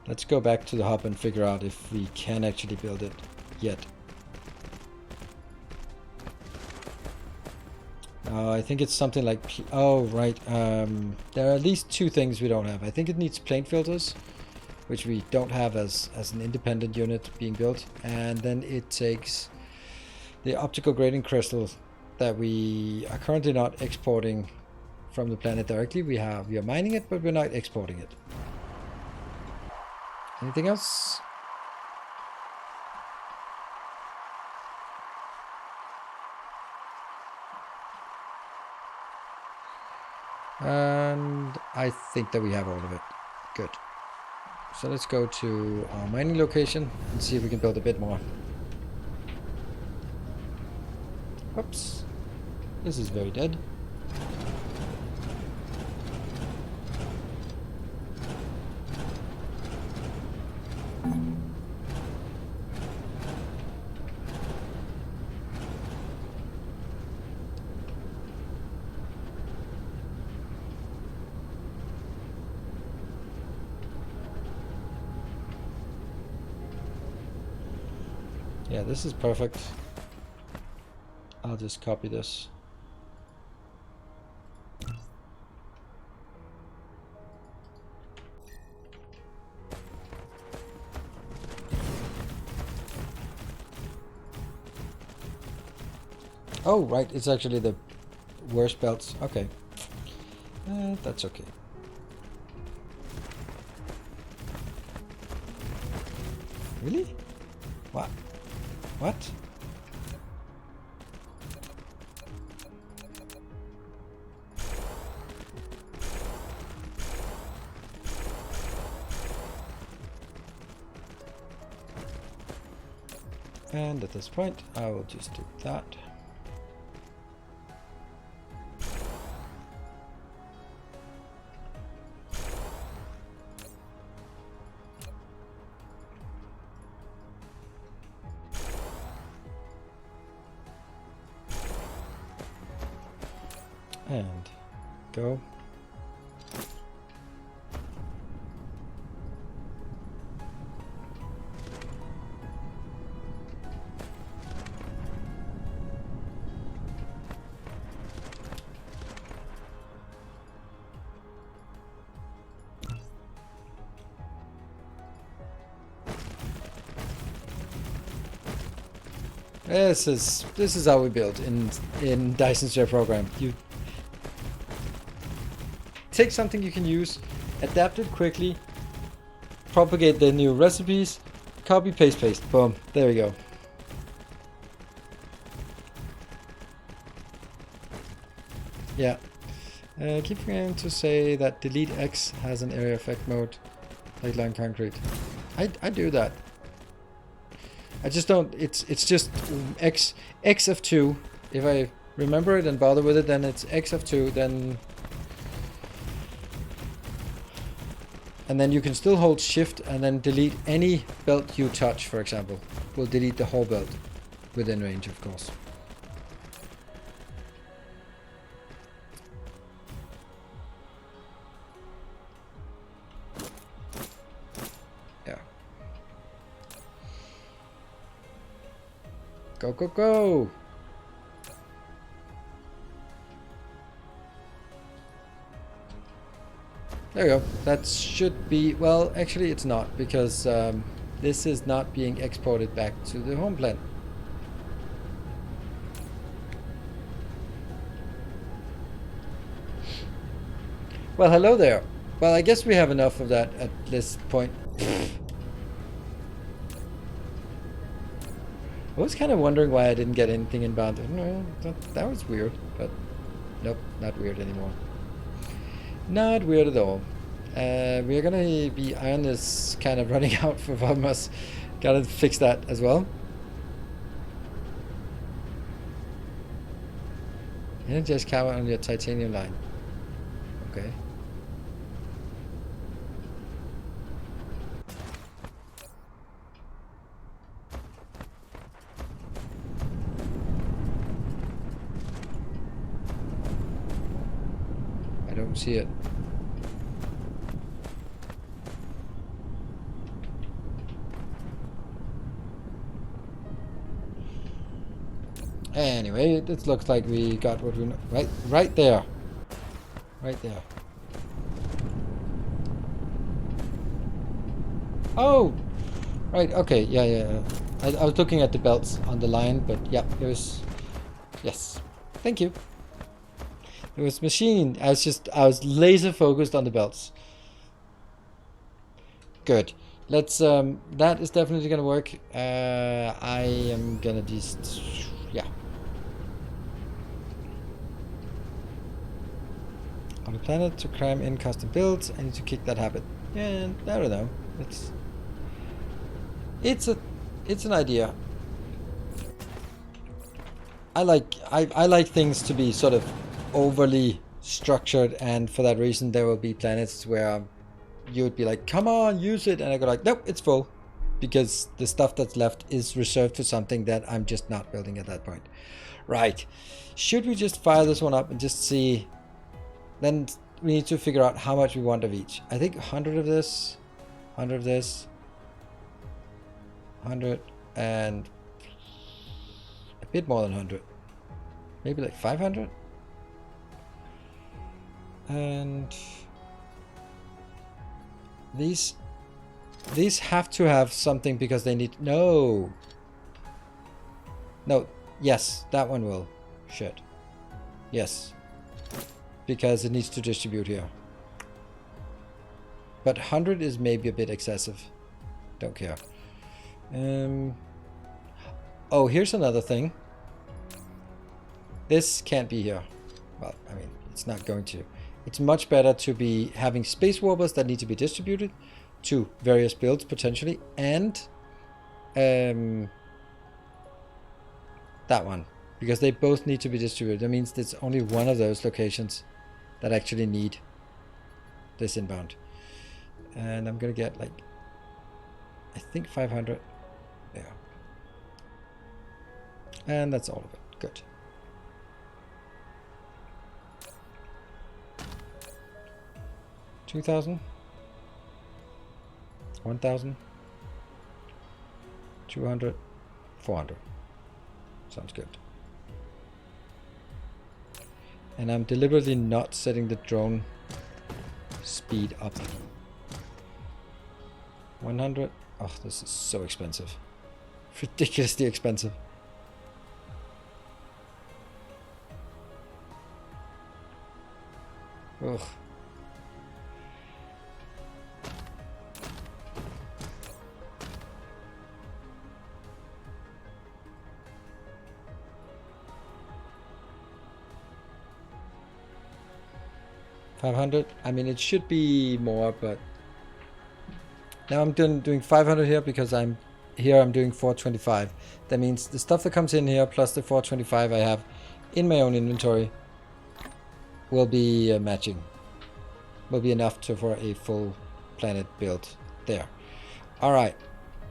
Let's go back to the hub and figure out if we can actually build it yet. I think it's something like... Oh, right. There are at least 2 things we don't have. I think it needs plane filters, which we don't have as an independent unit being built. And then it takes the optical grading crystal that we are currently not exporting from the planet directly. We are mining it, but we're not exporting it. Anything else? And I think that we have all of it. Good. So let's go to our mining location and see if we can build a bit more. Oops. This is very dead. Yeah, this is perfect. I'll just copy this. Oh, right, it's actually the worst belts. Okay. That's okay. Really? What? What? And at this point, I will just do that. And go. This is how we build in Dyson share program. You take something you can use, adapt it quickly, propagate the new recipes, copy, paste, paste. Boom. There we go. Yeah. Keep forgetting to say that delete X has an area effect mode, like line concrete. I do that. I just don't. It's just X of 2. If I remember it and bother with it, then it's X of 2. Then and then you can still hold Shift and then delete any belt you touch. For example, will delete the whole belt within range, of course. Go, go, go! There we go. That should be... Well, actually it's not, because this is not being exported back to the home plan. Well, hello there. Well, I guess we have enough of that at this point. I was kind of wondering why I didn't get anything inbound. No, that was weird, but nope, not weird anymore. Not weird at all. We're gonna be... Iron is kind of running out for us. Gotta fix that as well. Energize cover on your titanium line. Okay. See it. Anyway, it looks like we got what we know. Right there. Right there. Oh! Right, okay, yeah. I was looking at the belts on the line, but yeah, it was... Yes. Thank you. It was machine. I was laser focused on the belts. Good. Let's that is definitely gonna work. I am gonna just yeah. On the planet to cram in custom builds, I need to kick that habit. Yeah, I don't know. It's an idea. I like things to be sort of overly structured, and for that reason there will be planets where you would be like, come on, use it, and I go like, nope, it's full, because the stuff that's left is reserved for something that I'm just not building at that point. Right, should we just fire this one up and just see? Then we need to figure out how much we want of each. I think 100 of this, 100 of this, 100, and a bit more than 100, maybe like 500. And these have to have something because they need... No, yes, that one will. Shit. Yes, because it needs to distribute here. But 100 is maybe a bit excessive. Don't care. Oh, here's another thing. This can't be here. Well, I mean, it's not going to. It's much better to be having space warpers that need to be distributed to various builds potentially, and that one, because they both need to be distributed. That means there's only one of those locations that actually need this inbound. And I'm gonna get like, I think 500. Yeah. And that's all of it. Good. $2,000, 1,000, 200, 400. Sounds good. And I'm deliberately not setting the drone speed up. 100. Oh, this is so expensive. Ridiculously expensive. Ugh. $500. I mean, it should be more, but now I'm doing 500 here because I'm doing 425. That means the stuff that comes in here plus the 425 I have in my own inventory will be matching. Will be enough for a full planet build there. All right,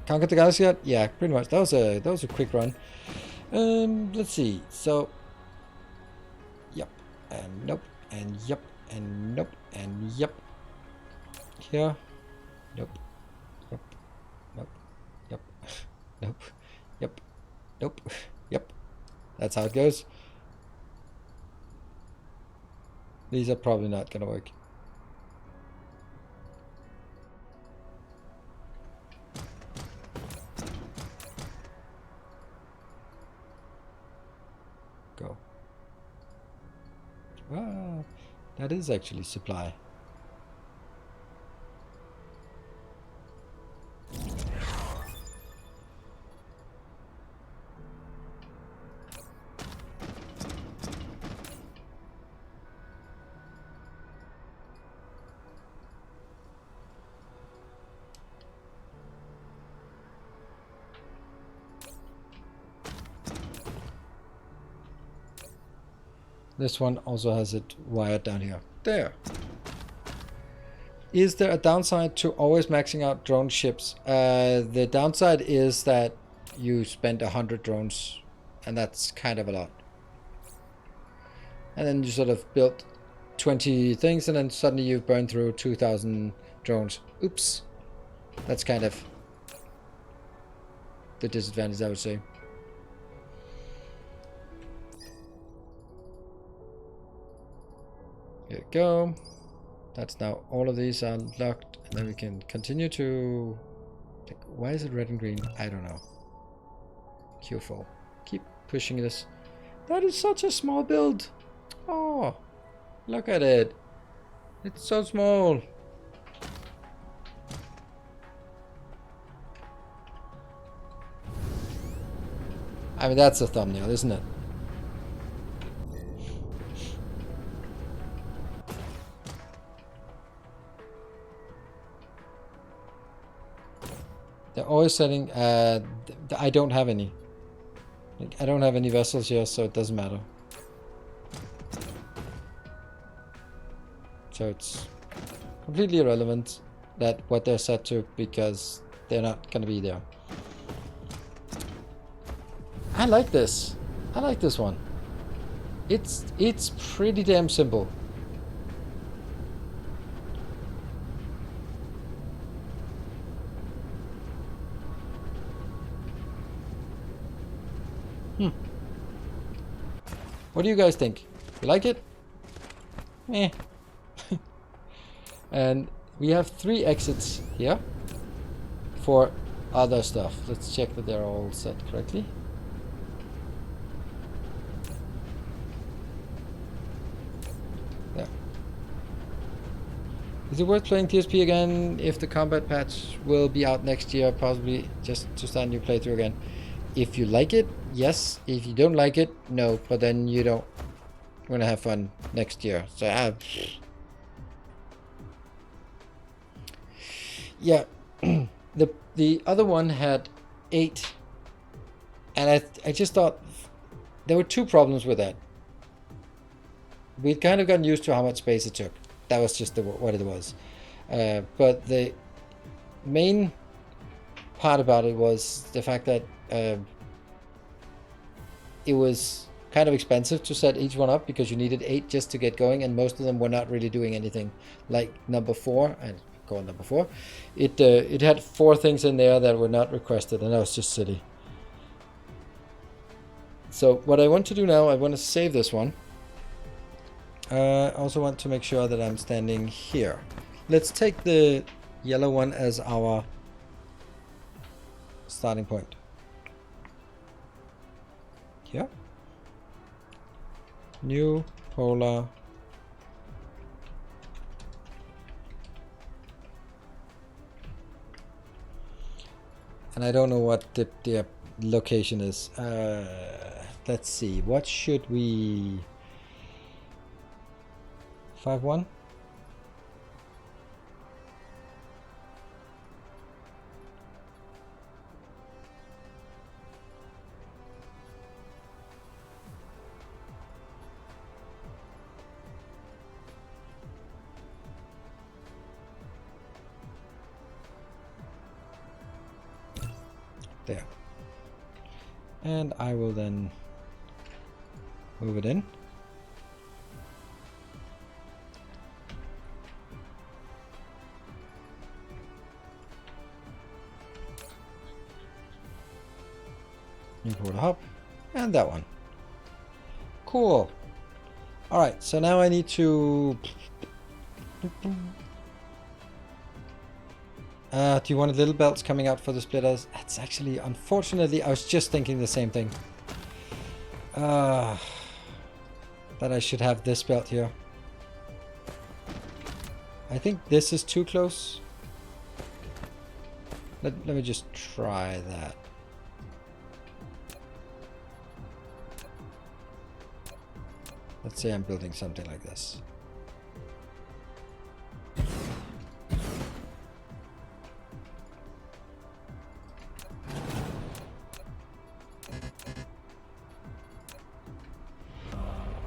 conquered the galaxy yet? Yeah, pretty much. That was a quick run. Let's see. So, yep, and nope, and yep. And nope, and yep. Here, nope, nope, nope, yep, nope, yep, nope, yep. That's how it goes. These are probably not gonna work. Go. Ah. That is actually supply. This one also has it wired down here. There. Is there a downside to always maxing out drone ships? The downside is that you spend 100 drones, and that's kind of a lot. And then you sort of built 20 things, and then suddenly you've burned through 2,000 drones. Oops. That's kind of the disadvantage, I would say. Here we go. That's now all of these are locked, and then we can continue to. Why is it red and green? I don't know. Q full. Keep pushing this. That is such a small build. Oh, look at it. It's so small. I mean, that's a thumbnail, isn't it? They're always setting, I don't have any. Like, I don't have any vessels here, so it doesn't matter. So it's completely irrelevant that what they're set to, because they're not gonna be there. I like this. I like this one. It's pretty damn simple. What do you guys think? You like it? Eh. And we have 3 exits here for other stuff. Let's check that they're all set correctly. There. Is it worth playing TSP again if the combat patch will be out next year, possibly just to start a new playthrough again? If you like it, yes. If you don't like it, no. But then you don't want to have fun next year. So yeah. the other one had 8, and I just thought there were 2 problems with that. We'd kind of gotten used to how much space it took. That was just what it was. But the main part about it was the fact that it was kind of expensive to set each one up because you needed 8 just to get going, and most of them were not really doing anything. Like number 4, and go on number 4, it had 4 things in there that were not requested, and that was just silly. So what I want to do now, I want to save this one. I also want to make sure that I'm standing here. Let's take the yellow one as our starting point. Here. New polar. And I don't know what the location is. Let's see. What should we... 5-1? There. And I will then move it in. Import a hub, and that one. Cool. All right, so now I need to... do you want little belts coming out for the splitters? That's actually, unfortunately, I was just thinking the same thing. That I should have this belt here. I think this is too close. Let me just try that. Let's say I'm building something like this.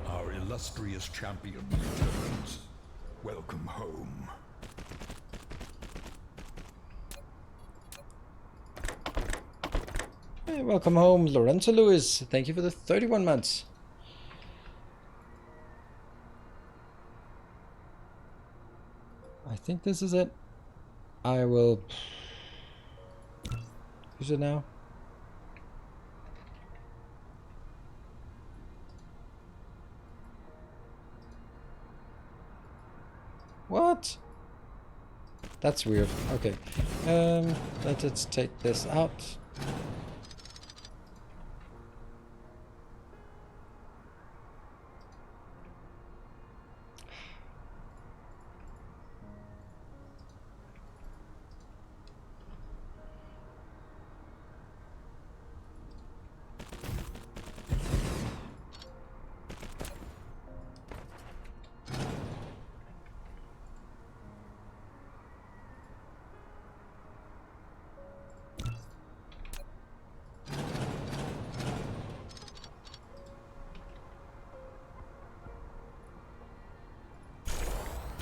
Our illustrious champion returns. Welcome home. Hey, welcome home, Lorenzo Lewis. Thank you for the 31 months. I think this is it. I will use it now. What? That's weird. Okay. Let's take this out.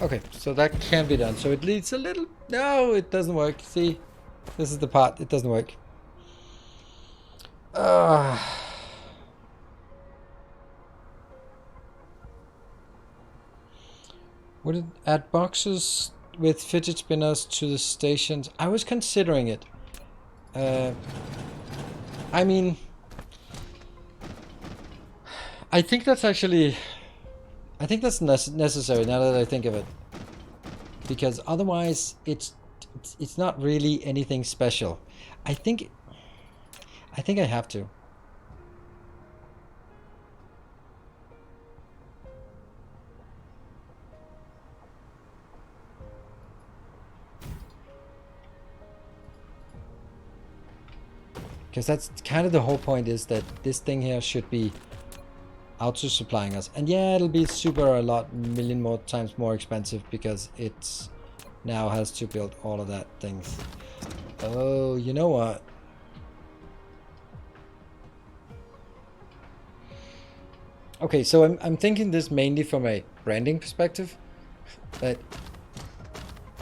Okay, so that can be done. So it leads a little... No, it doesn't work. See? This is the part. It doesn't work. Would it add boxes with fidget spinners to the stations? I was considering it. I mean... I think that's actually... I think that's necessary now that I think of it, because otherwise it's not really anything special. I think I have to. Because that's kind of the whole point, is that this thing here should be auto-supplying us. And yeah, it'll be a million more times more expensive because it's now has to build all of that things. Oh, you know what? Okay, so I'm thinking this mainly from a branding perspective. That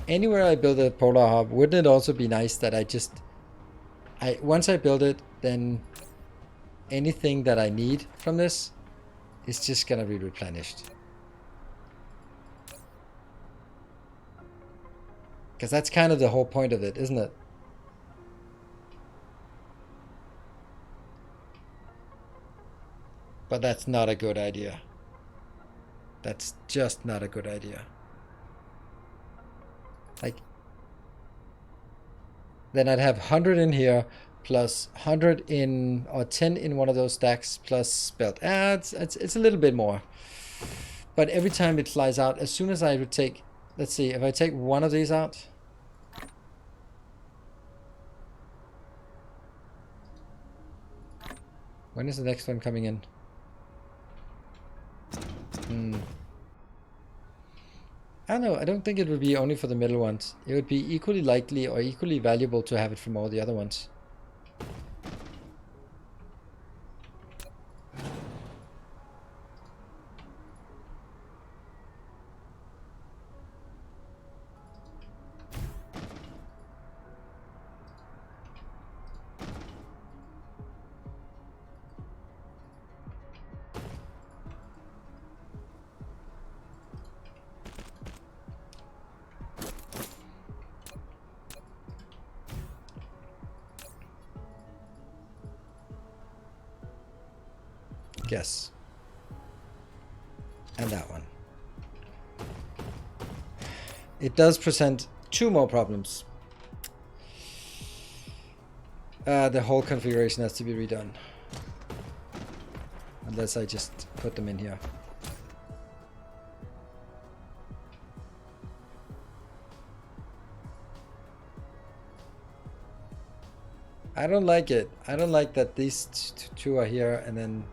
anywhere I build a polar hub, wouldn't it also be nice that once I build it, then anything that I need from this is just gonna be replenished. Because that's kind of the whole point of it, isn't it? But that's not a good idea. That's just not a good idea. Like, then I'd have 100 in here, plus 100 in, or 10 in one of those stacks, plus belt. It's a little bit more. But every time it flies out, as soon as I would take, let's see, if I take one of these out. When is the next one coming in? I don't know, I don't think it would be only for the middle ones. It would be equally likely or equally valuable to have it from all the other ones. Yes. And that one. It does present two more problems. The whole configuration has to be redone. Unless I just put them in here. I don't like it. I don't like that these two are here and then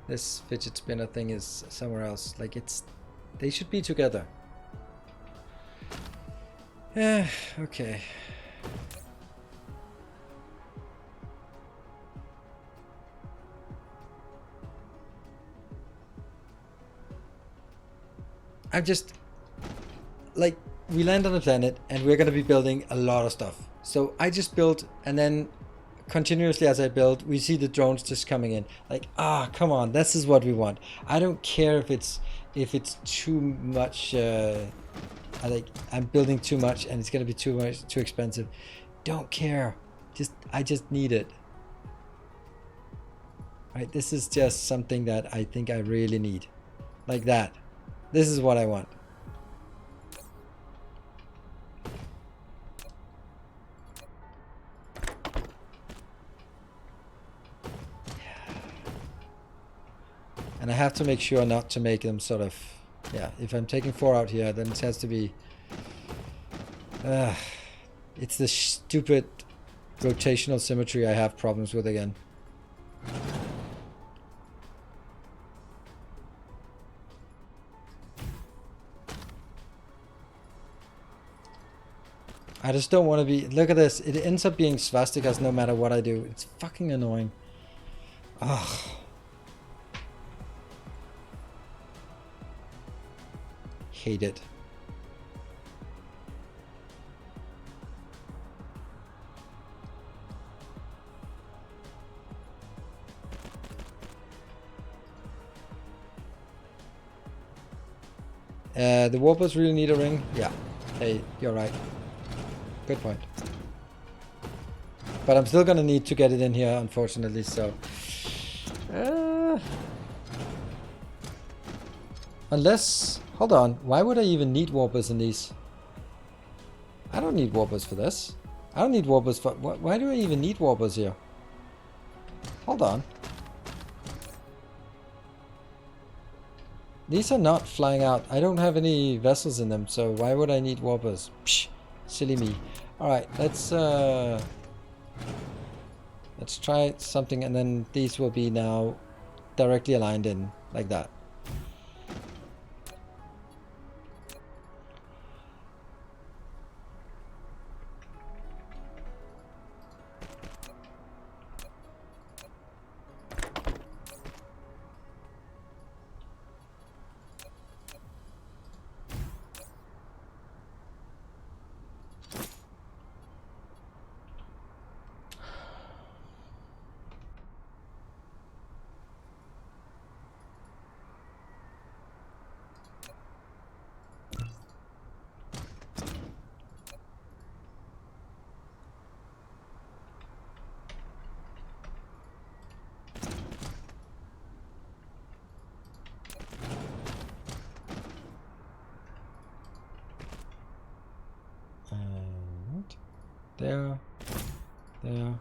this fidget spinner thing is somewhere else. Like, they should be together. Yeah, okay. I'm just, like, we land on a planet and we're gonna be building a lot of stuff. So I just built, and then continuously as I build, we see the drones just coming in. Like, come on, this is what we want. I don't care if it's too much. I'm building too much and it's gonna be too expensive. Don't care. I just need it. Right? This is just something that I think I really need. Like that. This is what I want. And I have to make sure not to make them sort of, yeah, if I'm taking 4 out here, then it has to be, it's the stupid rotational symmetry I have problems with again. I just don't want to be, look at this, it ends up being swastikas no matter what I do. It's fucking annoying. Ugh. Hate it. The warpers really need a ring? Yeah. Hey, you're right. Good point. But I'm still gonna need to get it in here, unfortunately, so... Unless... Hold on, why would I even need warpers in these? I don't need warpers for this. I don't need warpers for... Why do I even need warpers here? Hold on. These are not flying out. I don't have any vessels in them, so why would I need warpers? Psh, silly me. Alright, let's... Let's try something, and then these will be now directly aligned in like that. There, there.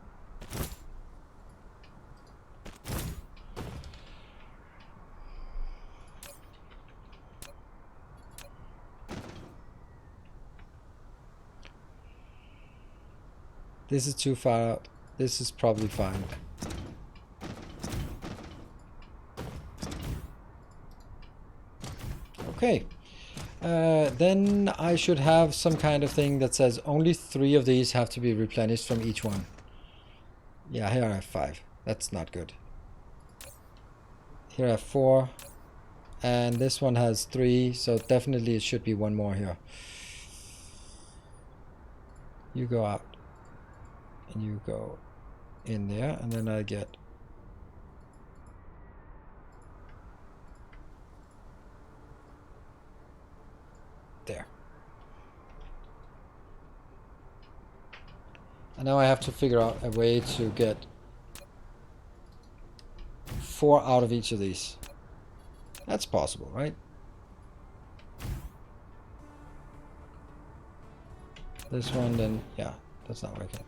This is too far out. This is probably fine. Okay. Then I should have some kind of thing that says only 3 of these have to be replenished from each one. Yeah, here I have 5. That's not good. Here I have 4. And this one has 3, so definitely it should be 1 more here. You go out. And you go in there, and then I get... there. And now I have to figure out a way to get 4 out of each of these. That's possible, right? This one, then, yeah, that's not working.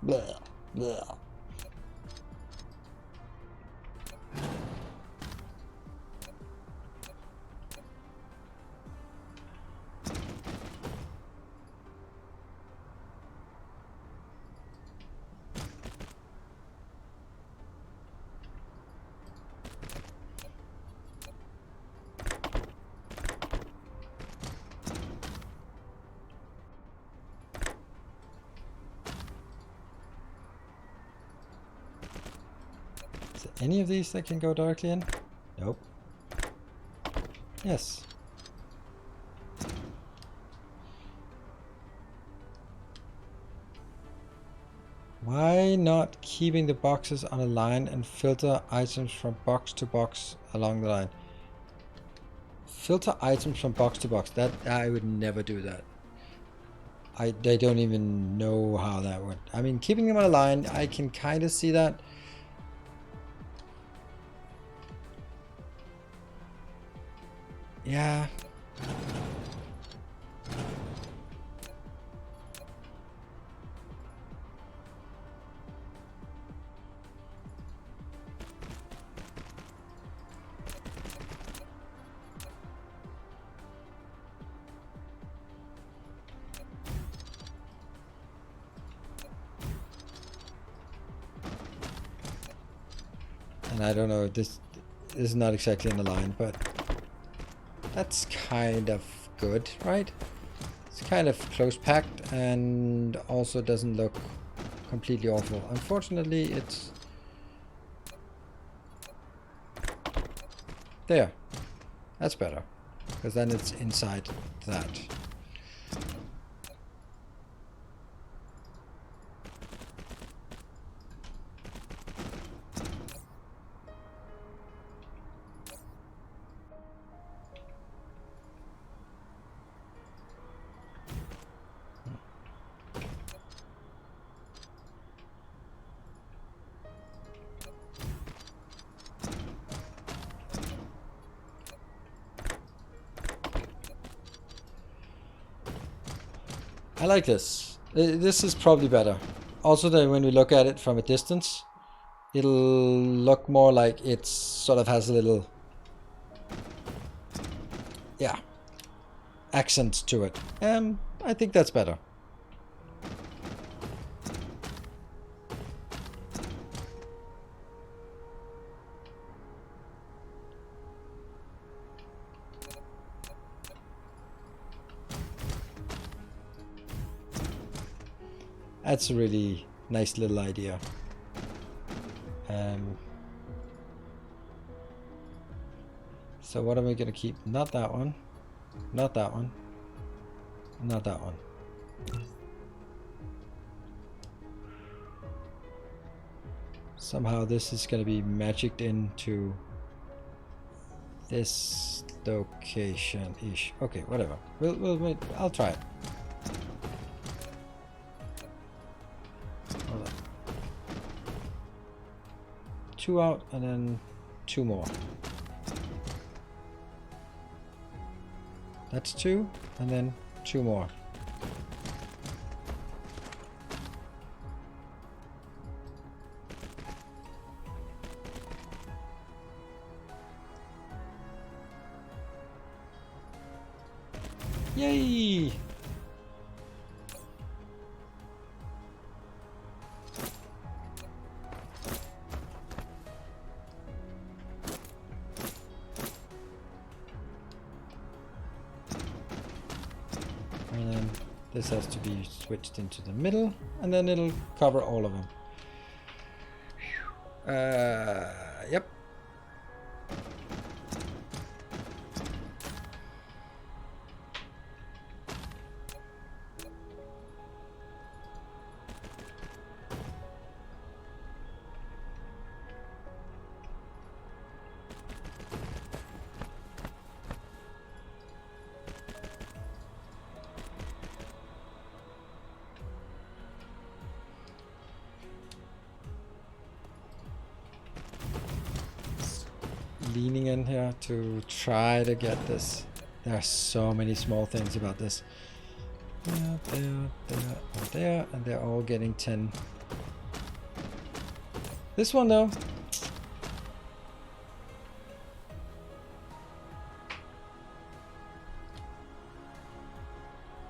Blah, blah. Any of these that can go directly in? Nope. Yes. Why not keeping the boxes on a line and filter items from box to box along the line? Filter items from box to box. That I would never do that. They don't even know how that would. I mean, keeping them on a line, I can kind of see that. Yeah. And I don't know, this is not exactly in the line, but that's kind of good, right? It's kind of close packed and also doesn't look completely awful. Unfortunately, it's there. That's better, because then it's inside that. like this. This is probably better. Also, that when we look at it from a distance, it'll look more like it sort of has a little, yeah, accent to it. I think that's better. That's a really nice little idea. So what am I gonna keep? Not that one. Not that one. Not that one. Somehow this is gonna be magicked into this location-ish. Okay, whatever. We'll wait. I'll try it. Hold on. 2 out and then 2 more. That's 2 and then 2 more. Yay! And then this has to be switched into the middle, and then it'll cover all of them. Yep. Leaning in here to try to get this. There are so many small things about this. There, and there, and they're all getting 10. This one though.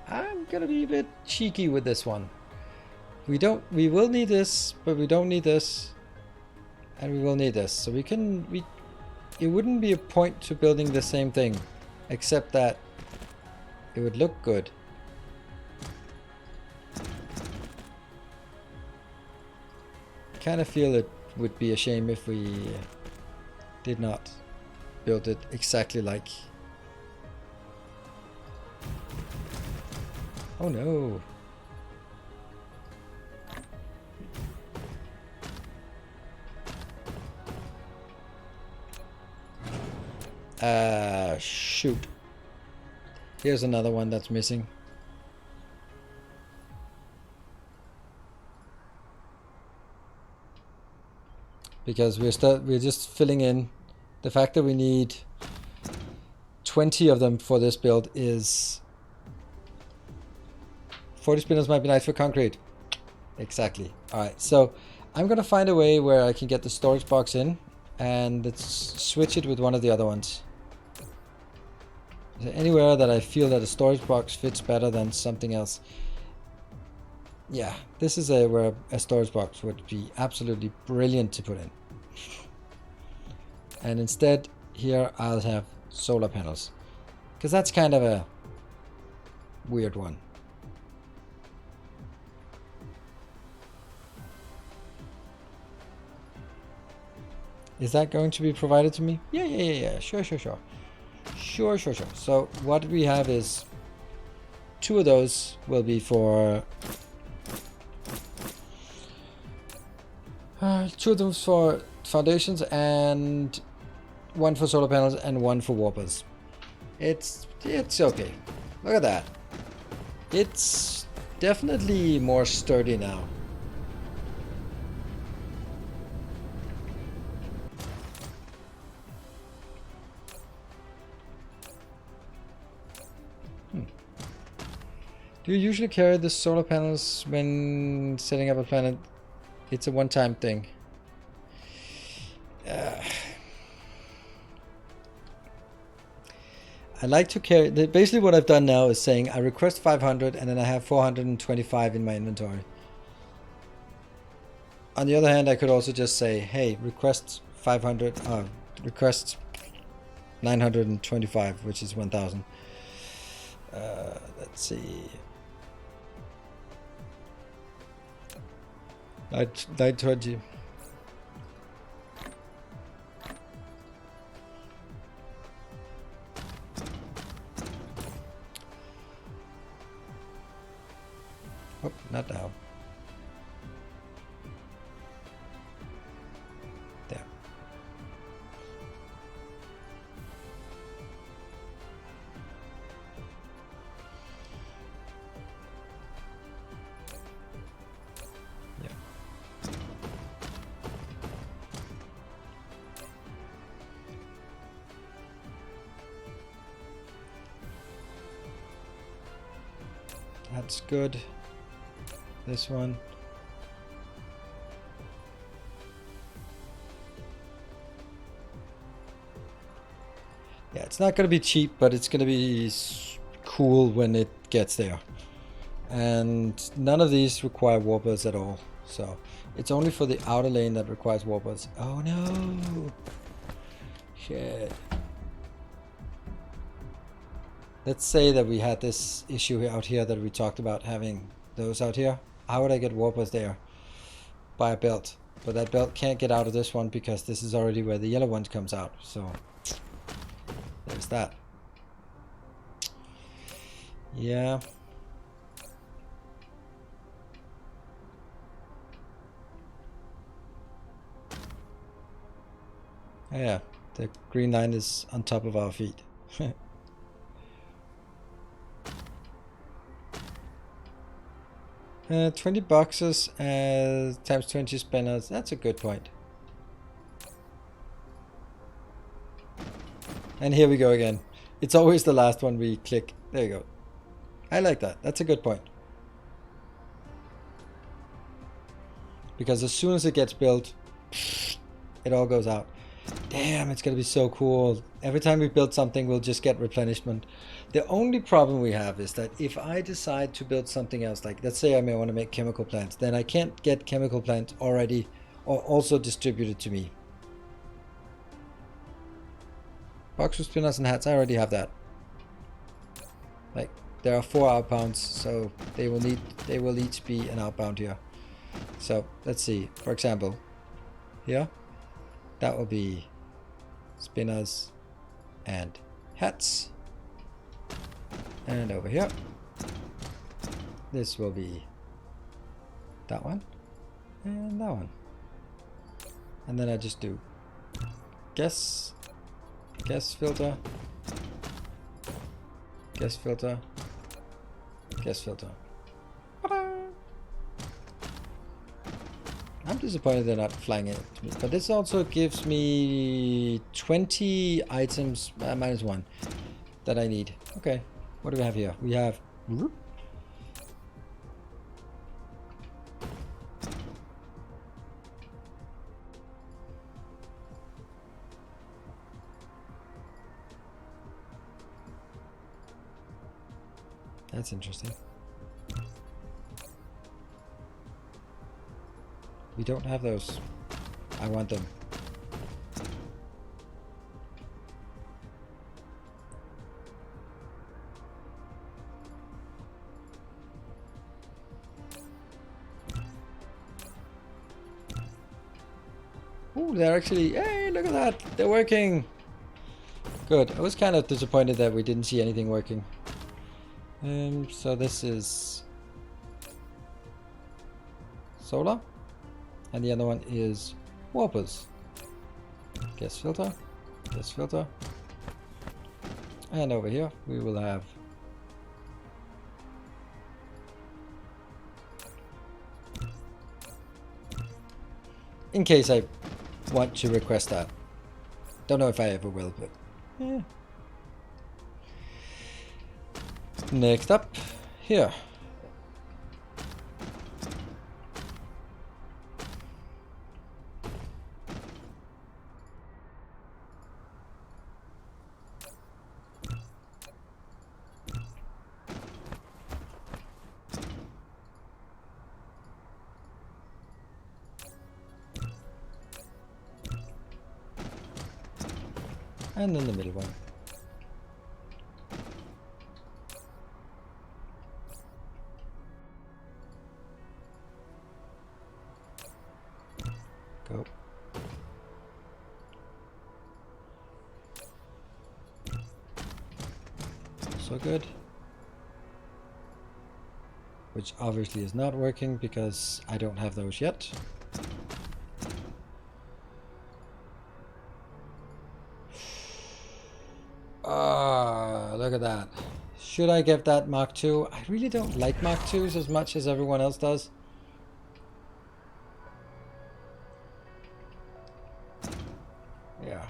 I'm gonna be a bit cheeky with this one. We will need this, but we don't need this. And we will need this. So it wouldn't be a point to building the same thing, except that it would look good. Kind of feel it would be a shame if we did not build it exactly like. Oh no. Shoot. Here's another one that's missing. Because we're just filling in the fact that we need 20 of them for this build is 40 spinners might be nice for concrete. Exactly. Alright, so I'm gonna find a way where I can get the storage box in and let's switch it with one of the other ones. Is there anywhere that I feel that a storage box fits better than something else? Yeah, this is where a storage box would be absolutely brilliant to put in. And instead, here I'll have solar panels. Because that's kind of a weird one. Is that going to be provided to me? Yeah. Sure. Sure. So what we have is 2 of those will be for 2 of them for foundations and 1 for solar panels and 1 for warpers. It's okay. Look at that. It's definitely more sturdy now. Do you usually carry the solar panels when setting up a planet? It's a one-time thing. I like to carry... Basically what I've done now is saying I request 500 and then I have 425 in my inventory. On the other hand, I could also just say, hey, request 500... request 925, which is 1000. Let's see... Light 20. Oh, not now. There. Yeah. That's good. This one. Yeah, it's not going to be cheap, but it's going to be cool when it gets there. And none of these require warpers at all. So it's only for the outer lane that requires warpers. Oh no! Shit. Let's say that we had this issue out here that we talked about having those out here. How would I get warpers there? By a belt. But that belt can't get out of this one because this is already where the yellow one comes out. So there's that. Yeah. Yeah, the green line is on top of our feet. 20 boxes times 20 spinners. That's a good point. And here we go again. It's always the last one we click. There you go. I like that. That's a good point. Because as soon as it gets built, it all goes out. Damn, it's going to be so cool. Every time we build something, we'll just get replenishment. The only problem we have is that if I decide to build something else, like let's say I may want to make chemical plants, then I can't get chemical plants already or also distributed to me. Box with spinners and hats, I already have that. Like there are 4 outbounds, so they will each be an outbound here. So let's see, for example, here, that will be spinners and hats. And over here, this will be that one and that one. And then I just do guess filter, guess filter, guess filter. I'm disappointed they're not flying it to me, but this also gives me 20 items, minus 1, that I need. Okay, what do we have here? We have... That's interesting. We don't have those. I want them. Ooh, they're actually... Hey, look at that! They're working! Good. I was kind of disappointed that we didn't see anything working. So this is... solar. And the other one is warpers. Guess filter. Guess filter. And over here we will have in case I want to request that. Don't know if I ever will, but yeah. Next up here And then the middle one. Go. So good. Which obviously is not working because I don't have those yet. Ah, look at that. Should I give that Mark II? I really don't like Mark IIs as much as everyone else does. Yeah.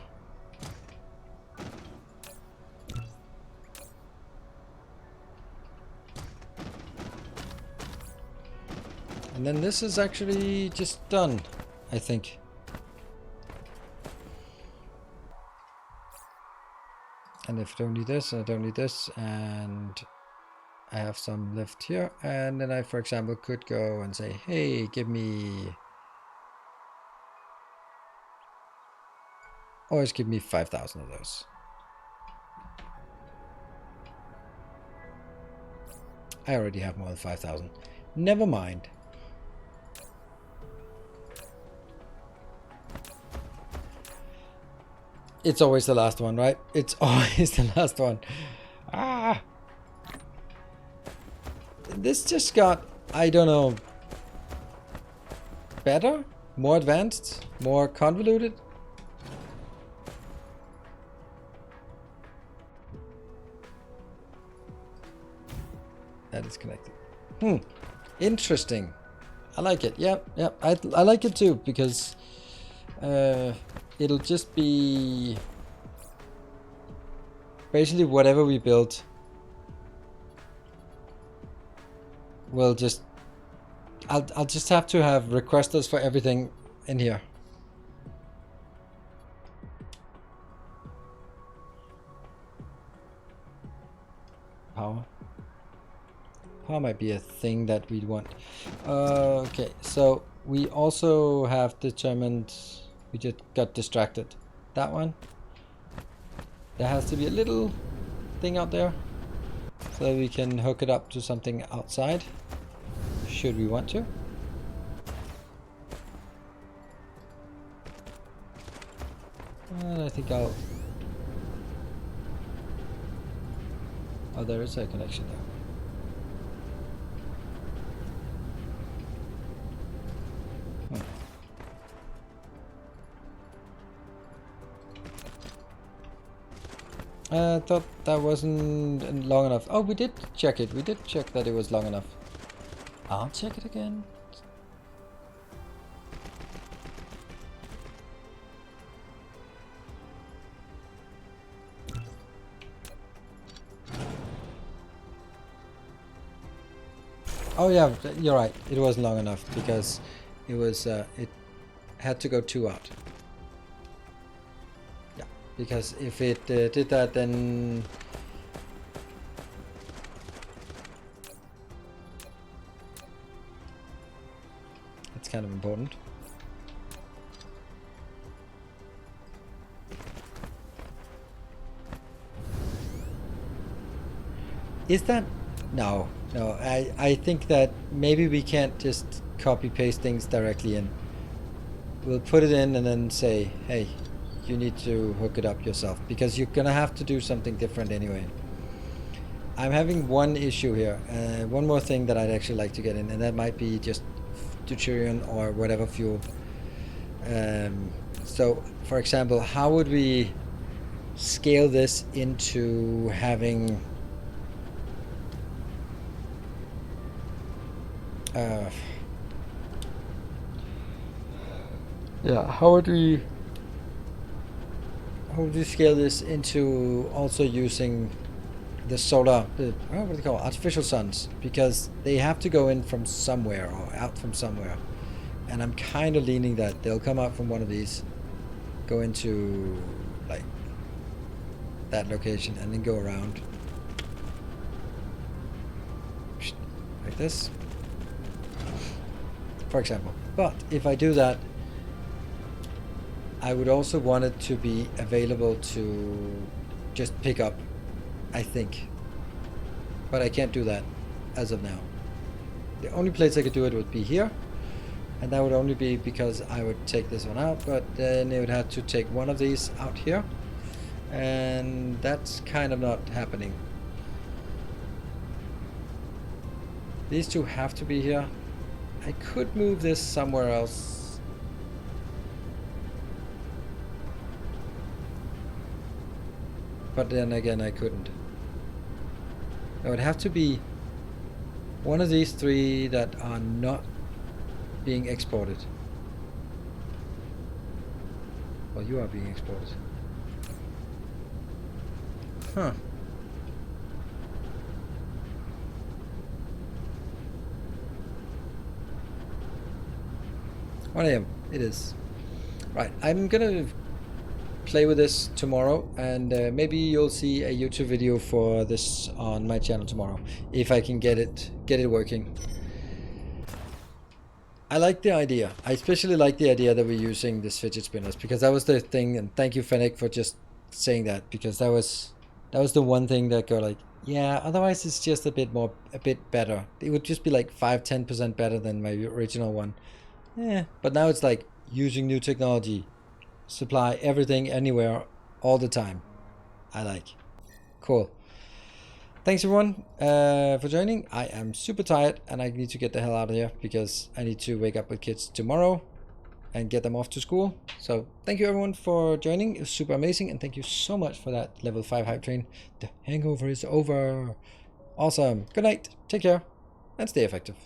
And then this is actually just done, I think. And if I don't need this, I don't need this, and I have some left here. And then I, for example, could go and say, hey, give me... Always give me 5,000 of those. I already have more than 5,000. Never mind. It's always the last one, right? It's always the last one. Ah! This just got, I don't know, better? More advanced? More convoluted? That is connected. Interesting. I like it. Yep. I like it too, because it'll just be basically whatever we build will just I'll just have to have requesters for everything in here. Power might be a thing that we'd want. Okay, so we also have determined, we just got distracted. That one, there has to be a little thing out there so that we can hook it up to something outside, should we want to. And I think I'll... Oh, there is a connection there. I thought that wasn't long enough. Oh, we did check it. We did check that it was long enough. I'll check it again. Oh yeah, you're right. It wasn't long enough because it was it had to go 2 out. Yeah, because if it did that, then it's kind of important. Is that? No, I think that maybe we can't just copy paste things directly in. We'll put it in and then say, hey, you need to hook it up yourself, because you're gonna have to do something different anyway. I'm having one issue here, one more thing that I'd actually like to get in, and that might be just deuterium or whatever fuel. So, for example, how would we scale this into having how would we scale this into also using the solar, what do they call it? Artificial suns, because they have to go in from somewhere or out from somewhere, and I'm kind of leaning that they'll come out from one of these, go into like that location, and then go around like this, for example. But if I do that, I would also want it to be available to just pick up, I think. But I can't do that as of now. The only place I could do it would be here. And that would only be because I would take this one out, but then it would have to take one of these out here. And that's kind of not happening. These two have to be here. I could move this somewhere else. But then again, I couldn't. It would have to be one of these three that are not being exported. Well, you are being exported. Huh. One AM. It is. Right. I'm gonna play with this tomorrow, and maybe you'll see a YouTube video for this on my channel tomorrow if I can get it working. I like the idea. I especially like the idea that we're using this fidget spinners, because that was the thing, and thank you Fennec for just saying that, because that was the one thing that go like, yeah, otherwise it's just a bit better. It would just be like 5-10% better than my original one. Yeah, but now it's like using new technology, supply everything anywhere all the time. I like. Cool. Thanks everyone for joining. I am super tired and I need to get the hell out of here because I need to wake up with kids tomorrow and get them off to school. So thank you everyone for joining. It was super amazing, and thank you so much for that level 5 hype train. The hangover is over. Awesome. Good night. Take care and stay effective.